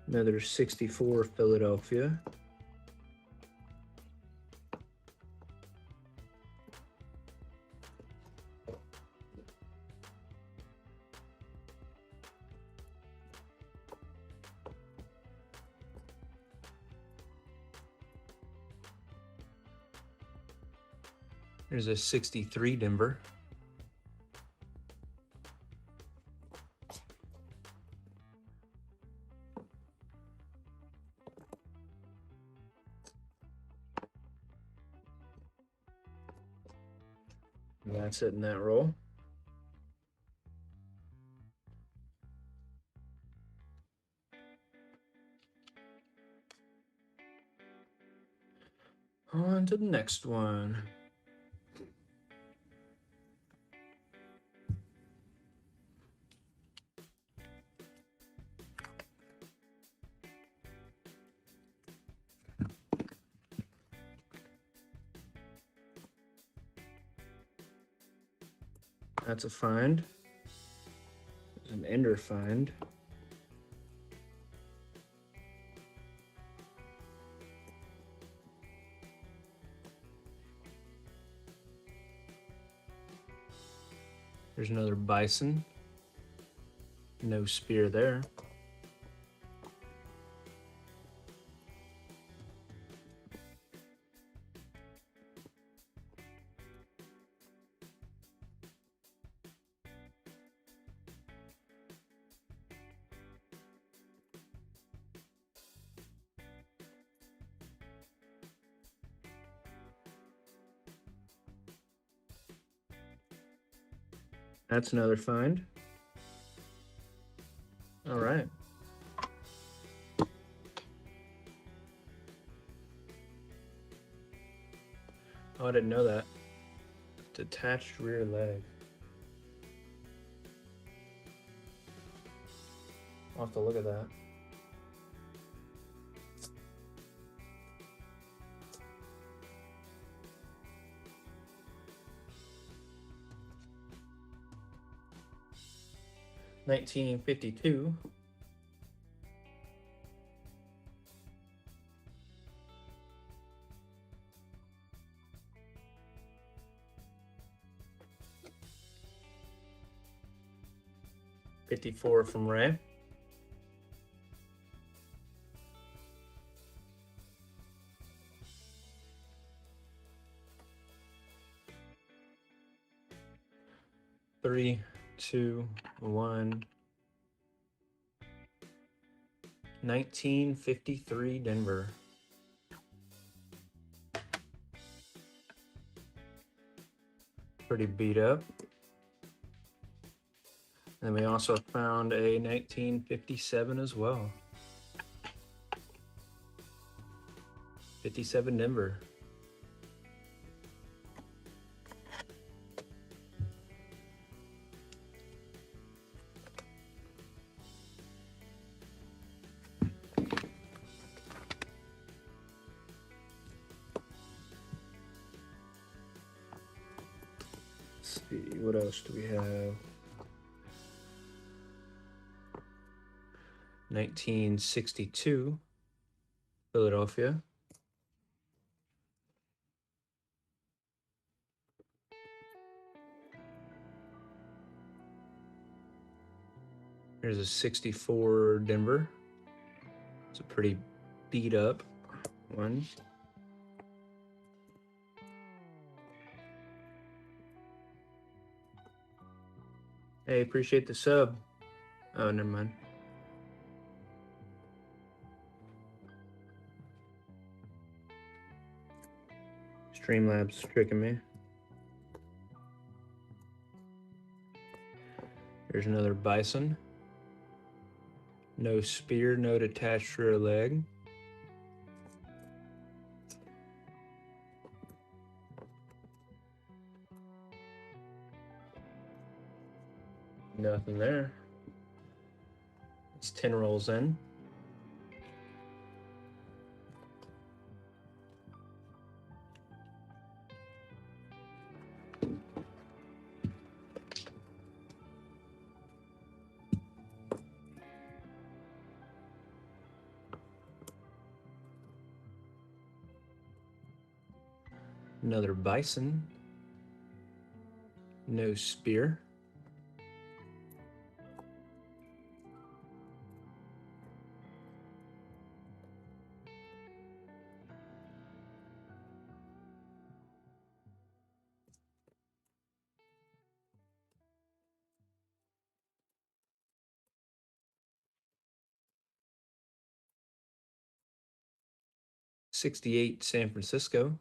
Another 64 Philadelphia. There's a 63 Denver. And that's it in that roll. On to the next one. That's a find. There's an ender find. There's another bison. No spear there. That's another find. All right. Oh, I didn't know that. Detached rear leg. I'll have to look at that. $19.52. $54 from Ray. Three, two, one. 1953 Denver. Pretty beat up. And we also found a 1957 as well. 57 Denver. Let's see, what else do we have? 1962 Philadelphia. Here's a 64 Denver. It's a pretty beat up one. Hey, appreciate the sub. Oh, never mind. Streamlabs tricking me. There's another bison. No spear, no detached rear leg. Nothing there. It's 10 rolls in. Another bison. No spear. $68 San Francisco.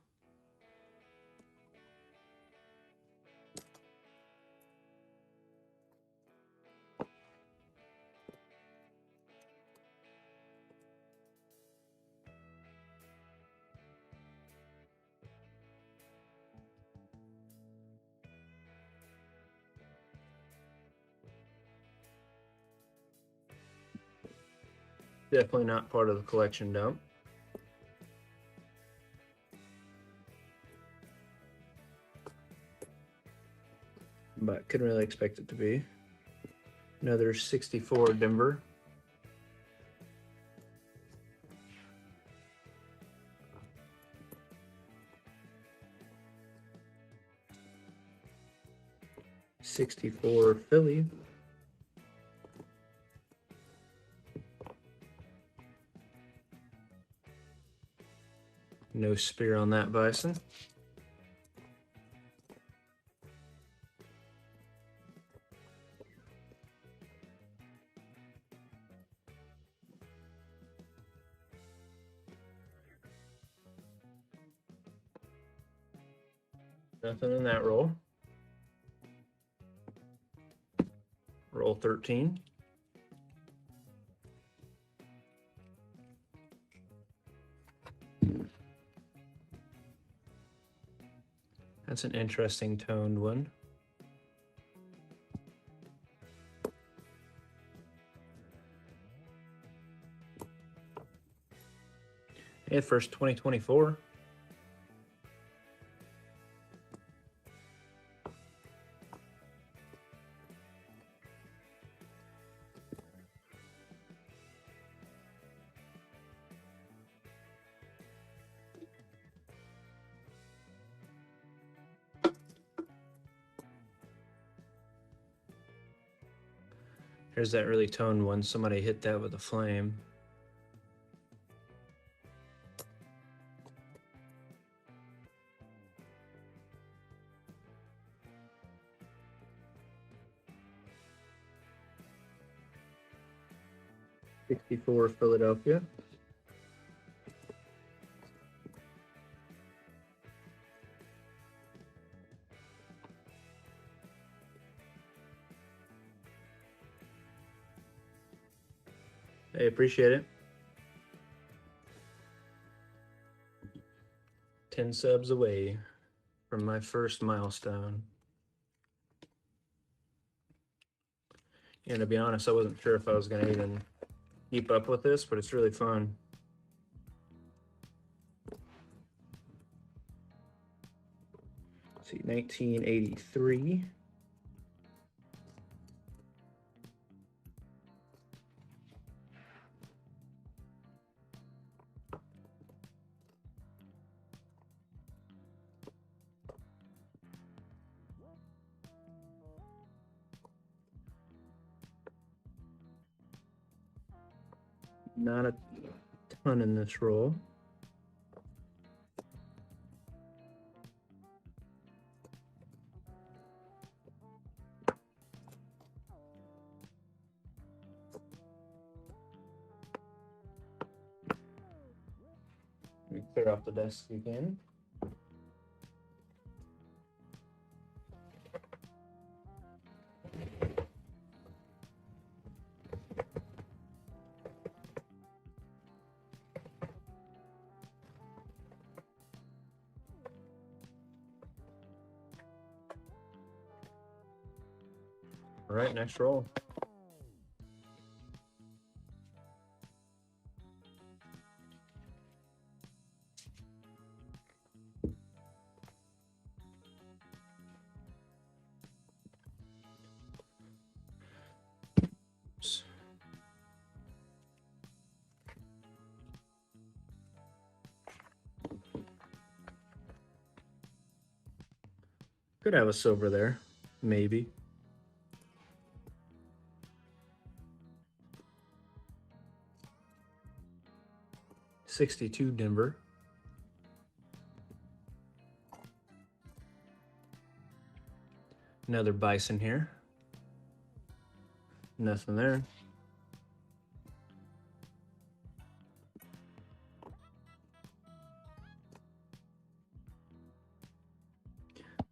Definitely not part of the collection dump. But couldn't really expect it to be. Another 64 Denver. '64 Philly. No spear on that bison. Nothing in that roll. Roll 13. That's an interesting toned one. Hey, first 2024. Here's that really toned one. Somebody hit that with a flame. '64 Philadelphia. Hey, appreciate it. 10 subs away from my first milestone. And to be honest, I wasn't sure if I was going to even keep up with this, but it's really fun. Let's see, 1983. Not a ton in this roll. Let me clear off the desk again. All right, next roll. Oops. Could have a silver there, maybe. '62 Denver. Another bison here. Nothing there.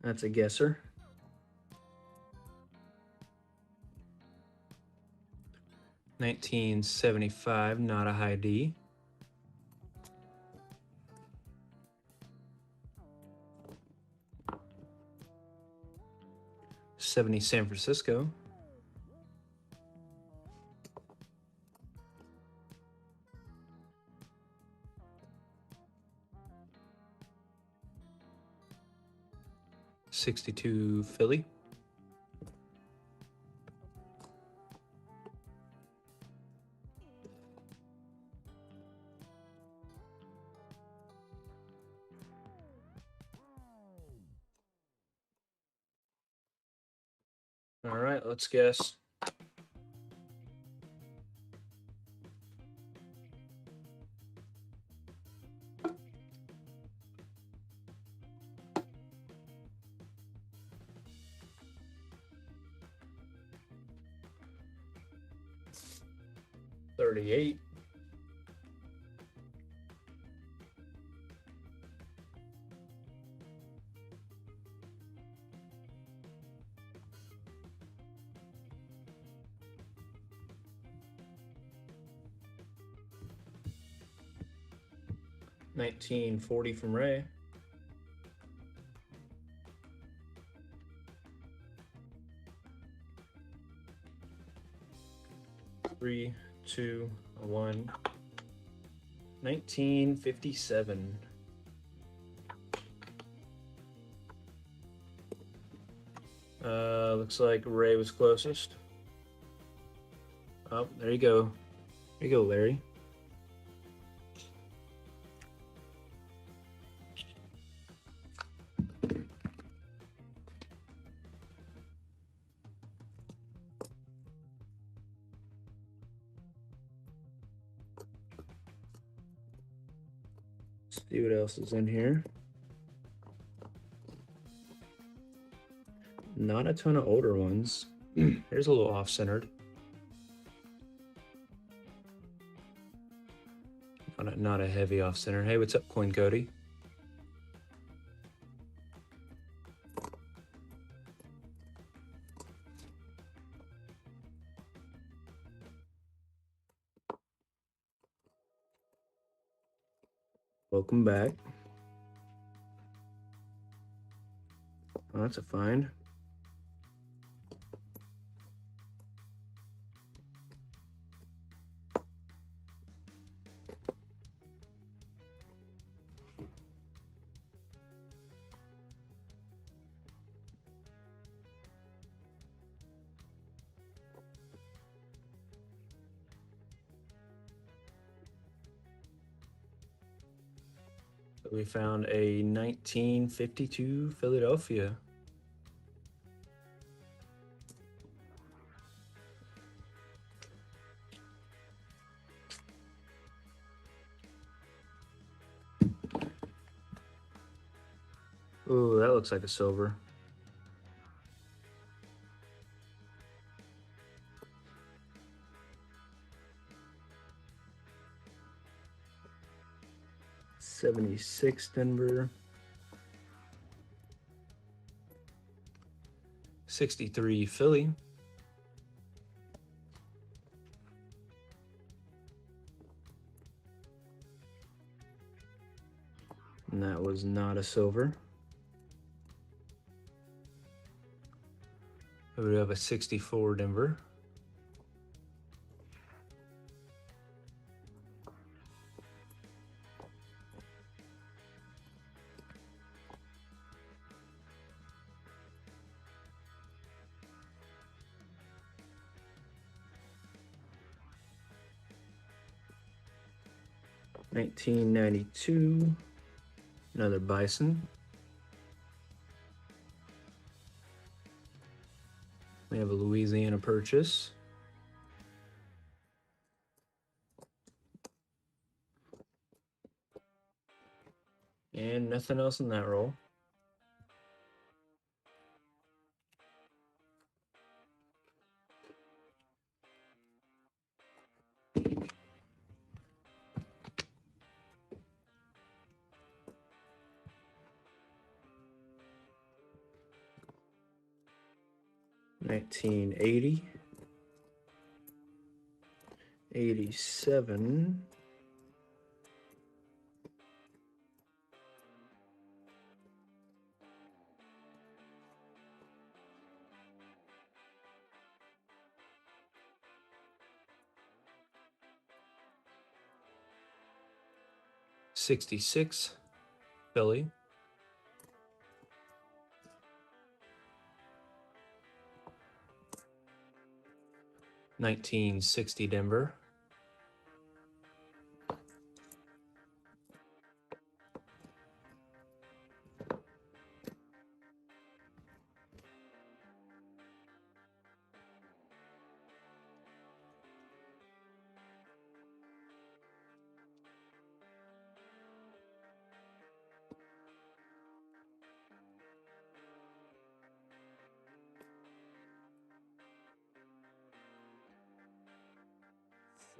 That's a guesser. '75, not a high D. '70 San Francisco. 62 Philly. All right, let's guess. $38. $19.40 from Ray. Three, two, one. 1957. Looks like Ray was closest. Oh, there you go. There you go, Larry. Let's see what else is in here. Not a ton of older ones. There's a little off-centered. Not a heavy off-center. Hey, what's up, Coin Cody? Welcome back. Oh, that's a find. We found a 1952 Philadelphia. Ooh, that looks like a silver. '76 Denver. 63 Philly. And that was not a silver. We have a 64 Denver. $19.92. Another bison. We have a Louisiana Purchase. And nothing else in that roll. $19.80. 87. '66 Philly. 1960 Denver.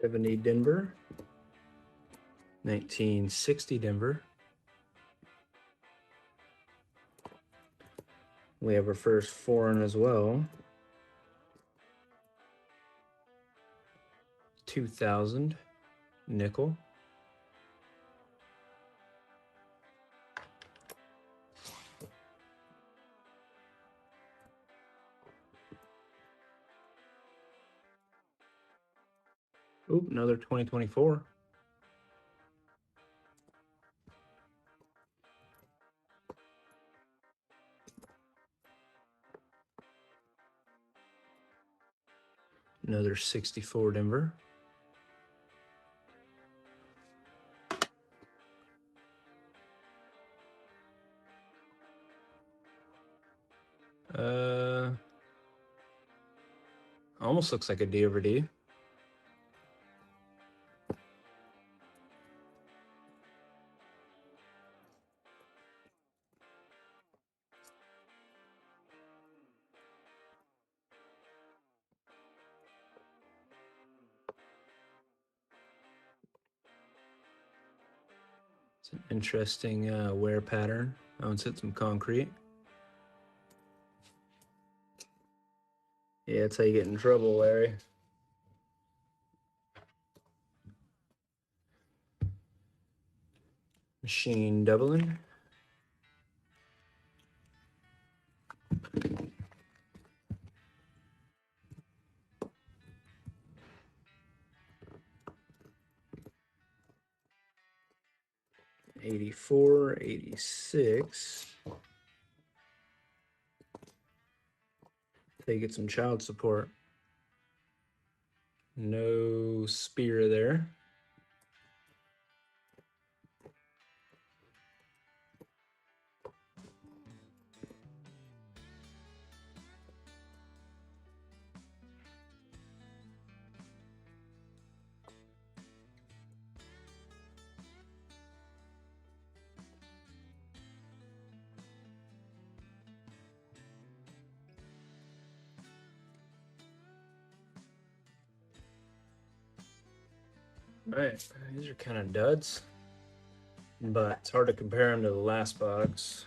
'70 Denver. 1960 Denver. We have our first foreign as well. 2000 nickel. Oop, another 2024. Another 64 Denver. Almost looks like a D over D. It's an interesting wear pattern. That one's hit some concrete. Yeah, that's how you get in trouble, Larry. Machine doubling. '84, '86. They get some child support. No spear there. All right, these are kind of duds, but it's hard to compare them to the last box.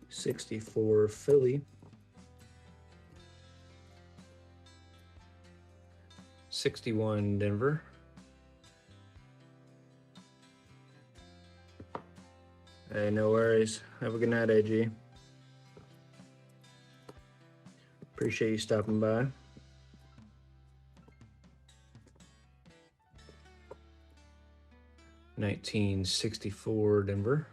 '64 Philly. 61 Denver. Hey, no worries. Have a good night, AG. Appreciate you stopping by. '64 Denver.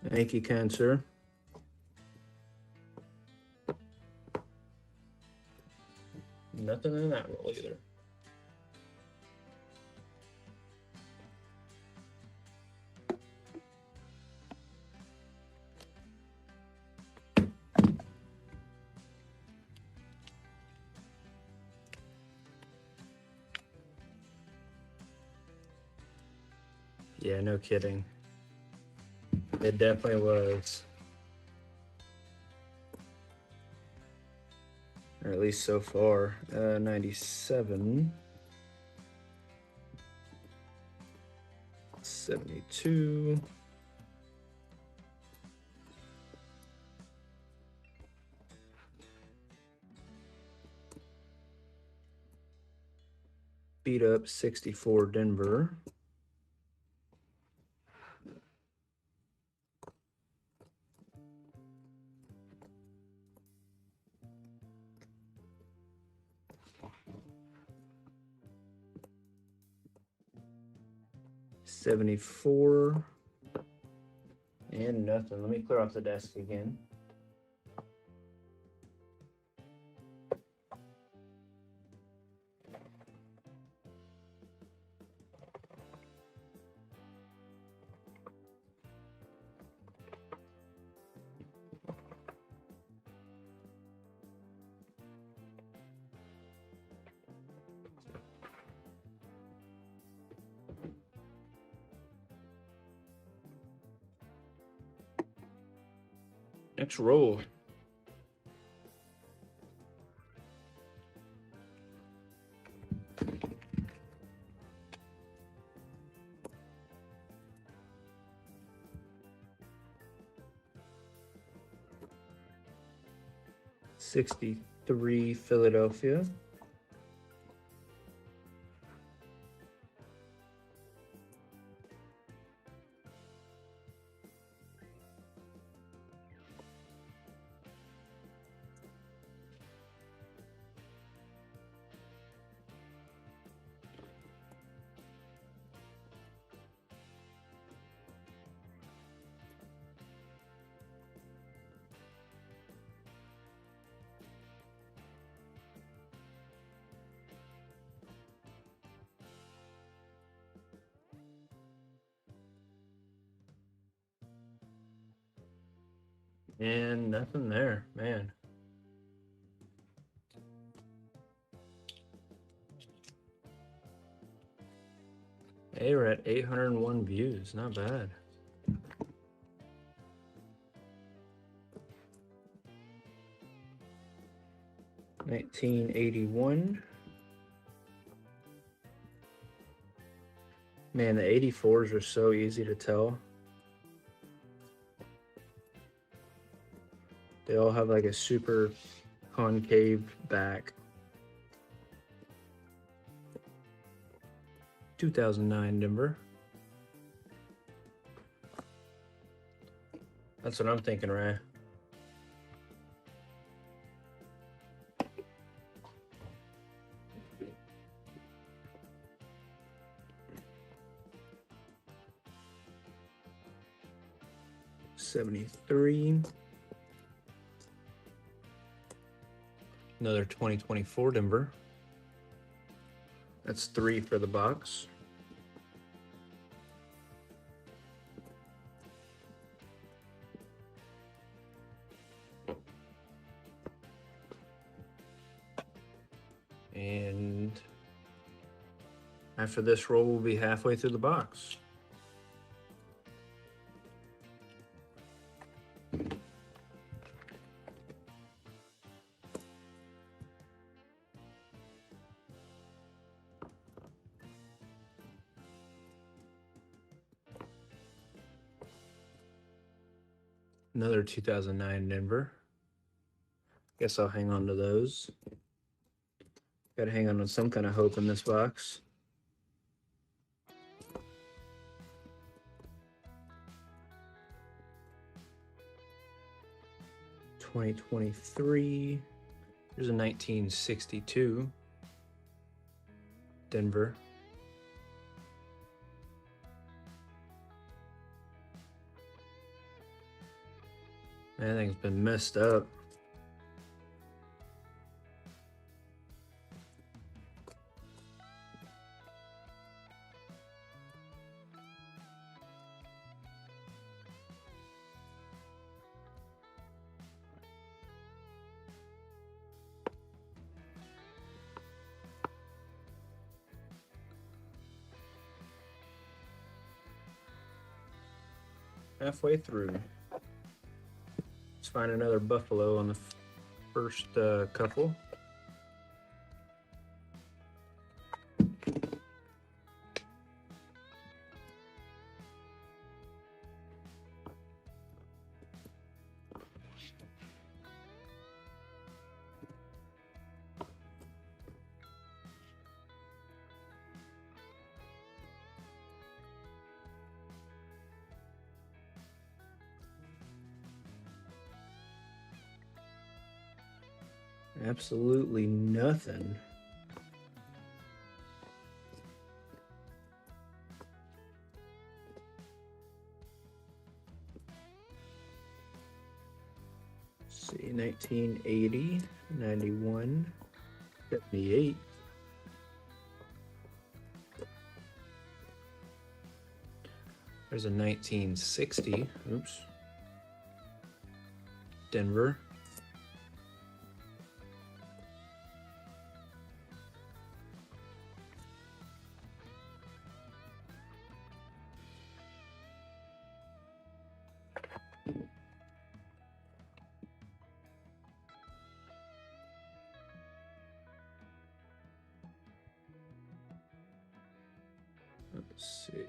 Thank you, kind sir. Nothing in that roll either. Yeah, no kidding. It definitely was. Or at least so far. 97. 72. beat up 64 Denver. $74 and nothing. Let me clear off the desk again. Next roll. $63 Philadelphia. And nothing there, man. Hey, we're at 801 views. Not bad. $19.81. Man, the 84s are so easy to tell. They all have like a super concave back. 2009 Denver. That's what I'm thinking, Ray. $73. Another 2024 Denver. That's 3 for the box. And after this roll, we'll be halfway through the box. Another 2009 Denver. Guess I'll hang on to those. Gotta hang on to some kind of hope in this box. $2023. Here's a 1962 Denver. Man, that thing's been messed up. Halfway through. Let's find another buffalo on the first couple. Absolutely nothing. Let's see, 1980, 91, 78. There's a 1960. Oops. Denver. Let's see.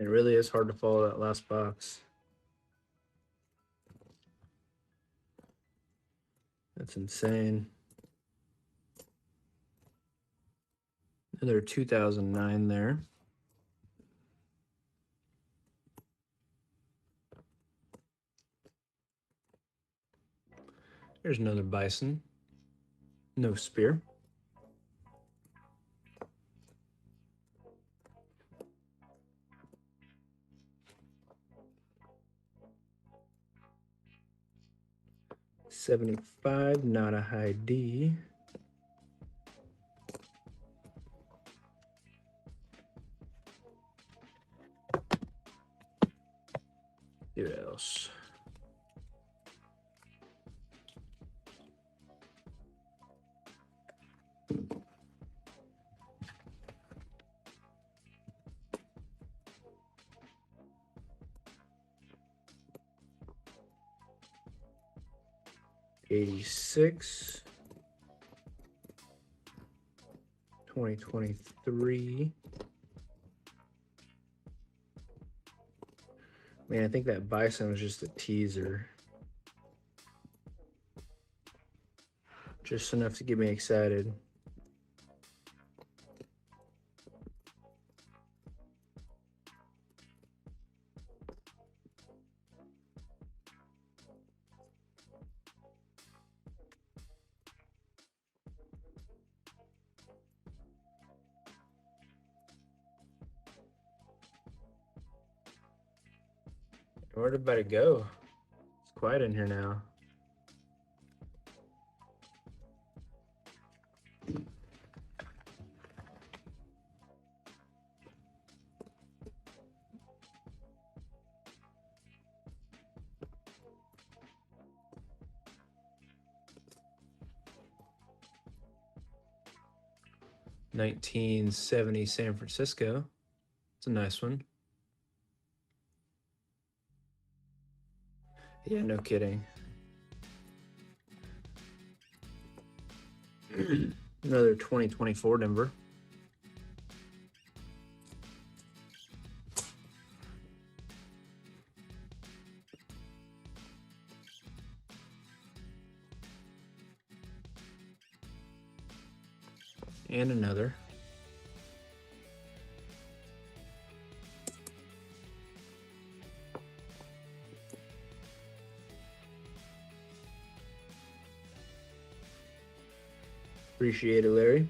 It really is hard to follow that last box. That's insane. Another 2009 there. There's another bison. No spear. $75, not a high D. What else? '86, 2023. Man, I think that bison was just a teaser. Just enough to get me excited. Where'd everybody go? It's quiet in here now. '70 San Francisco. It's a nice one. Yeah, no kidding. Another 2024 Denver. And another. Appreciate it, Larry.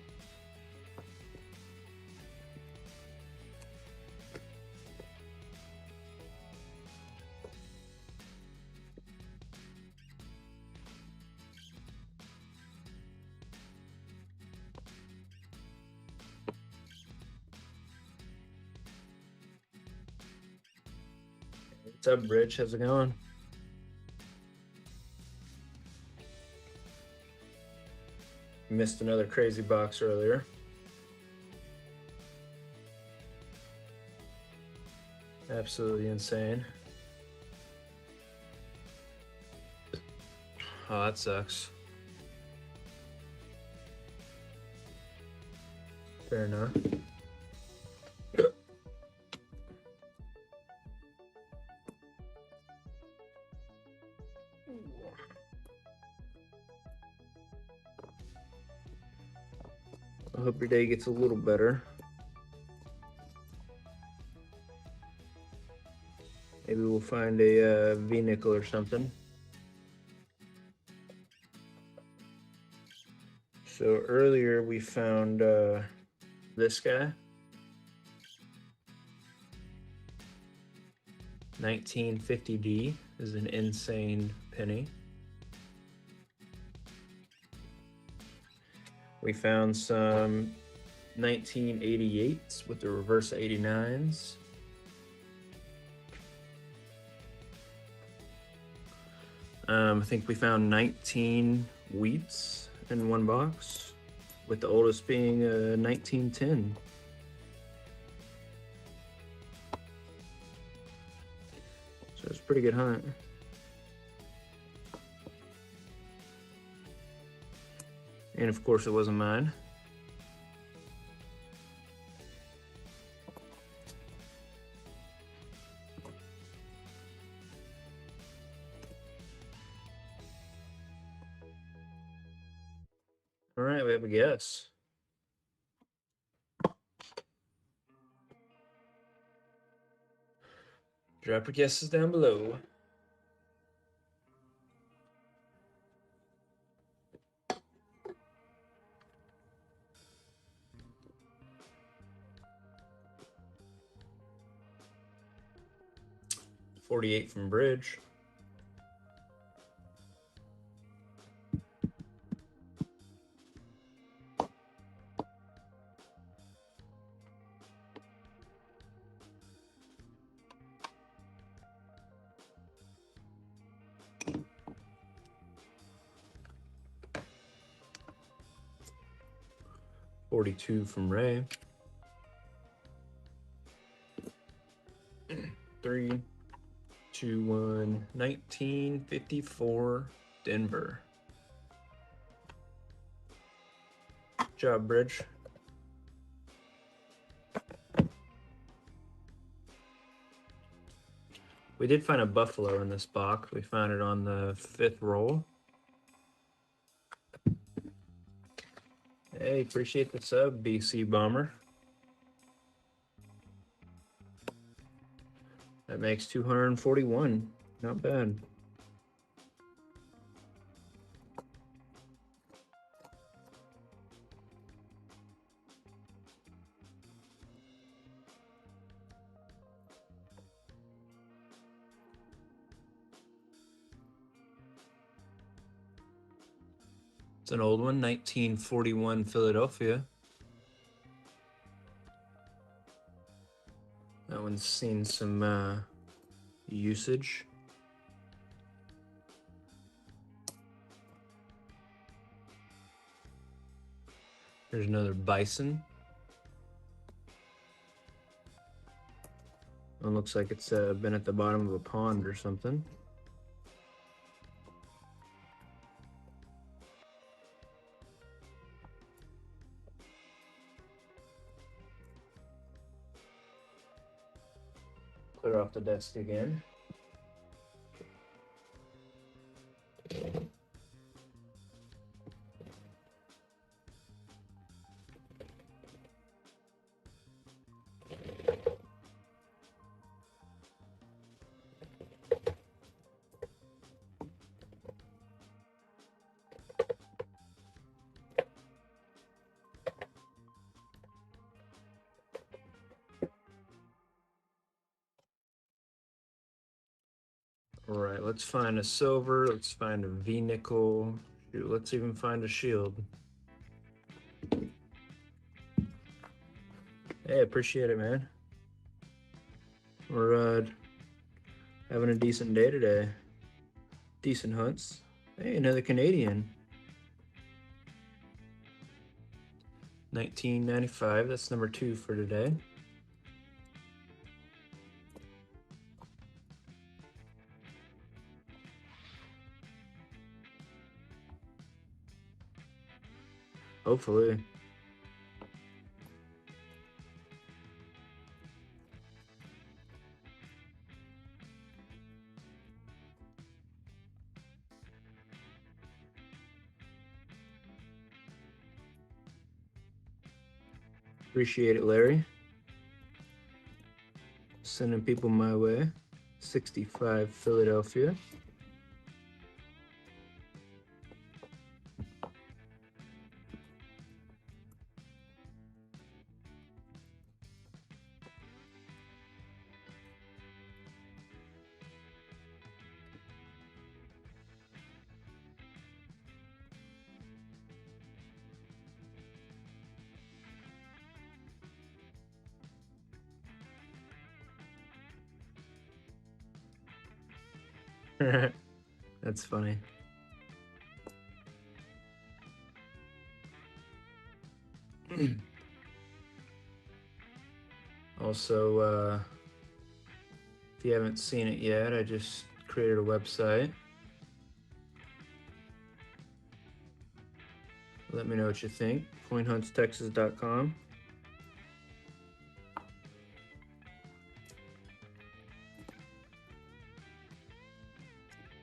What's up, Rich? How's it going? Missed another crazy box earlier. Absolutely insane. Oh, that sucks. Fair enough. I hope your day gets a little better. Maybe we'll find a V-nickel or something. So earlier we found this guy. 1950D is an insane penny. We found some 1988s with the reverse 89s. I think we found 19 wheats in one box, with the oldest being 1910. So it's a pretty good hunt. And of course it wasn't mine. All right, we have a guess. Drop your guesses down below. $48 from Bridge. $42 from Ray. 3, 2, 1. 1954 Denver. Good job, Bridge. We did find a buffalo in this box. We found it on the 5th roll. Hey, appreciate the sub, BC Bomber. That makes 241. Not bad. It's an old one, 1941 Philadelphia. That one's seen some usage. There's another bison. One looks like it's been at the bottom of a pond or something. Clear off the desk again. All right, let's find a silver. Let's find a V-nickel. Shoot, let's even find a shield. Hey, appreciate it, man. We're having a decent day today. Decent hunts. Hey, another Canadian. 1995, that's number 2 for today. Hopefully. Appreciate it, Larry. Sending people my way. 65 Philadelphia. That's funny. Also, if you haven't seen it yet, I just created a website. Let me know what you think. CoinHuntsTX.com.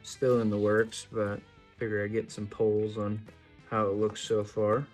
Still in the works, but figure I get some polls on how it looks so far.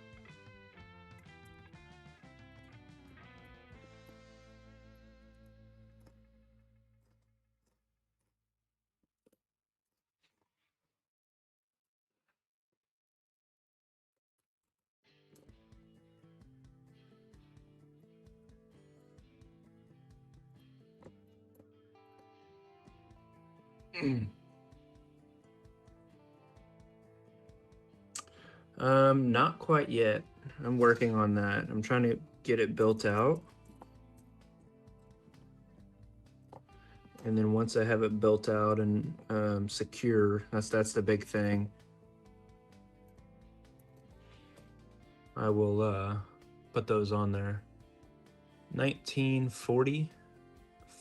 Not quite yet. I'm working on that. I'm trying to get it built out. And then once I have it built out and secure, that's the big thing. I will put those on there. 1940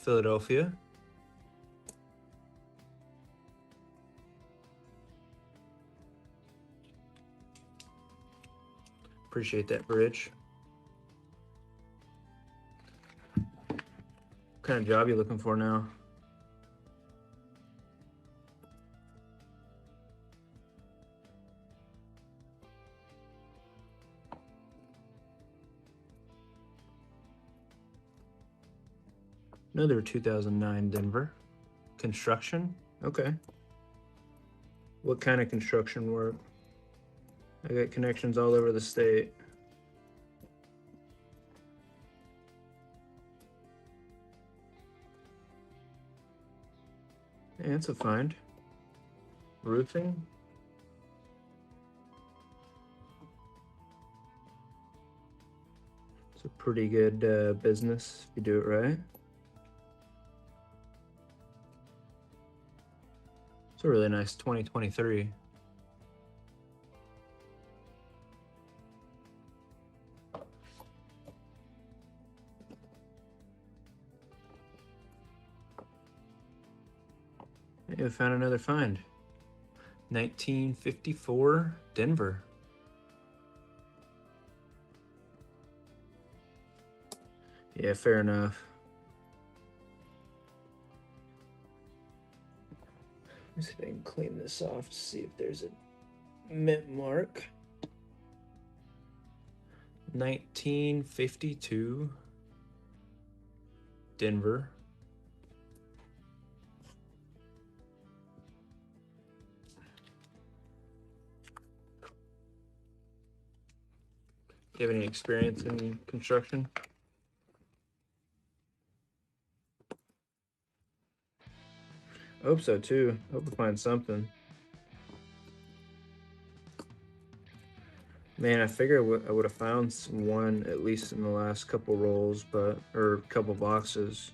Philadelphia. Appreciate that, Bridge. What kind of job you looking for now? Another 2009 Denver. Construction? Okay. What kind of construction work? I got connections all over the state. Yeah, it's a find. Roofing? It's a pretty good business if you do it right. It's a really nice 2023. Yeah, found another find. 1954 Denver. Yeah, fair enough. Let me see if I can clean this off to see if there's a mint mark. 1952 Denver. Do you have any experience in construction? I hope so too. I hope we find something. Man, I figure I would have found one at least in the last couple rolls, or couple boxes.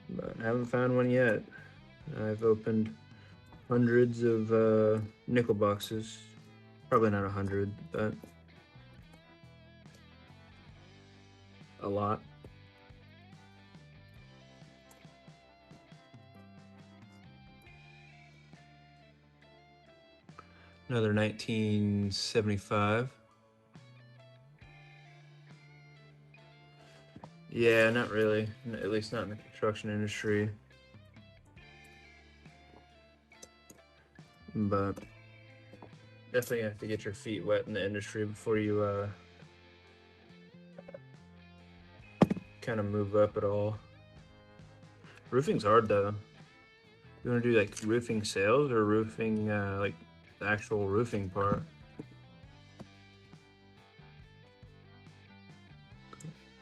But I haven't found one yet. I've opened hundreds of nickel boxes. Probably not 100, but a lot. Another 1975. Yeah, not really. At least not in the construction industry. But Definitely have to get your feet wet in the industry before you kind of move up at all. Roofing's hard though. You want to do like roofing sales or roofing like the actual roofing part?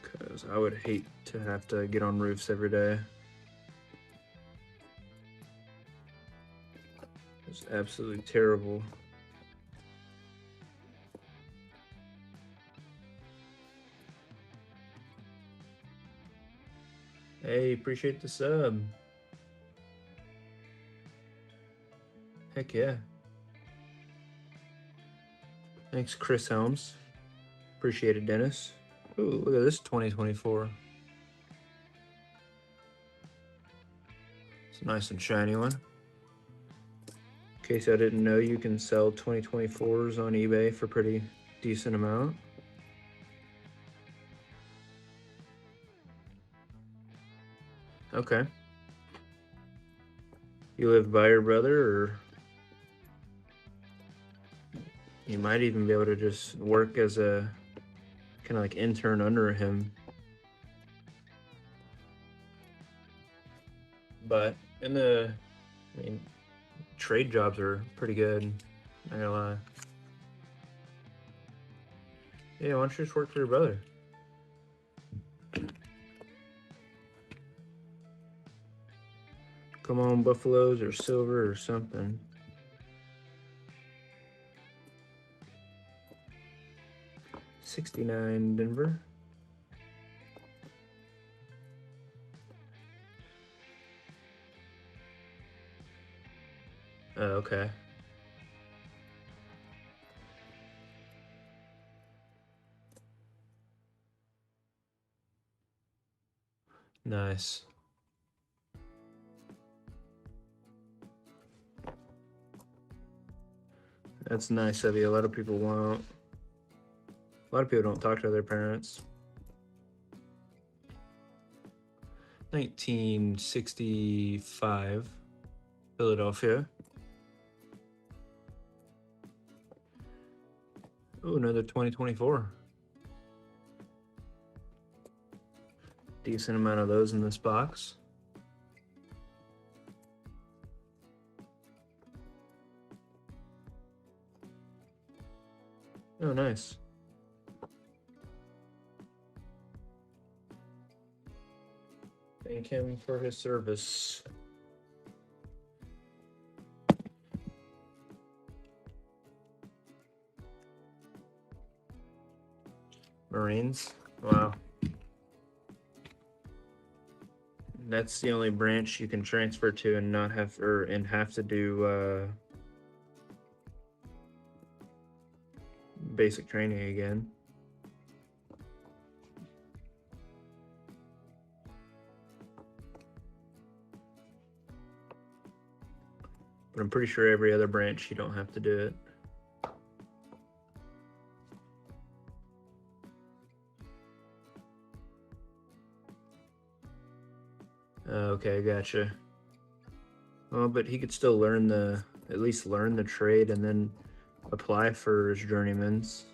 Because I would hate to have to get on roofs every day. It's absolutely terrible. Hey, appreciate the sub. Heck yeah. Thanks, Chris Helms. Appreciate it, Dennis. Ooh, look at this 2024. It's a nice and shiny one. In case I didn't know, you can sell 2024s on eBay for pretty decent amount. Okay. You live by your brother, or you might even be able to just work as a kind of like intern under him. But I mean, trade jobs are pretty good. Not gonna lie. Yeah, why don't you just work for your brother? Come on, Buffaloes or silver or something. $69 Denver. Oh, okay. Nice. That's nice of you. A lot of people won't. A lot of people don't talk to their parents. 1965, Philadelphia. Oh, another 2024. Decent amount of those in this box. Oh, nice. Thank him for his service. Marines. Wow. That's the only branch you can transfer to and not have have to do basic training again. But I'm pretty sure every other branch you don't have to do it. Okay, gotcha. Well, but he could still at least learn the trade and then apply for his journeyman's.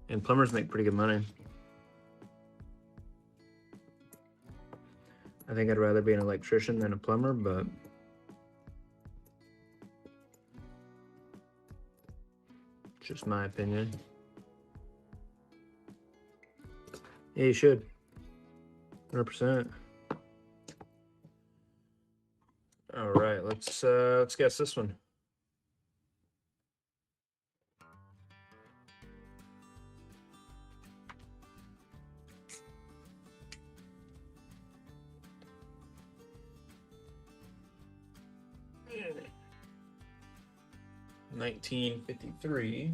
And plumbers make pretty good money. I think I'd rather be an electrician than a plumber, but just my opinion. Yeah, you should. 100%. All right, let's guess this one. Yeah. 1953.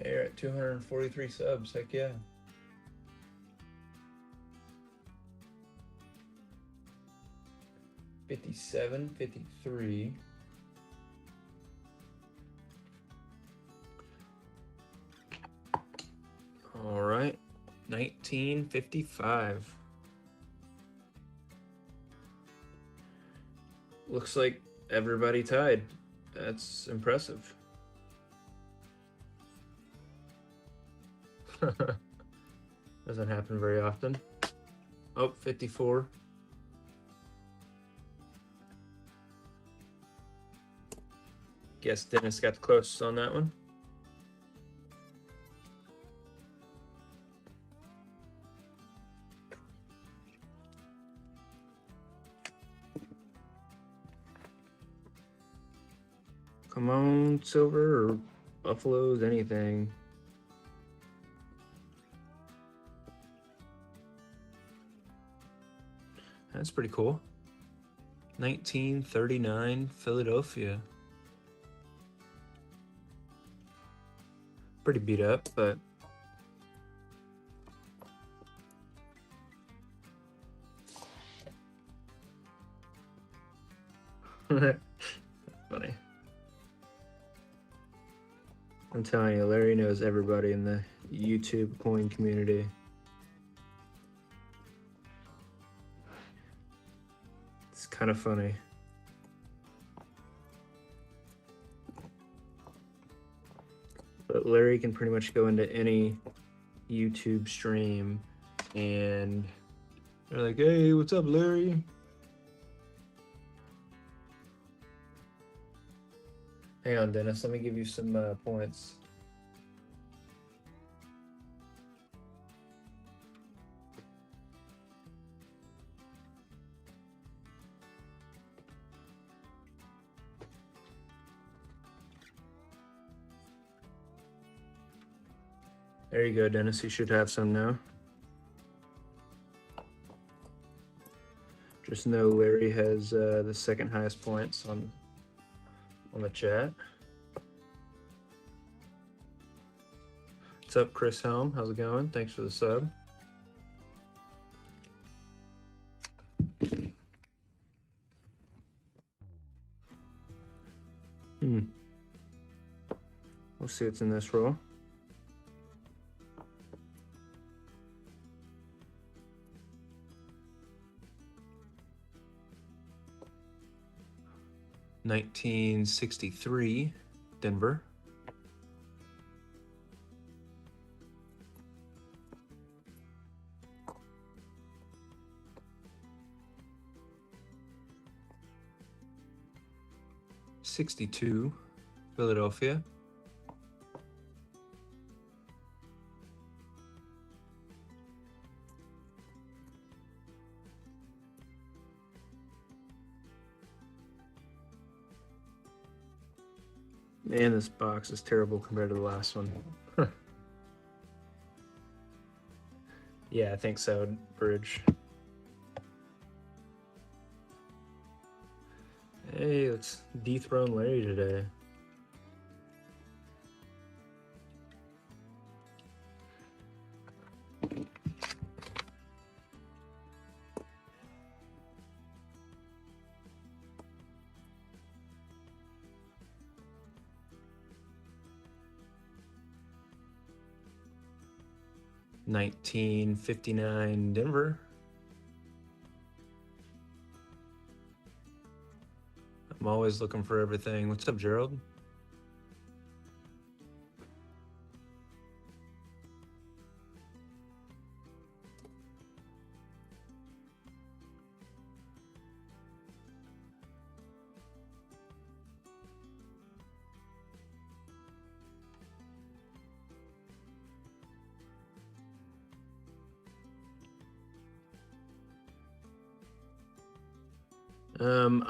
You're at 243 subs. Heck yeah. 57, 53. All right, 1955. Looks like everybody tied. That's impressive. Doesn't happen very often. Oh, 54. Guess Dennis got the closest on that one. Come on, silver or buffaloes, anything. That's pretty cool. 1939 Philadelphia. Pretty beat up, but funny. I'm telling you, Larry knows everybody in the YouTube coin community. It's kind of funny. But Larry can pretty much go into any YouTube stream and they're like, hey, what's up, Larry? Hang on, Dennis, let me give you some points. There you go, Dennis. You should have some now. Just know Larry has the second highest points on the chat. What's up, Chris Helm? How's it going? Thanks for the sub. We'll see what's in this roll. $1963 Denver. $62 Philadelphia. Man, this box is terrible compared to the last one. Yeah, I think so, Bridge. Hey, let's dethrone Larry today. $1959 Denver. I'm always looking for everything. What's up, Gerald?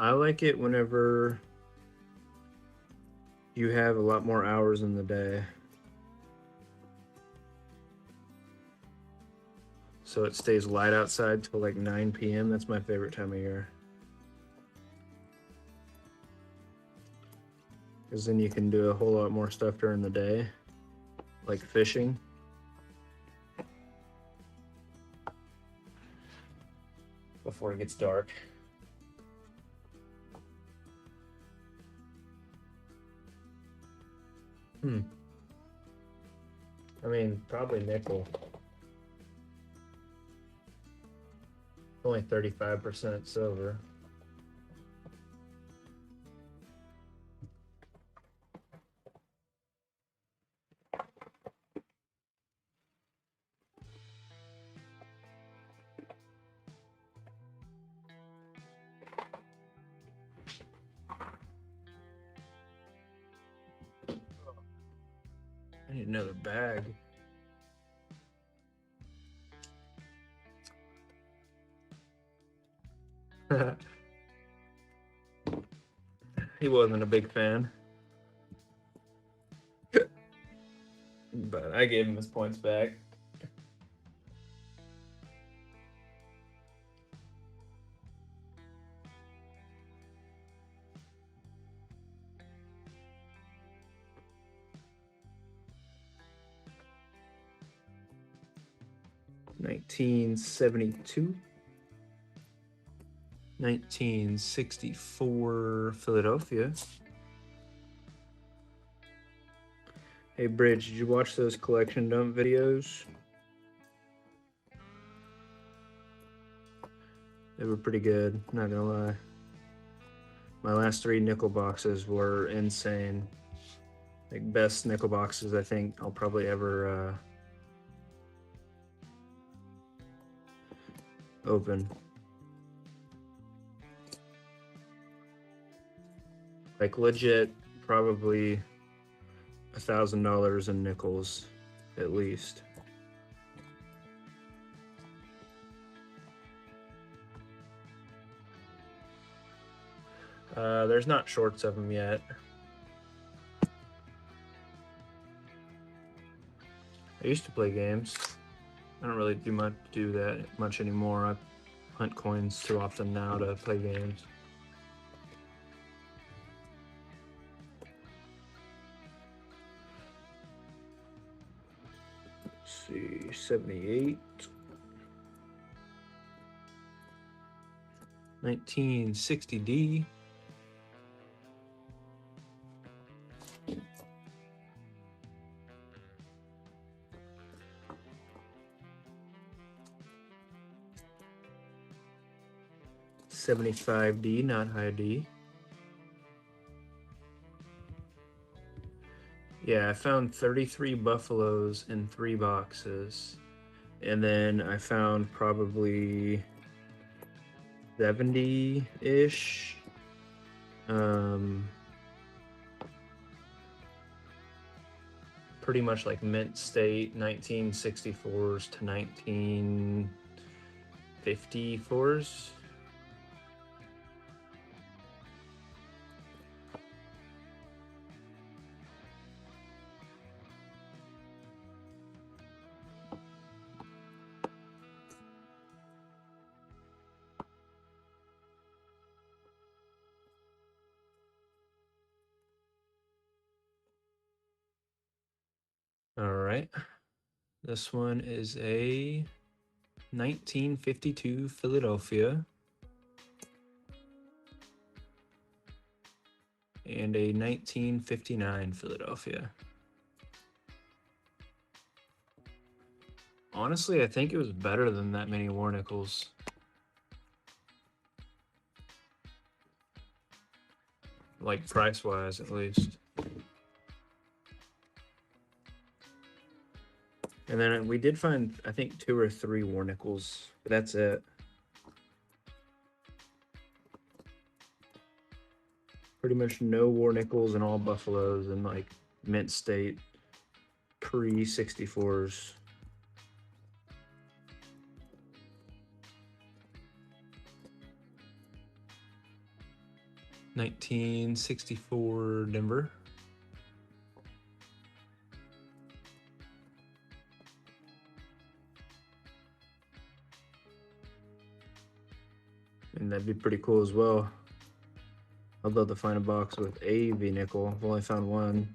I like it whenever you have a lot more hours in the day. So it stays light outside till like 9 p.m. That's my favorite time of year. Because then you can do a whole lot more stuff during the day, like fishing. Before it gets dark. I mean, probably nickel. Only 35% silver. I need another bag. He wasn't a big fan. But I gave him his points back. $19.72. 1964 Philadelphia. Hey Bridge, did you watch those collection dump videos? They were pretty good, not gonna lie. My last 3 nickel boxes were insane. Like best nickel boxes I think I'll probably ever open. Like legit, probably $1,000 in nickels, at least. There's not shorts of them yet. I used to play games. I don't really do that much anymore. I hunt coins too often now to play games. Let's see, 78. 1960D. $75D, not high D. Yeah, I found 33 buffaloes in 3 boxes. And then I found probably 70-ish. Pretty much like mint state 1964s to 1954s. All right. This one is a 1952 Philadelphia and a 1959 Philadelphia. Honestly, I think it was better than that many war nickels. Like price-wise, at least. And then we did find, I think, 2 or 3 war nickels, but that's it. Pretty much no war nickels and all buffaloes and like mint state pre-64s. $19.64 Denver. And that'd be pretty cool as well. I'd love to find a box with a V-nickel. I've only found one.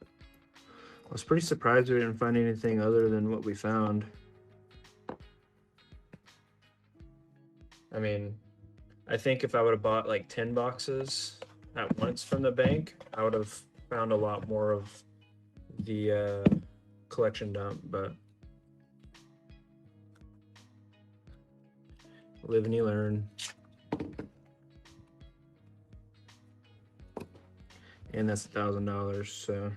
I was pretty surprised we didn't find anything other than what we found. I mean, I think if I would have bought like 10 boxes at once from the bank, I would have found a lot more of the collection dump, but live and you learn. And that's $1,000, so.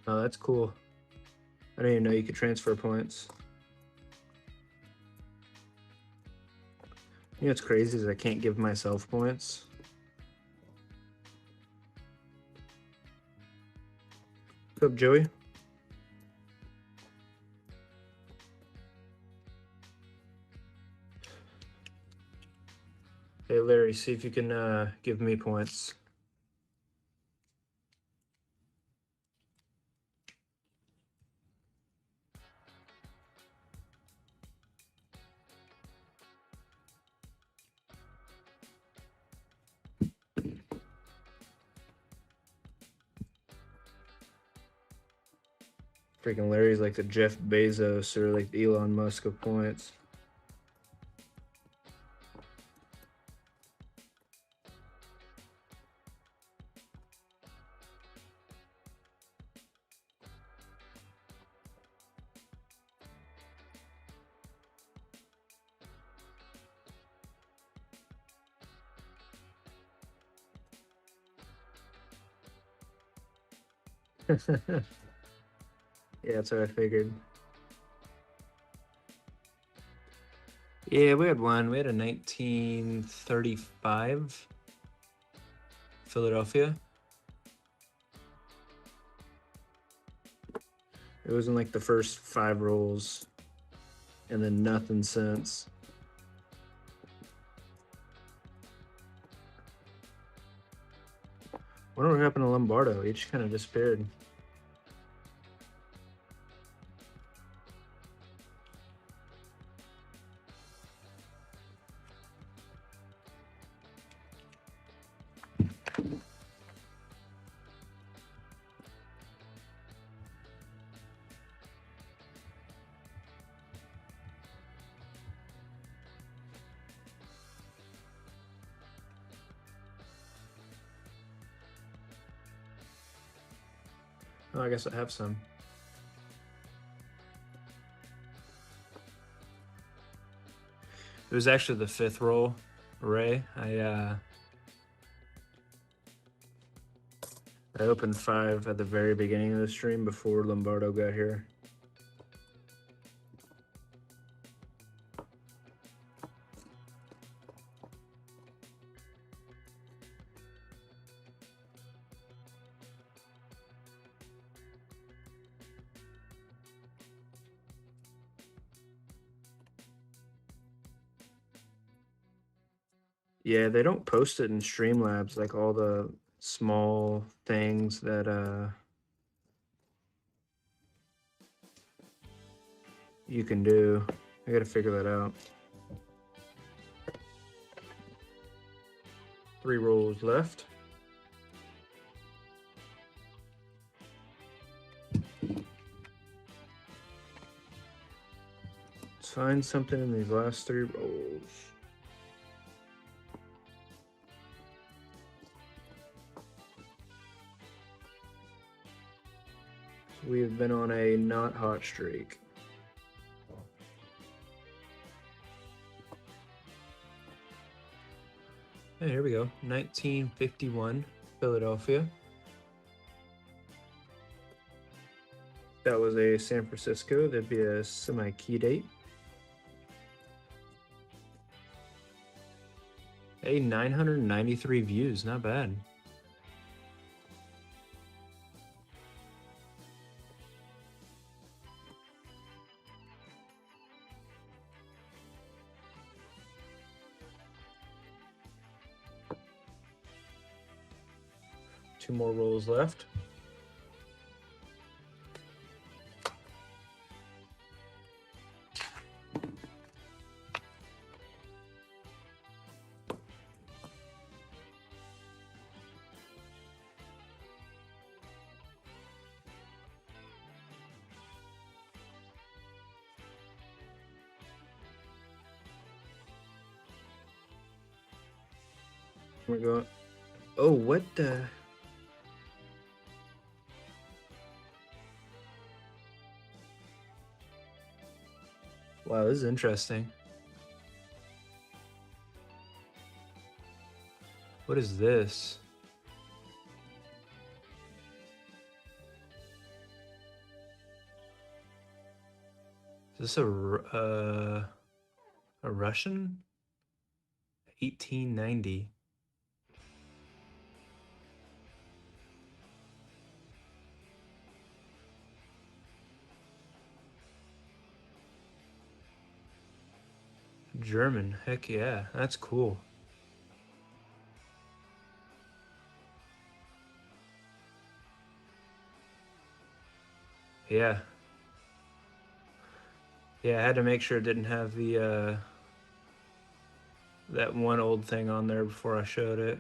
Oh, that's cool. I didn't even know you could transfer points. You know what's crazy is I can't give myself points. What's up, Joey? Hey, Larry, see if you can give me points. Freaking Larry's like the Jeff Bezos or like the Elon Musk of points. Yeah, that's what I figured. Yeah, we had one. We had a 1935 Philadelphia. It was in like the first 5 rolls, and then nothing since. I wonder what happened to Lombardo. He just kind of disappeared. Oh, I guess I have some. It was actually the 5th roll, Ray. I opened 5 at the very beginning of the stream before Lombardo got here. Yeah, they don't post it in Streamlabs, like all the small things that you can do. I gotta figure that out. 3 rolls left. Let's find something in these last 3 rolls. We have been on a not hot streak. And here we go, 1951 Philadelphia. That was a San Francisco. That'd be a semi-key date. Hey, 993 views, not bad. Two more rolls left. We're going. Oh, what the? Wow, this is interesting. What is this? Is this a Russian? 1890. German. Heck yeah, that's cool. Yeah. Yeah, I had to make sure it didn't have the that one old thing on there before I showed it.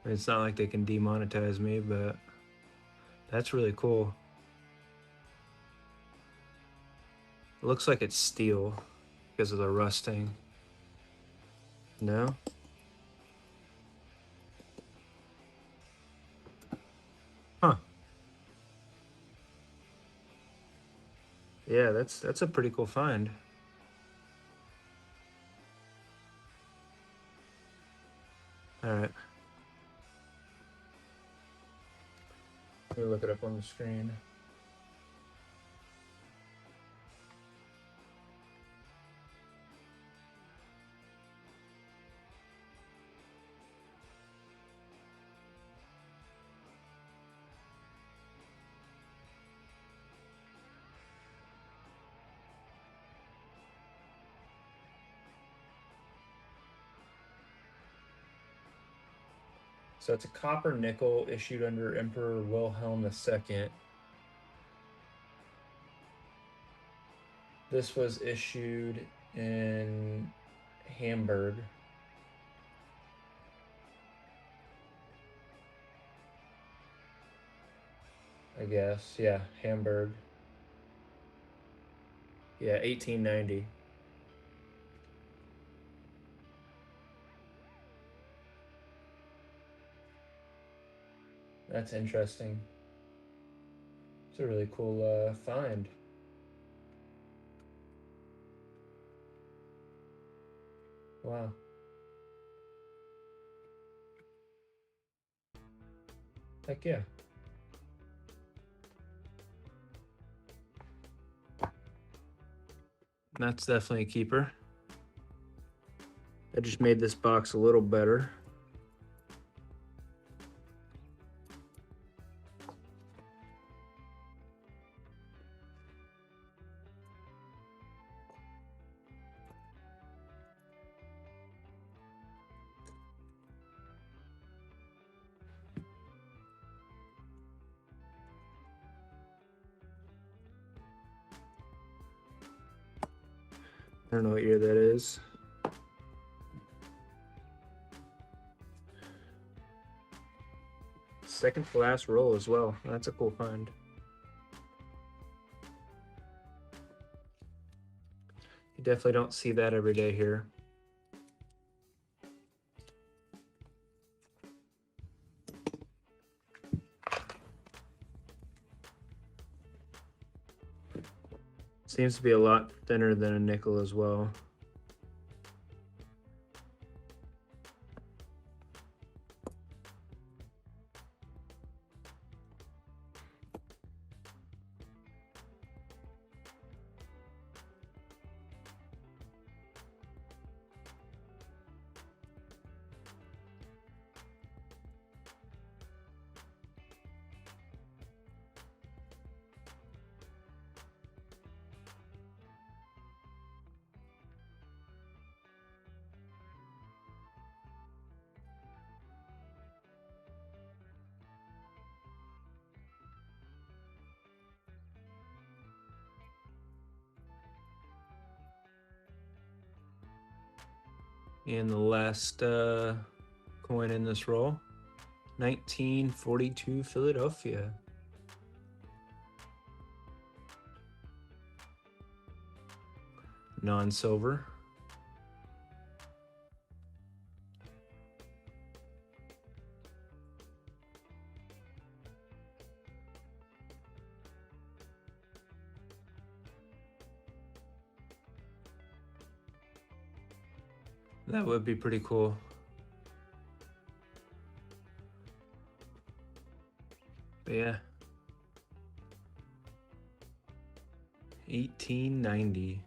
I mean, it's not like they can demonetize me, but that's really cool. It looks like it's steel because of the rusting. No? Huh. Yeah, that's a pretty cool find. All right. Let me look it up on the screen. So it's a copper nickel issued under Emperor Wilhelm II. This was issued in Hamburg. I guess. Yeah, Hamburg. Yeah, 1890. That's interesting. It's a really cool find. Wow. Heck yeah. That's definitely a keeper. I just made this box a little better. I don't know what year that is. Second to last roll as well. That's a cool find. You definitely don't see that every day here. Seems to be a lot thinner than a nickel as well. And the last coin in this roll, 1942 Philadelphia. Non-silver. That would be pretty cool. But yeah. 1890.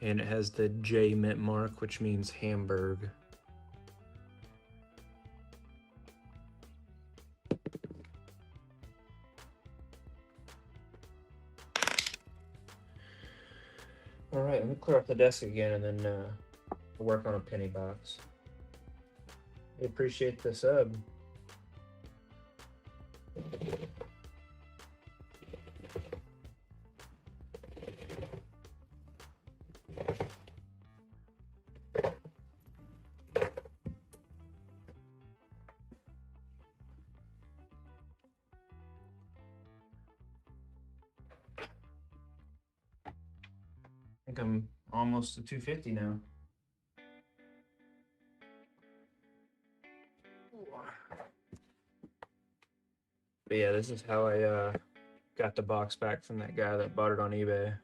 And it has the J mint mark, which means Hamburg. All right, let me clear off the desk again and then work on a penny box. I appreciate the sub. I think I'm almost to 250 now. But yeah, this is how I got the box back from that guy that bought it on eBay.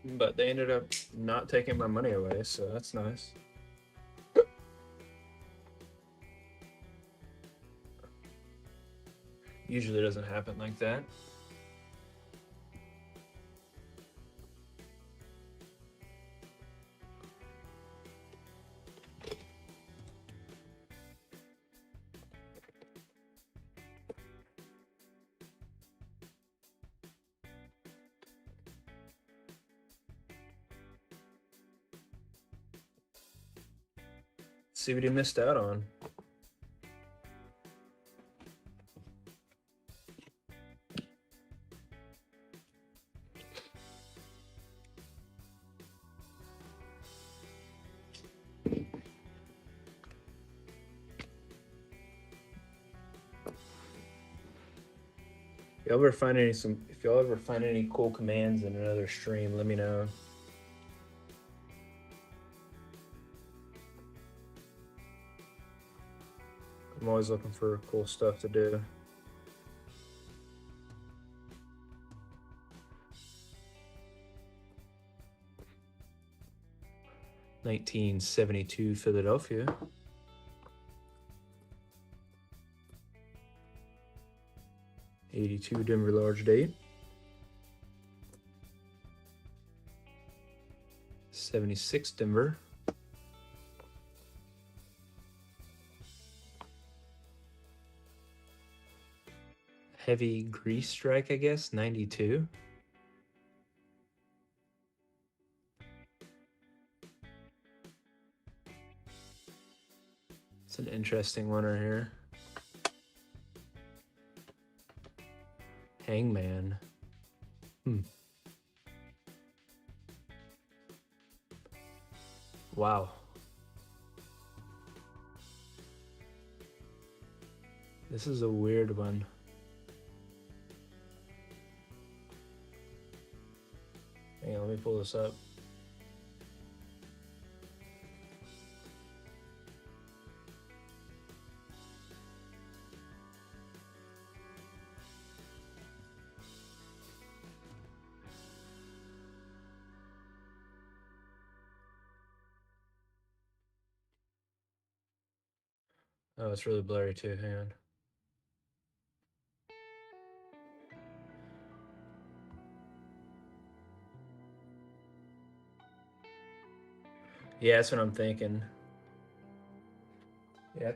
But they ended up not taking my money away, so that's nice. Usually doesn't happen like that. See what he missed out on. If y'all ever find any cool commands in another stream, let me know. I'm always looking for cool stuff to do. (1972) Philadelphia. (82) Denver large date. 76 Denver. Heavy grease strike, I guess, 92. It's an interesting one right here. Hangman. Wow. This is a weird one. Hang on, let me pull this up. Oh, it's really blurry too. Hang on. Yeah, that's what I'm thinking. Yeah,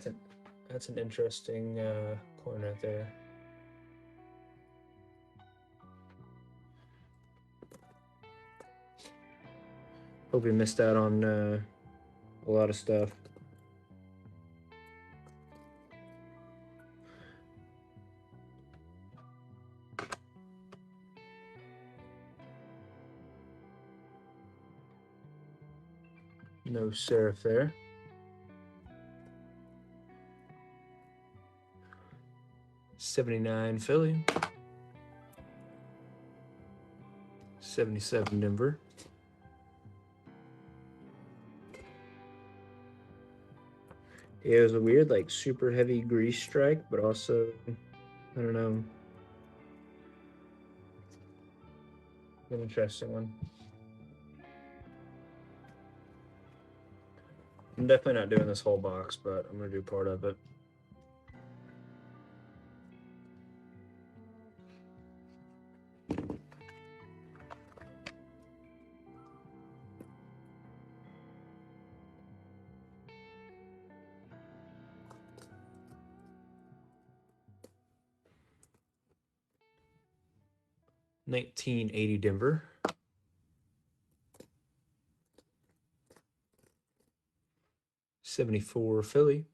that's an interesting coin right there. Hope we missed out on a lot of stuff. No serif there. (79) Philly. 77 Denver. It was a weird, like, super heavy grease strike, but also, I don't know, an interesting one. I'm definitely not doing this whole box, but I'm gonna do part of it. $19.80 Denver. $74 Philly.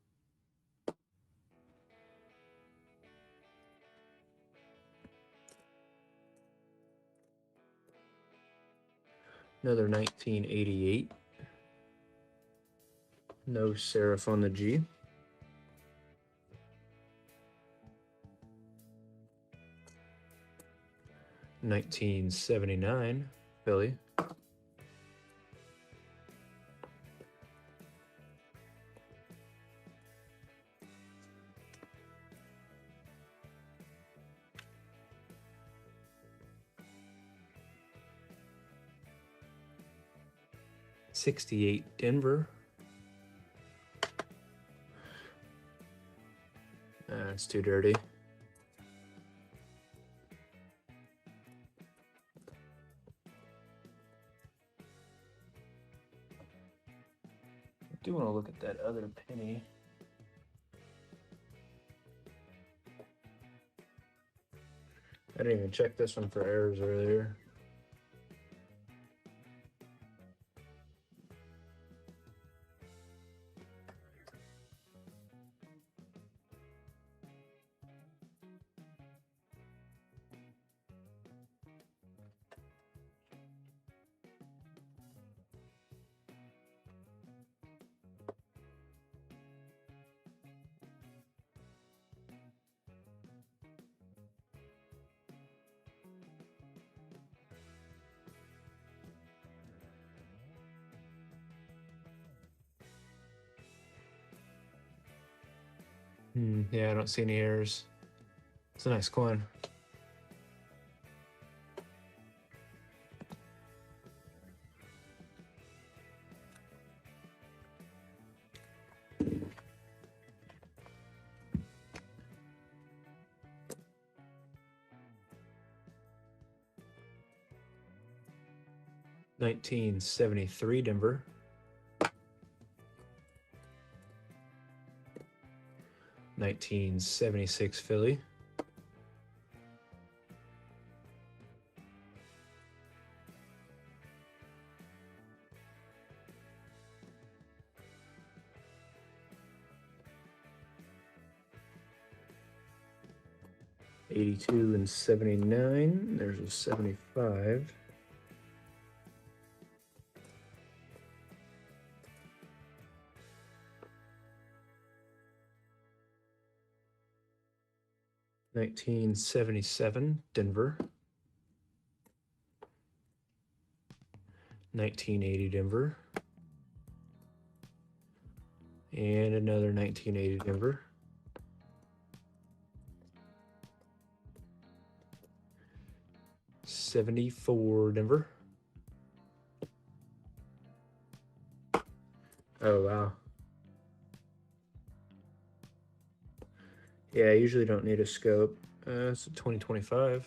Another 1988. No serif on the G. $19.79 Philly. $68 Denver. It's too dirty. I do want to look at that other penny. I didn't even check this one for errors earlier. Yeah, I don't see any errors. It's a nice coin. $19.73 Denver. $19.76 Philly. $82 and $79. There's a $75. $19.77 Denver. $19.80 Denver. And another $19.80 Denver. $74 Denver. Oh, wow. Yeah, I usually don't need a scope. It's a 2025.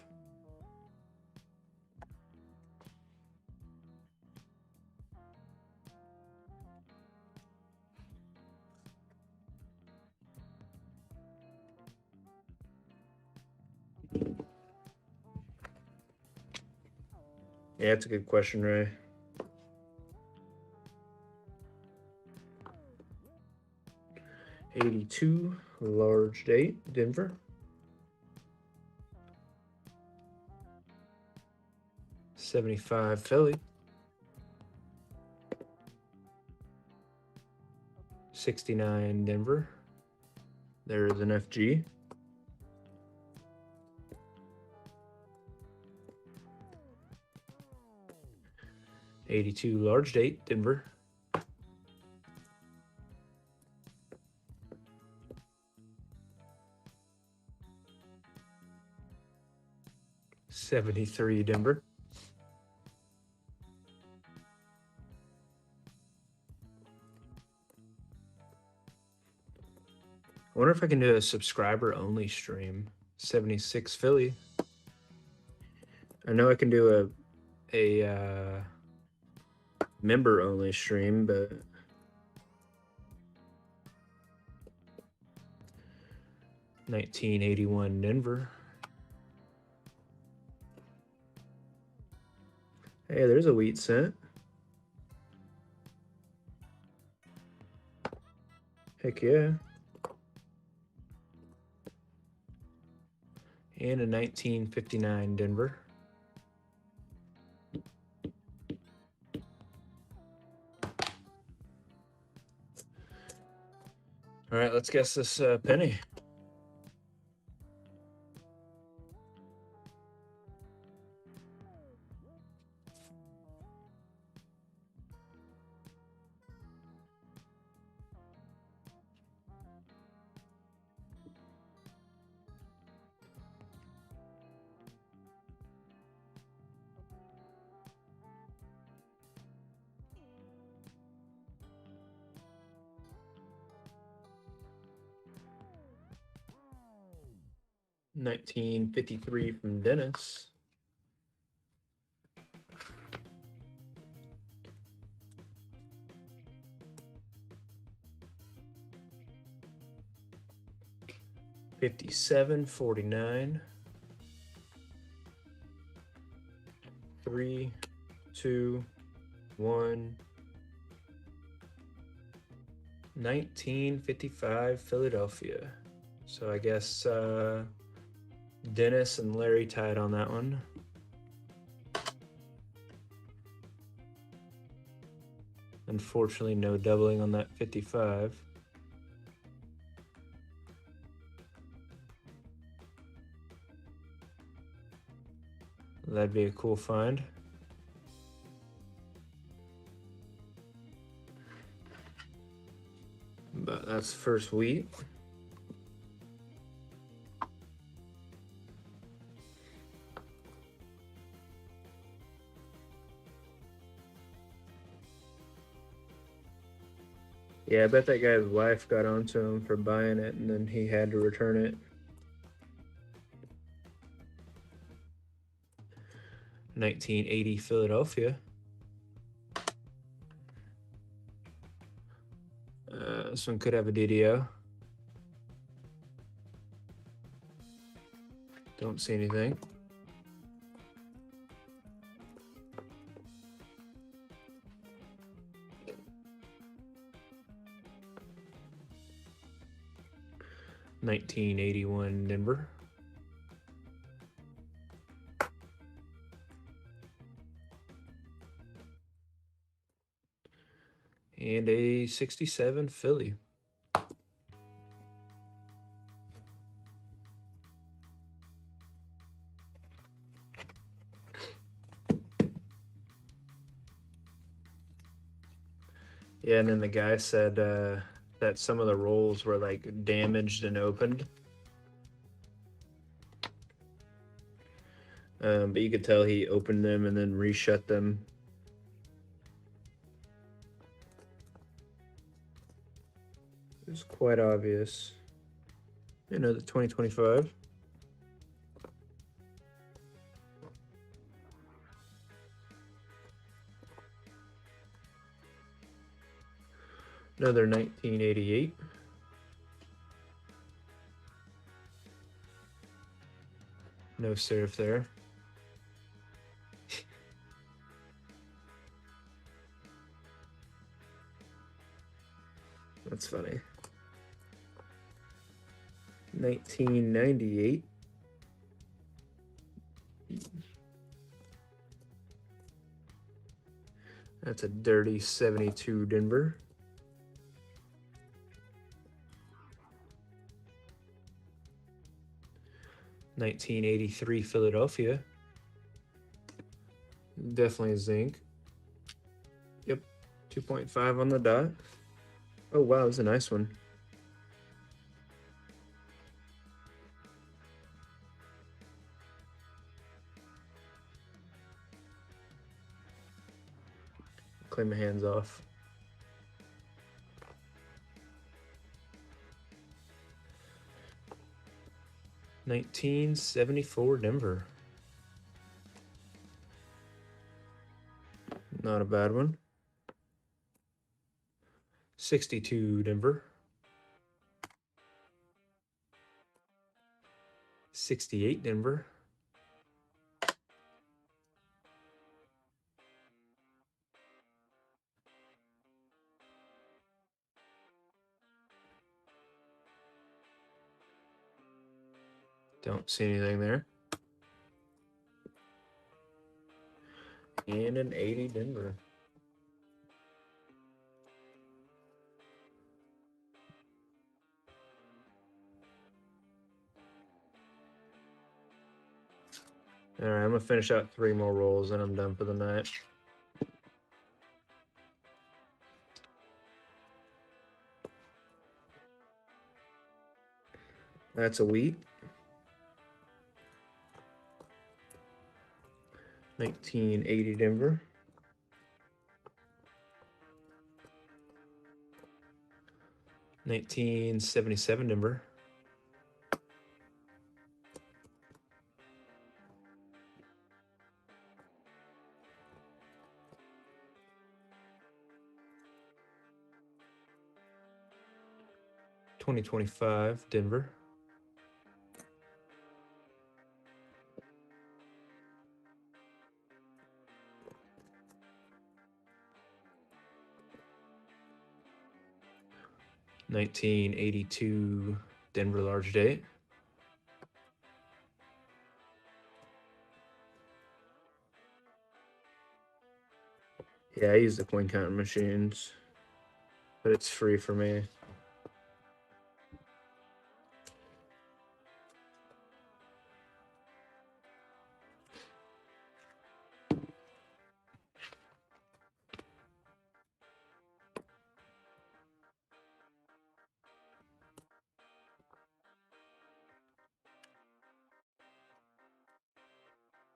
Yeah, that's a good question, Ray. $82 large date, Denver. $75 Philly. $69 Denver. There's an FG. $82 large date, Denver. 73 Denver. I wonder if I can do a subscriber only stream. 76 Philly. I know I can do a member only stream, but 1981 Denver. Hey, there's a wheat cent. Heck yeah. And a 1959 Denver. All right, let's guess this penny. $19.53 from Dennis. $57.49. 3, 2, 1. 1955 Philadelphia. So I guess Dennis and Larry tied on that one. Unfortunately, no doubling on that 55. That'd be a cool find. But that's first wheat. Yeah, I bet that guy's wife got onto him for buying it and then he had to return it. 1980 Philadelphia. This one could have a DDO. Don't see anything. $19.81 Denver. And a 67 Philly. Yeah, and then the guy said that some of the rolls were like damaged and opened. But you could tell he opened them and then reshut them. It was quite obvious. You know, the 2025. Another 1988. No serif there. That's funny. 1998. That's a dirty 72 Denver. $19.83 Philadelphia. Definitely zinc. Yep, 2.5 on the dot. Oh wow, that's a nice one. clean my hands off. $19.74 Denver. Not a bad one. 62 Denver. 68 Denver. Don't see anything there. And an 80 Denver. All right, I'm gonna finish out 3 more rolls and I'm done for the night. That's a wheat. 1980 Denver. 1977 Denver. 2025 Denver. 1982 Denver large date. Yeah, I use the coin counting machines, but it's free for me.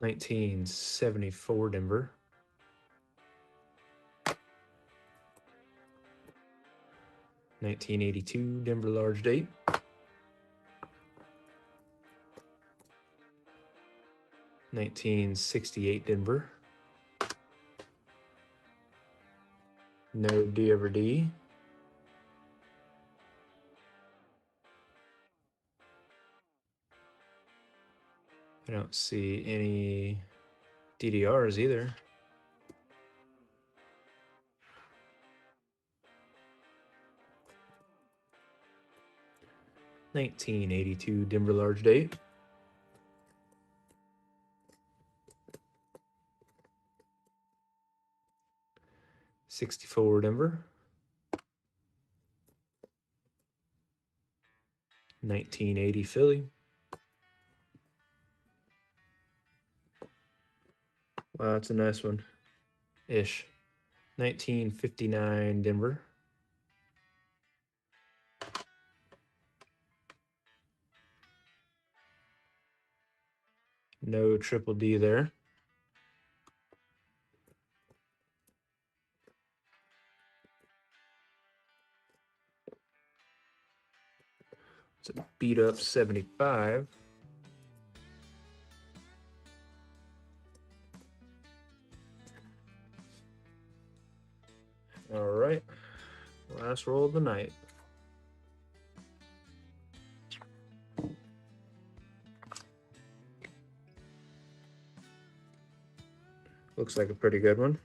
$19.74 Denver. 1982 Denver large date. 1968 Denver. No D over D. I don't see any DDRs either. $19.82 Denver large date. $64 Denver. 1980 Philly. Wow, that's a nice one. Ish. 1959 Denver. No triple D there. It's a beat up 75. All right, last roll of the night. Looks like a pretty good one.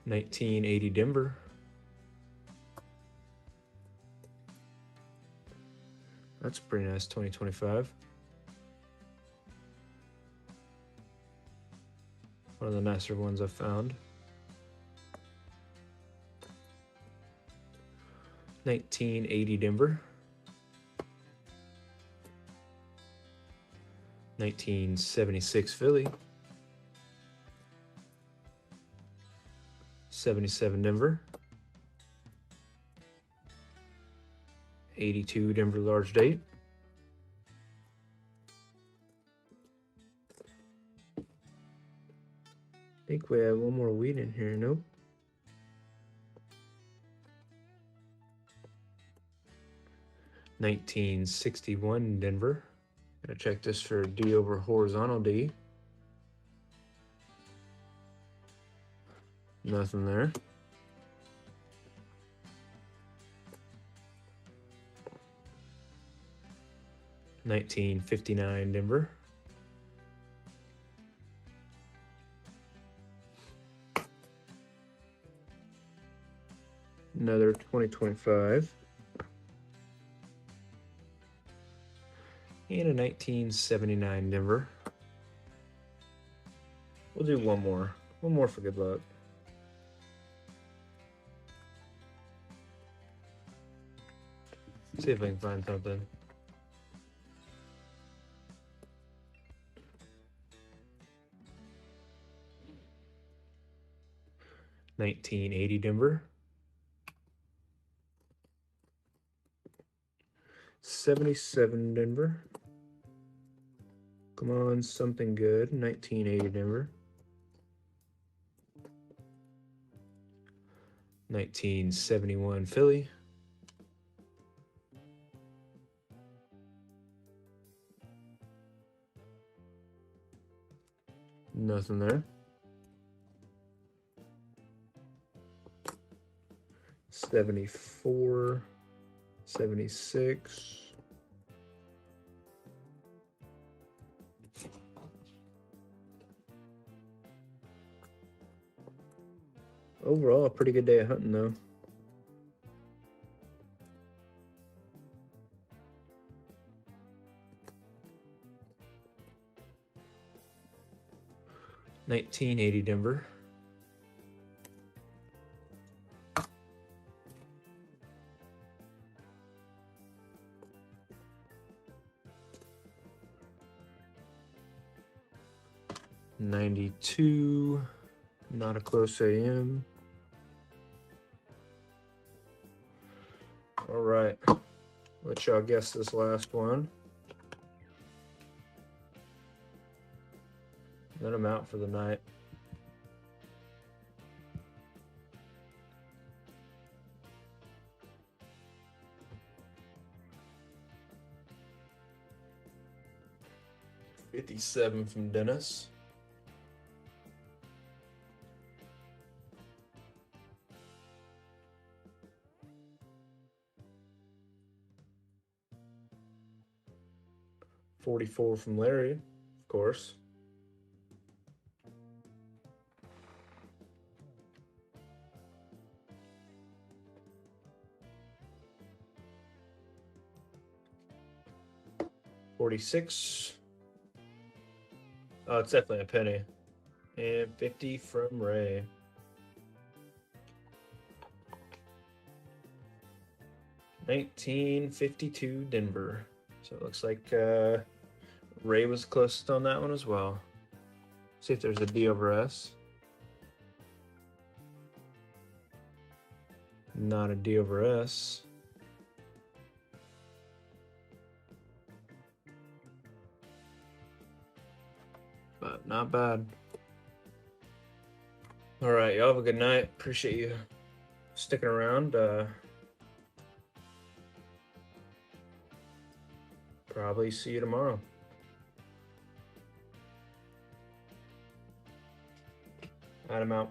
$19.80 Denver. That's a pretty nice 2025. One of the nicer ones I've found. 1980 Denver. 1976 Philly. 77 Denver. 82 Denver large date. I think we have one more wheat in here. Nope. $19.61 Denver. Gotta check this for D over horizontal D. Nothing there. $19.59 Denver. Another 2025. And a 1979 Denver. We'll do one more. One more for good luck. See if I can find something. $19.80 Denver. 77 Denver. Come on, something good. 1980 Denver. 1971 Philly. Nothing there. 74, 76. Overall, a pretty good day of hunting, though. $19.80 Denver. $92. Not a close AM. All right, let y'all guess this last one. Then I'm out for the night. $57 from Dennis. $44 from Larry, of course. $46. Oh, it's definitely a penny. And 50 from Ray. $19.52 Denver. So it looks like Ray was closest on that one as well. See if there's a D over S. Not a D over S. But not bad. All right, y'all have a good night. Appreciate you sticking around. Probably see you tomorrow. Adam out.